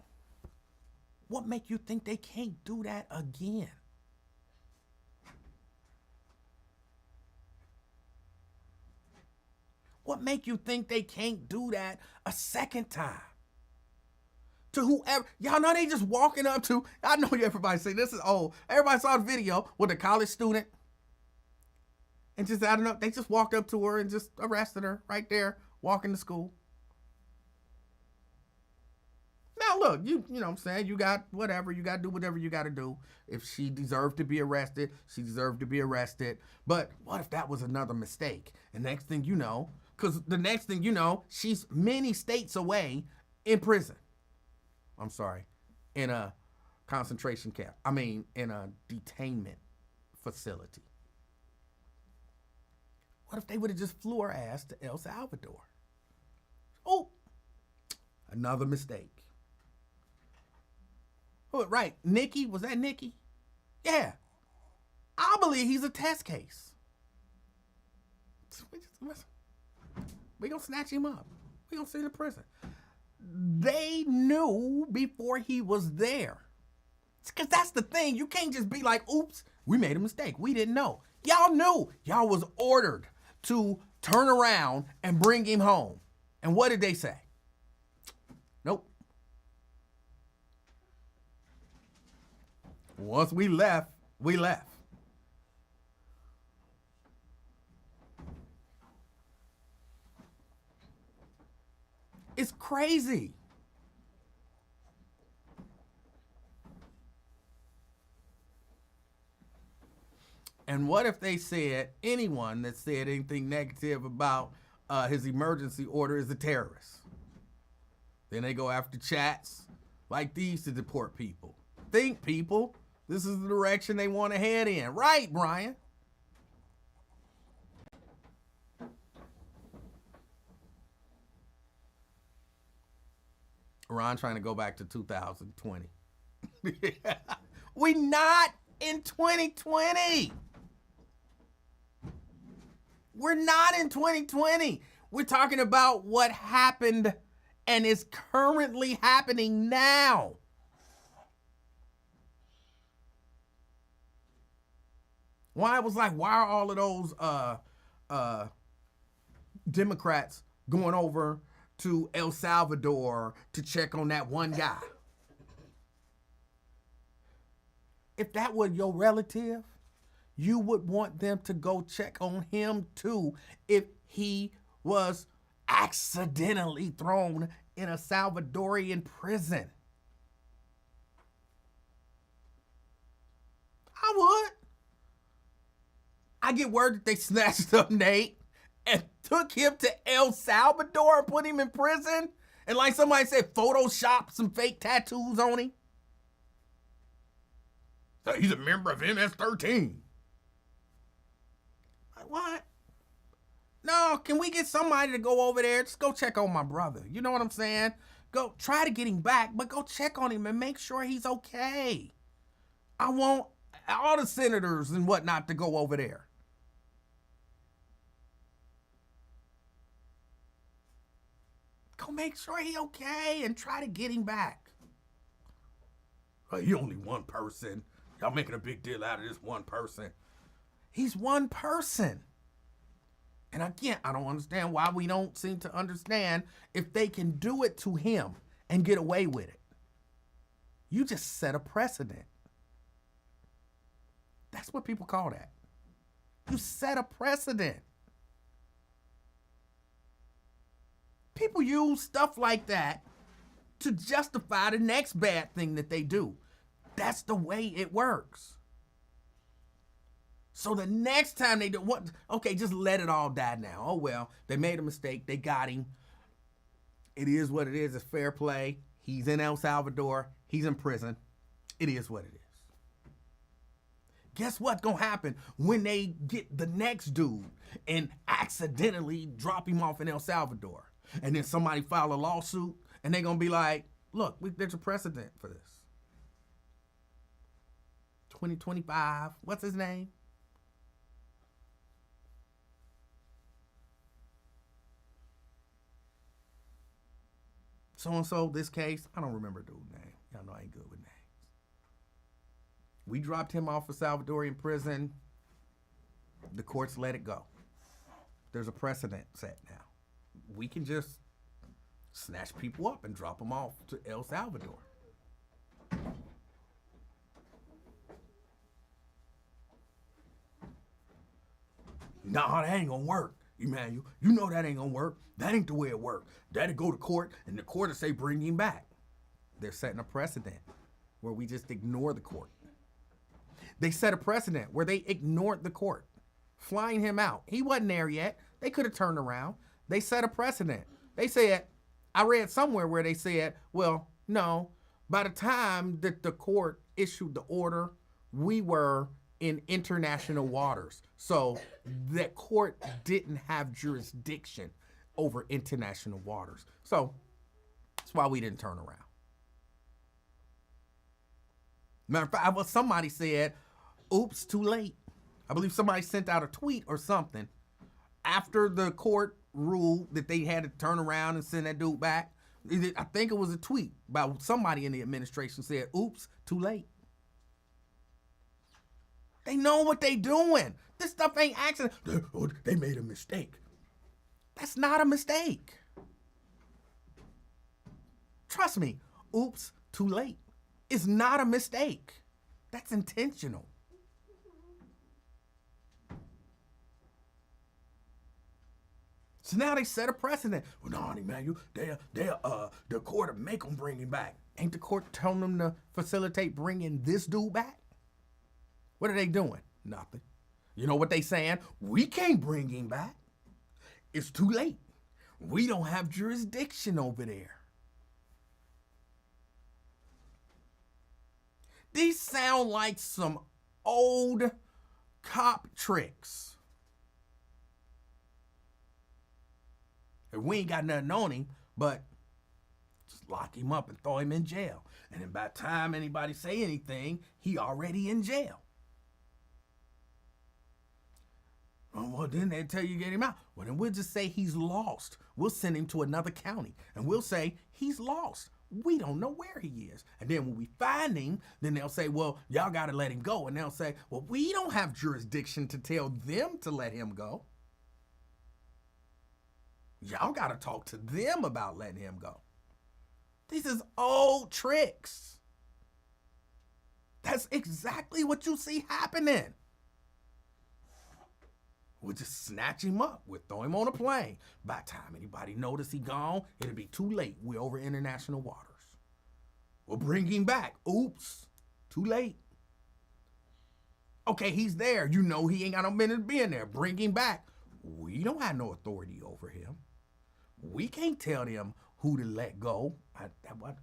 What make you think they can't do that again? What make you think they can't do that a second time? To whoever, y'all know they just walking up to, I know everybody say this is old. Everybody saw the video with a college student. And just, I don't know, they just walked up to her and just arrested her right there, walking to school. Now look, you know what I'm saying, you got whatever, you got to do whatever you got to do. If she deserved to be arrested, she deserved to be arrested. But what if that was another mistake? And next thing you know, because the next thing you know, she's many states away in prison. I'm sorry, in a concentration camp. I mean, in a detainment facility? What if they would have just flew her ass to El Salvador? Oh, another mistake. Oh, right. Nikki, was that Nikki? Yeah. I believe he's a test case. We're going to snatch him up. We're going to send him to prison. They knew before he was there. Because that's the thing. You can't just be like, oops, we made a mistake. We didn't know. Y'all knew. Y'all was ordered to turn around and bring him home. And what did they say? Nope. Once we left, we left. It's crazy. And what if they said anyone that said anything negative about his emergency order is a terrorist? Then they go after chats like these to deport people. Think, people. This is the direction they want to head in. Right, Brian? Ron trying to go back to 2020. We not in 2020. We're not in 2020. We're talking about what happened and is currently happening now. Why are all of those Democrats going over to El Salvador to check on that one guy? If that were your relative, you would want them to go check on him too if he was accidentally thrown in a Salvadorian prison. I would. I get word that they snatched up Nate and took him to El Salvador and put him in prison. And like somebody said, Photoshop some fake tattoos on him. So he's a member of MS-13. Like, what? No, can we get somebody to go over there? Just go check on my brother. You know what I'm saying? Go try to get him back, but go check on him and make sure he's okay. I want all the senators and whatnot to go over there. Go make sure he's okay and try to get him back. He only one person. Y'all making a big deal out of this one person. He's one person. And again, I don't understand why we don't seem to understand if they can do it to him and get away with it. You just set a precedent. That's what people call that. You set a precedent. People use stuff like that to justify the next bad thing that they do. That's the way it works. So the next time they do what? Okay, just let it all die now. Oh well, they made a mistake. They got him. It is what it is. It's fair play. He's in El Salvador. He's in prison. It is what it is. Guess what's gonna happen when they get the next dude and accidentally drop him off in El Salvador? And then somebody file a lawsuit and they're gonna be like, look, there's a precedent for this. 2025, what's his name? So-and-so, this case, I don't remember dude's name. Y'all know I ain't good with names. We dropped him off of Salvadorian prison. The courts let it go. There's a precedent set now. We can just snatch people up and drop them off to El Salvador. Nah, that ain't gonna work, Emanuel. You know that ain't gonna work. That ain't the way it works. That'll go to court, and the court will say bring him back. They're setting a precedent where we just ignore the court. They set a precedent where they ignored the court, flying him out. He wasn't there yet. They could have turned around. They set a precedent. They said, I read somewhere where they said, well, no, by the time that the court issued the order, we were in international waters. So that court didn't have jurisdiction over international waters. So that's why we didn't turn around. Matter of fact, somebody said, oops, too late. I believe somebody sent out a tweet or something after the court ruled that they had to turn around and send that dude back. I think it was a tweet about somebody in the administration said, oops, too late. They know what they doing. This stuff ain't accident. They made a mistake. That's not a mistake. Trust me, oops, too late. It's not a mistake. That's intentional. So now they set a precedent. Well, no, Emanuel, the court will make them bring him back. Ain't the court telling them to facilitate bringing this dude back? What are they doing? Nothing. You know what they saying? We can't bring him back. It's too late. We don't have jurisdiction over there. These sound like some old cop tricks. We ain't got nothing on him, but just lock him up and throw him in jail. And then by the time anybody say anything, he already in jail. Oh, well, then they tell you get him out. Well, then we'll just say he's lost. We'll send him to another county, and we'll say he's lost. We don't know where he is. And then when we find him, then they'll say, well, y'all got to let him go. And they'll say, well, we don't have jurisdiction to tell them to let him go. Y'all got to talk to them about letting him go. These is old tricks. That's exactly what you see happening. We'll just snatch him up. We'll throw him on a plane. By the time anybody notice he gone, it'll be too late. We're over international waters. We'll bring him back. Oops, too late. Okay, he's there. You know he ain't got no business being there. Bring him back. We don't have no authority over him. We can't tell them who to let go. I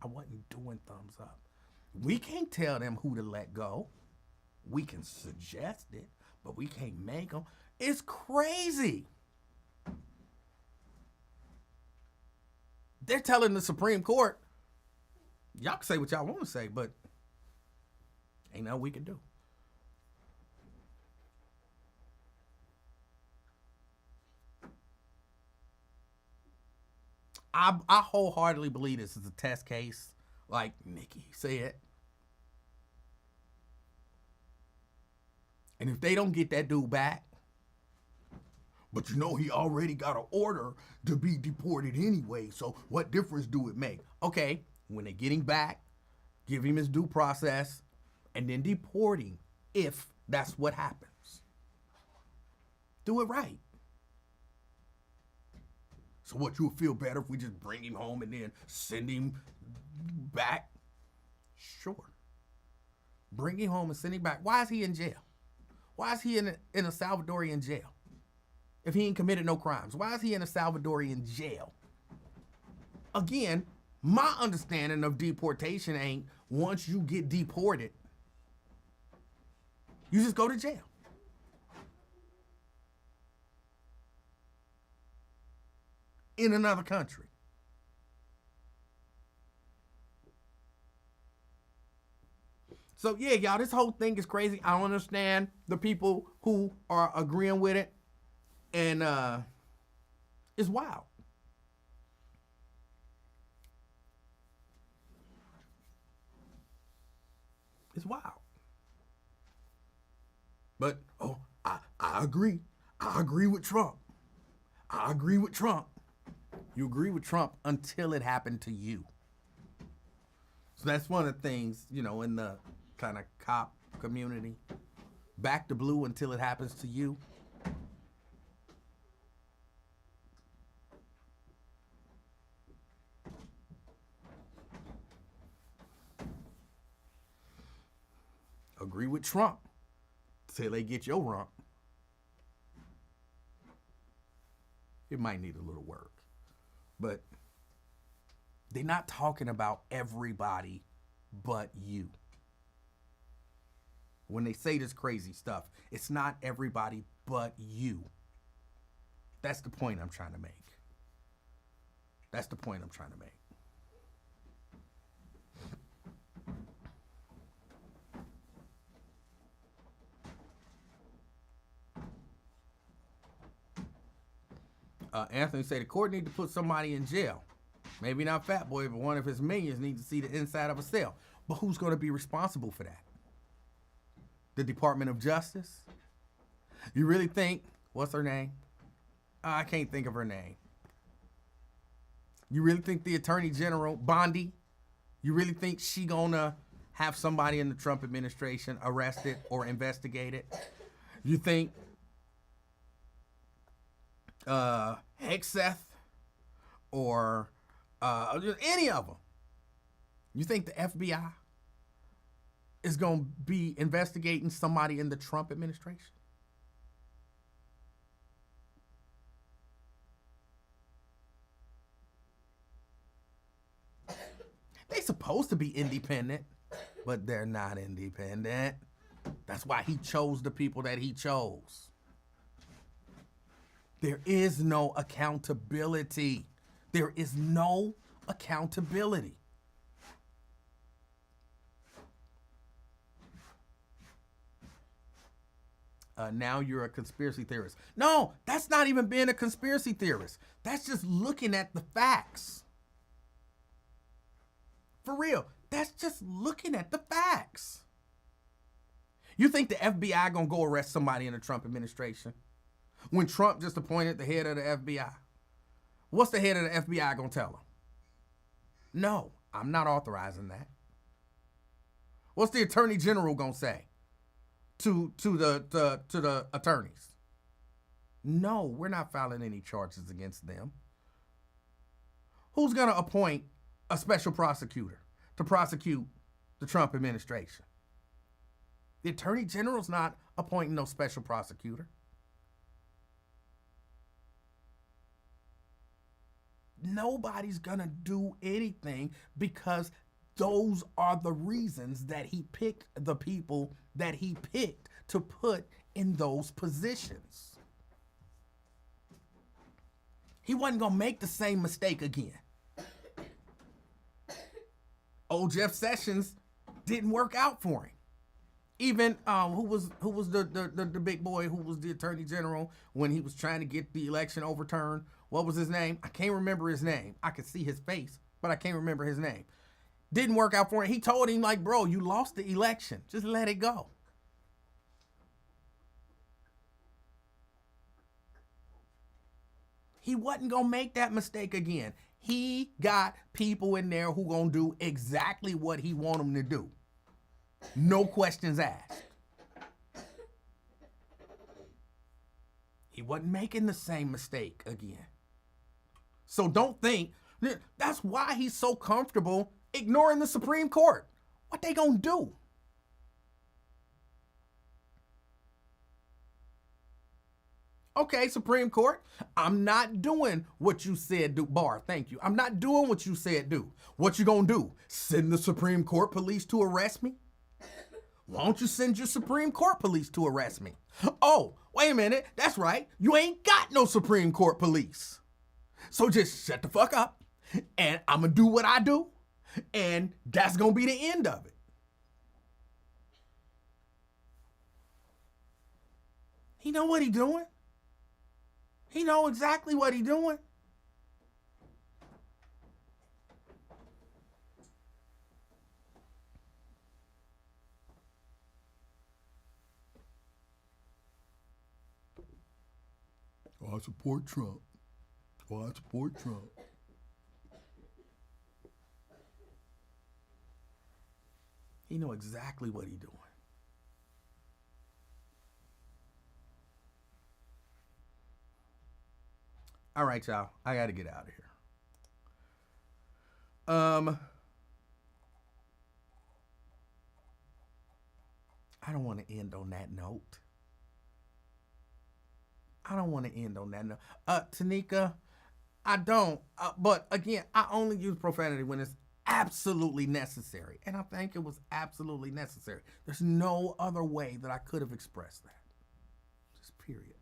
wasn't doing thumbs up. We can't tell them who to let go. We can suggest it, but we can't make them. It's crazy. They're telling the Supreme Court, y'all can say what y'all want to say, but ain't nothing we can do. I wholeheartedly believe this is a test case, like Nikki said. And if they don't get that dude back, but you know he already got an order to be deported anyway, so what difference do it make? Okay, when they get him back, give him his due process, and then deport him if that's what happens. Do it right. So what, you'll feel better if we just bring him home and then send him back? Sure. Bring him home and send him back. Why is he in jail? Why is he in a Salvadorian jail? If he ain't committed no crimes, why is he in a Salvadorian jail? Again, my understanding of deportation ain't once you get deported, you just go to jail. In another country. So yeah, y'all, this whole thing is crazy. I don't understand the people who are agreeing with it. And it's wild. It's wild. But, I agree. I agree with Trump. I agree with Trump. You agree with Trump until it happened to you. So that's one of the things, in the kind of cop community. Back to blue until it happens to you. Agree with Trump till they get your rump. It might need a little work. But they're not talking about everybody but you. when they say this crazy stuff. It's not everybody but you. That's the point I'm trying to make. That's the point I'm trying to make. Anthony said the court need to put somebody in jail. Maybe not Fat Boy, but one of his minions need to see the inside of a cell. But who's going to be responsible for that? The Department of Justice? You really think, what's her name? I can't think of her name. You really think the Attorney General, Bondi, you really think she gonna have somebody in the Trump administration arrested or investigated? You think Hexeth or any of them? You think the FBI is going to be investigating somebody in the Trump administration? They're supposed to be independent, but they're not independent. That's why he chose the people that he chose. There is no accountability. There is no accountability. Now you're a conspiracy theorist. No, that's not even being a conspiracy theorist. That's just looking at the facts. For real, that's just looking at the facts. You think the FBI gonna go arrest somebody in the Trump administration? When Trump just appointed the head of the FBI? What's the head of the FBI gonna tell him? No, I'm not authorizing that. What's the Attorney General gonna say to the attorneys? No, we're not filing any charges against them. Who's gonna appoint a special prosecutor to prosecute the Trump administration? The Attorney General's not appointing no special prosecutor. Nobody's gonna do anything because those are the reasons that he picked the people that he picked to put in those positions. He wasn't gonna make the same mistake again. Old Jeff Sessions didn't work out for him. Even who was the big boy who was the Attorney General when he was trying to get the election overturned? What was his name? I can't remember his name. I could see his face, but I can't remember his name. Didn't work out for him. He told him, like, bro, you lost the election. Just let it go. He wasn't going to make that mistake again. He got people in there who going to do exactly what he want them to do. No questions asked. He wasn't making the same mistake again. So don't think, that's why he's so comfortable ignoring the Supreme Court. What they gonna do? Okay, Supreme Court, I'm not doing what you said do. Barr, thank you. I'm not doing what you said do. What you gonna do? Send the Supreme Court police to arrest me? Why don't you send your Supreme Court police to arrest me? Oh, wait a minute. That's right. You ain't got no Supreme Court police. So just shut the fuck up and I'm gonna do what I do and that's gonna be the end of it. He know what he doing. He know exactly what he doing. Oh, I support Trump. Oh, I support Trump. He know exactly what he doing. All right, y'all. I got to get out of here. I don't want to end on that note. Tanika, I don't. But again, I only use profanity when it's absolutely necessary. And I think it was absolutely necessary. There's no other way that I could have expressed that. Just period.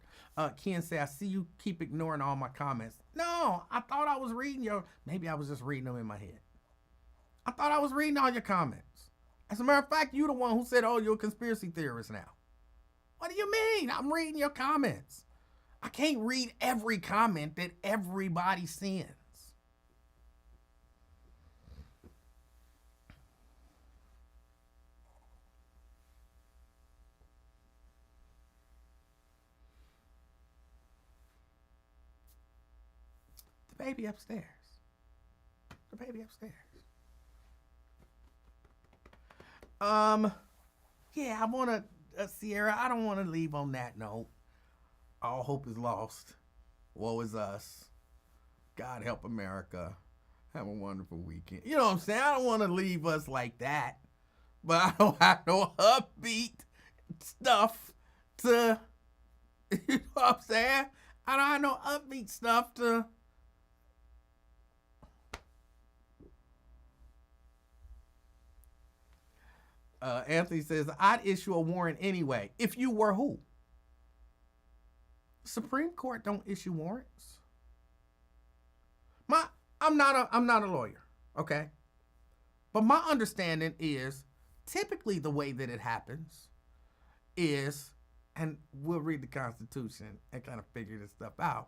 Ken say, I see you keep ignoring all my comments. No, I thought I was reading maybe I was just reading them in my head. I thought I was reading all your comments. As a matter of fact, you're the one who said, oh, you're a conspiracy theorist now. What do you mean? I'm reading your comments. I can't read every comment that everybody sends. The baby upstairs. The baby upstairs. Yeah, I want to, Sierra, I don't want to leave on that note. All hope is lost. Woe is us. God help America. Have a wonderful weekend. You know what I'm saying? I don't want to leave us like that. But I don't have no upbeat stuff to, you know what I'm saying? I don't have no upbeat stuff to. Anthony says, I'd issue a warrant anyway. If you were who? Supreme Court don't issue warrants. I'm not a lawyer, okay? But my understanding is typically the way that it happens is, and we'll read the Constitution and kind of figure this stuff out.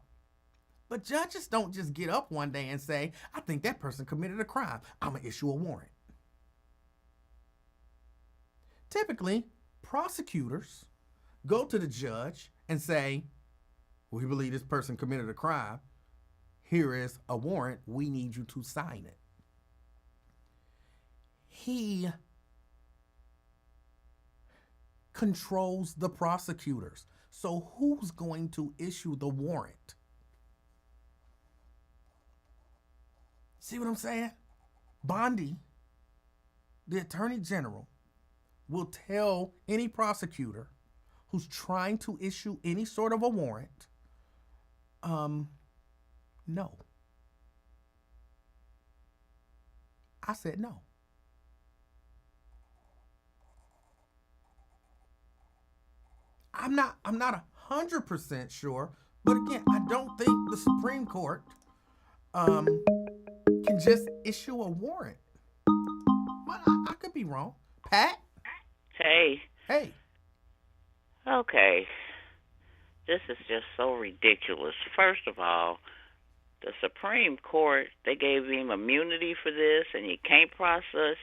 But judges don't just get up one day and say, I think that person committed a crime. I'm going to issue a warrant. Typically, prosecutors go to the judge and say, we believe this person committed a crime. Here is a warrant. We need you to sign it. He controls the prosecutors. So who's going to issue the warrant? See what I'm saying? Bondi, the Attorney General, will tell any prosecutor who's trying to issue any sort of a warrant, no. I said no. I'm not 100% sure, but again, I don't think the Supreme Court can just issue a warrant. But I could be wrong. Pat? Hey. Hey. Okay. This is just so ridiculous. First of all, the Supreme Court, they gave him immunity for this, and you can't prosecute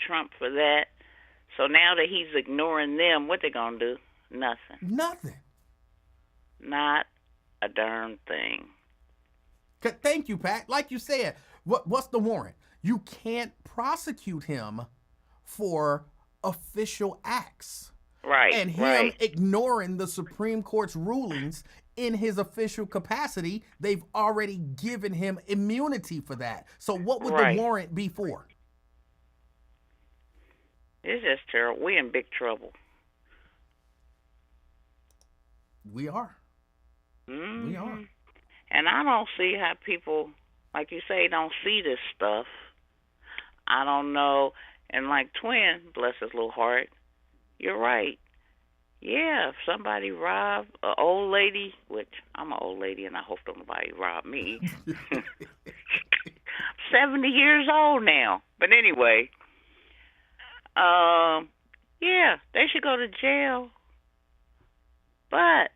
Trump for that. So now that he's ignoring them, what they gonna do? Nothing. Nothing. Not a darn thing. Thank you, Pat. Like you said, what's the warrant? You can't prosecute him for official acts. Right. And him ignoring the Supreme Court's rulings in his official capacity, they've already given him immunity for that. So what would the warrant be for? It's just terrible. We're in big trouble. We are. Mm-hmm. We are. And I don't see how people, like you say, don't see this stuff. I don't know. And like Twin, bless his little heart, you're right. Yeah, if somebody robbed an old lady, which I'm an old lady and I hope nobody robbed me. 70 years old now. But anyway, yeah, they should go to jail. But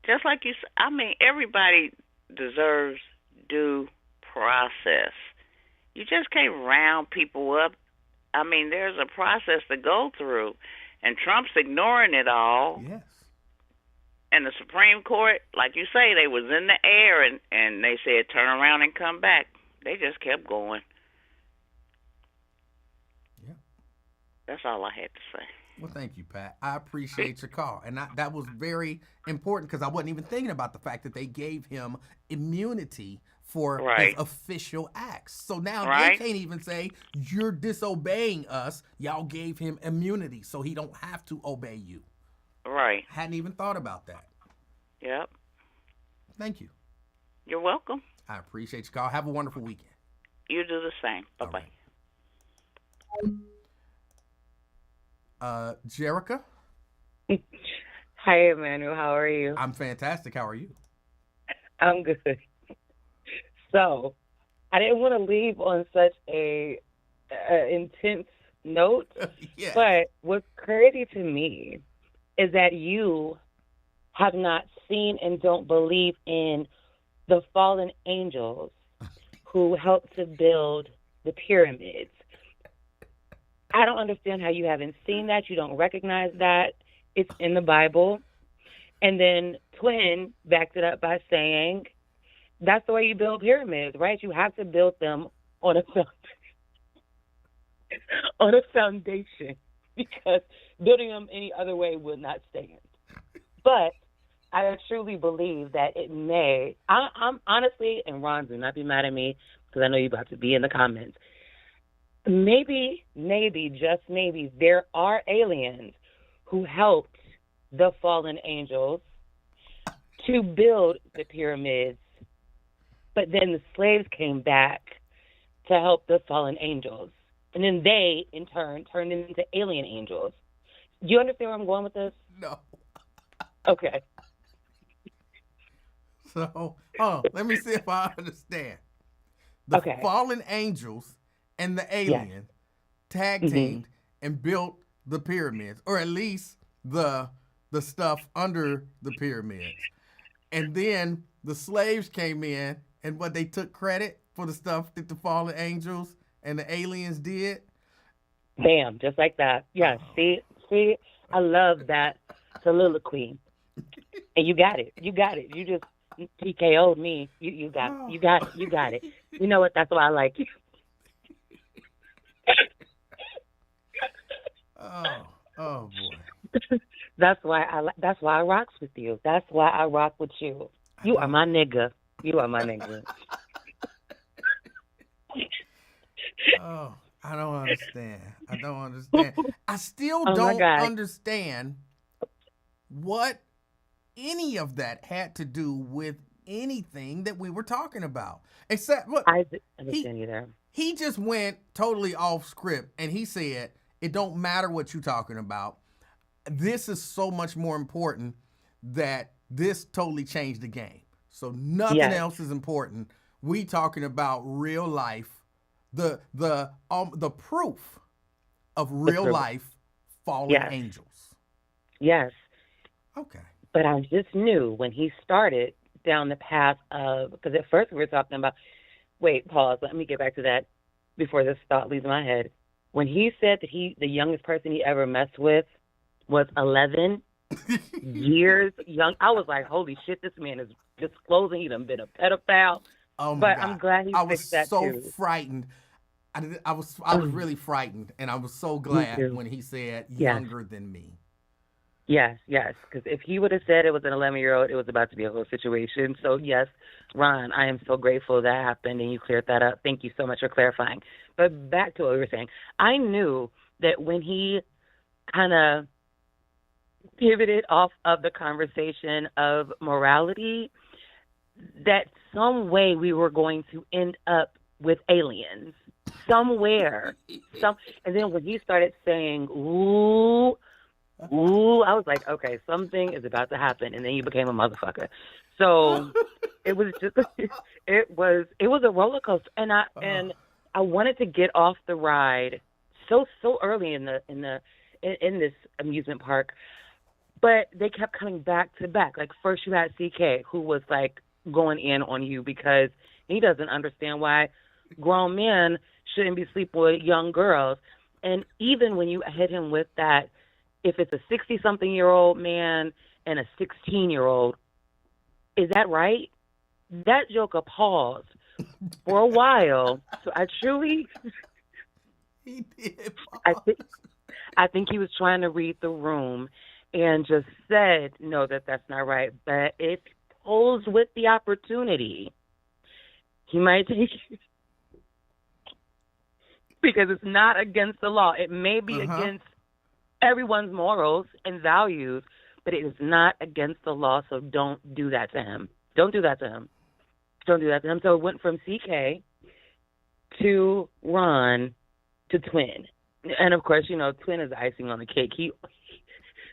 just like you said, I mean, everybody deserves due process. You just can't round people up. I mean, there's a process to go through, and Trump's ignoring it all. Yes. And the Supreme Court, like you say, they was in the air, and they said turn around and come back. They just kept going. Yeah. That's all I had to say. Well, thank you, Pat. I appreciate your call. And that was very important because I wasn't even thinking about the fact that they gave him immunity for his official acts. So now they can't even say, you're disobeying us. Y'all gave him immunity, so he don't have to obey you. Right. Hadn't even thought about that. Yep. Thank you. You're welcome. I appreciate your call. Have a wonderful weekend. You do the same. Bye All bye. right. Jerica, Hi, Emanuel. How are you? I'm fantastic. How are you? I'm good. So, I didn't want to leave on such a intense note, Yeah. but what's crazy to me is that you have not seen and don't believe in the fallen angels who helped to build the pyramids. I don't understand how you haven't seen that. You don't recognize that. It's in the Bible. And then Twin backed it up by saying that's the way you build pyramids, right? You have to build them on a on a foundation because building them any other way would not stand. But I truly believe that it may. I'm honestly, and Ron, do not be mad at me because I know you're about to be in the comments. Maybe, just maybe, there are aliens who helped the fallen angels to build the pyramids, but then the slaves came back to help the fallen angels. And then they, in turn, turned into alien angels. Do you understand where I'm going with this? No. Okay. So, let me see if I understand. The Okay. fallen angels and the Yes. alien tag teamed and built the pyramids, or at least the stuff under the pyramids. And then the slaves came in and they took credit for the stuff that the fallen angels and the aliens did. Bam, just like that. Yes. See, I love that soliloquy. And you got it. You just TKO'd me. You got it. You know what? That's why I like you. Oh boy. That's why I rocks with you. That's why I rock with you. You are my nigga. Oh, I don't understand. I still Oh, don't understand what any of that had to do with anything that we were talking about. Except, look, I understand you there. He just went totally off script and he said, it don't matter what you're talking about. This is so much more important that this totally changed the game. So nothing else is important. We talking about real life, the proof of real life fallen angels. Yes. Okay. But I just knew when he started down the path of, because at first we were talking about, wait, pause, let me get back to that before this thought leaves my head. When he said that the youngest person he ever messed with was 11 years young, I was like, holy shit, this man is disclosing he done been a pedophile. Oh my but God. I'm glad he fixed that too. I was so frightened. I was really frightened, and I was so glad when he said younger than me. Yes, because if he would have said it was an 11-year-old, it was about to be a whole situation. So, yes, Ron, I am so grateful that happened and you cleared that up. Thank you so much for clarifying. But back to what we were saying. I knew that when he kind of pivoted off of the conversation of morality, that some way we were going to end up with aliens. Somewhere. And then when he started saying, ooh, I was like, okay, something is about to happen, and then you became a motherfucker. So it was just, it was a roller coaster, and I wanted to get off the ride so early in this amusement park, but they kept coming back to back. Like first you had CK, who was like going in on you because he doesn't understand why grown men shouldn't be sleeping with young girls, and even when you hit him with that. If it's a 60-something-year-old man and a 16-year-old, is that right? That joker paused for a while. So I truly, he did pause. I think he was trying to read the room and just said, no, that's not right. But if posed with the opportunity, he might take it. Because it's not against the law. It may be against everyone's morals and values, but it is not against the law, so don't do that to him. Don't do that to him. So it went from CK to Ron to Twin. And of course, you know, Twin is the icing on the cake.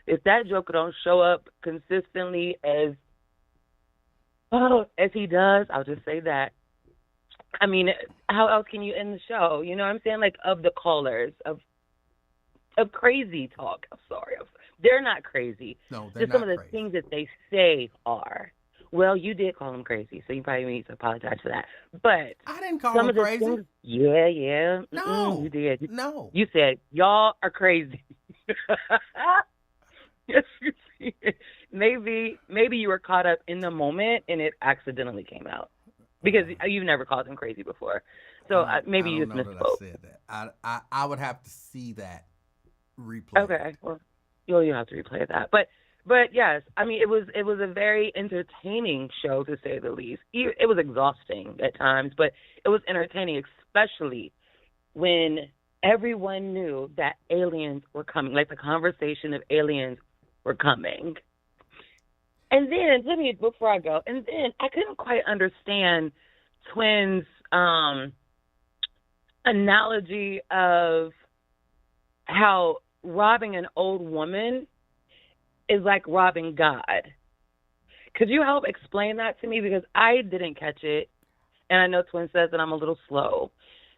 If that Joker don't show up consistently as he does, I'll just say that. I mean, how else can you end the show? You know what I'm saying? Like, of the callers, of crazy talk. I'm sorry. They're not crazy. No, they're just not some of the crazy. things that they say are. Well, you did call them crazy, so you probably need to apologize for that. But I didn't call some them of the crazy. things, yeah. No, you did. No. You said, y'all are crazy. Yes, you did. Maybe you were caught up in the moment and it accidentally came out. Because you've never called them crazy before. So maybe you just misspoke. I said that. I would have to see that replay. Okay. Well, you'll have to replay that. But yes, I mean, it was a very entertaining show, to say the least. It was exhausting at times, but it was entertaining, especially when everyone knew that aliens were coming, like the conversation of aliens were coming. And then, before I go, I couldn't quite understand Twin's analogy of how robbing an old woman is like robbing God. Could you help explain that to me? Because I didn't catch it, and I know Twin says that I'm a little slow.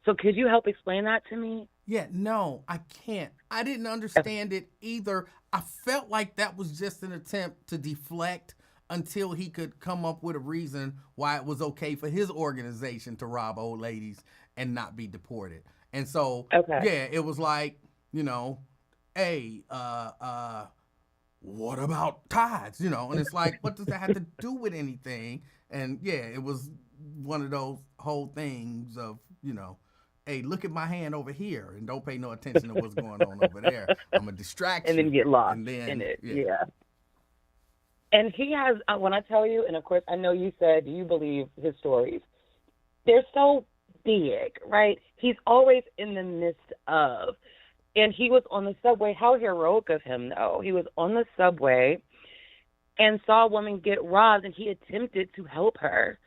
So could you help explain that to me? Yeah, no, I can't. I didn't understand it either. I felt like that was just an attempt to deflect until he could come up with a reason why it was okay for his organization to rob old ladies and not be deported. And so, yeah, it was like, you know, hey, what about tithes? You know, and it's like, what does that have to do with anything? And yeah, it was one of those whole things of, you know, hey, look at my hand over here and don't pay no attention to what's going on over there. I'm a distraction. And then get lost in it. Yeah. And he has, when I tell you, and of course I know you said you believe his stories, they're so big, right? He's always in the midst of. And he was on the subway. How heroic of him, though. He was on the subway and saw a woman get robbed, and he attempted to help her.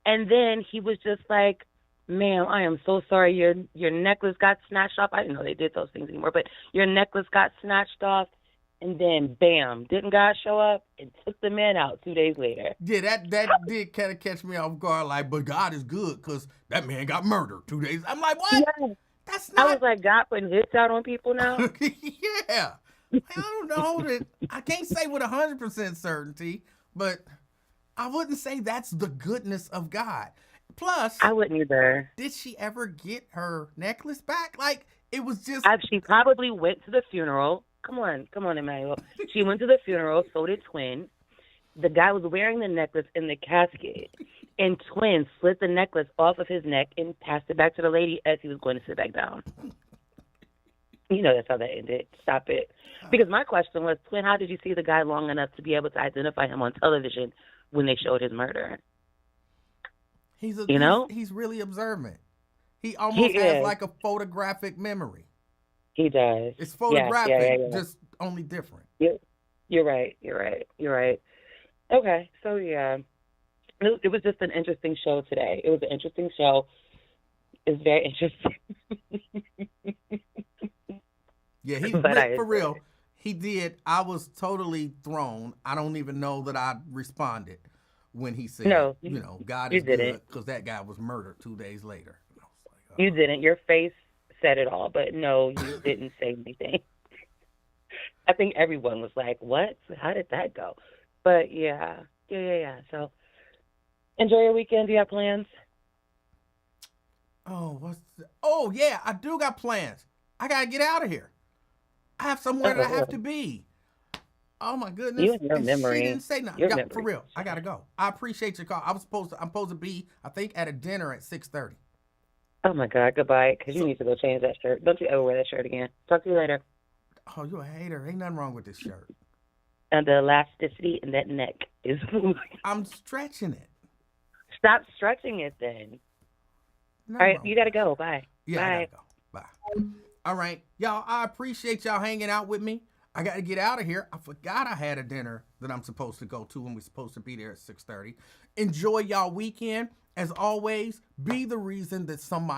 And then he was just like, ma'am, I am so sorry. Your necklace got snatched off. I didn't know they did those things anymore, but your necklace got snatched off. And then, bam, didn't God show up and took the man out 2 days later? Yeah, that did kind of catch me off guard. Like, but God is good because that man got murdered 2 days. I'm like, what? Yeah. That's not. I was like, God putting hits out on people now? Yeah. I don't know that. I can't say with 100% certainty, but I wouldn't say that's the goodness of God. Plus, I wouldn't either. Did she ever get her necklace back? Like, it was just. She probably went to the funeral. Come on, Emanuel. She went to the funeral, so did Twin. The guy was wearing the necklace in the casket, and Twin slit the necklace off of his neck and passed it back to the lady as he was going to sit back down. You know that's how that ended. Stop it. Because my question was, Twin, how did you see the guy long enough to be able to identify him on television when they showed his murder? He's really observant. He almost has like a photographic memory. He does. It's photographic, yeah. just only different. You're right. Okay, so yeah, it was just an interesting show today. It was an interesting show. It's very interesting. Yeah, for real, he did. I was totally thrown. I don't even know that I responded when he said, no, you know, God is good because that guy was murdered 2 days later. I was like, oh. You didn't. Your face said it all, but no, you didn't say anything. I think everyone was like, what? How did that go? But yeah. So enjoy your weekend. Do you have plans? Oh, yeah, I do got plans. I got to get out of here. I have somewhere that I have to be. Oh, my goodness. You and your memory. She didn't say nothing. For real, I got to go. I appreciate your call. I'm supposed to be, I think, at a dinner at 6:30. Oh, my God, goodbye, because you need to go change that shirt. Don't you ever wear that shirt again. Talk to you later. Oh, you a hater. Ain't nothing wrong with this shirt. And the elasticity in that neck is I'm stretching it. Stop stretching it then. All right, you got to go. Bye. Yeah, Bye. I got to go. Bye. All right. Y'all, I appreciate y'all hanging out with me. I got to get out of here. I forgot I had a dinner that I'm supposed to go to and we're supposed to be there at 6:30. Enjoy y'all weekend. As always, be the reason that somebody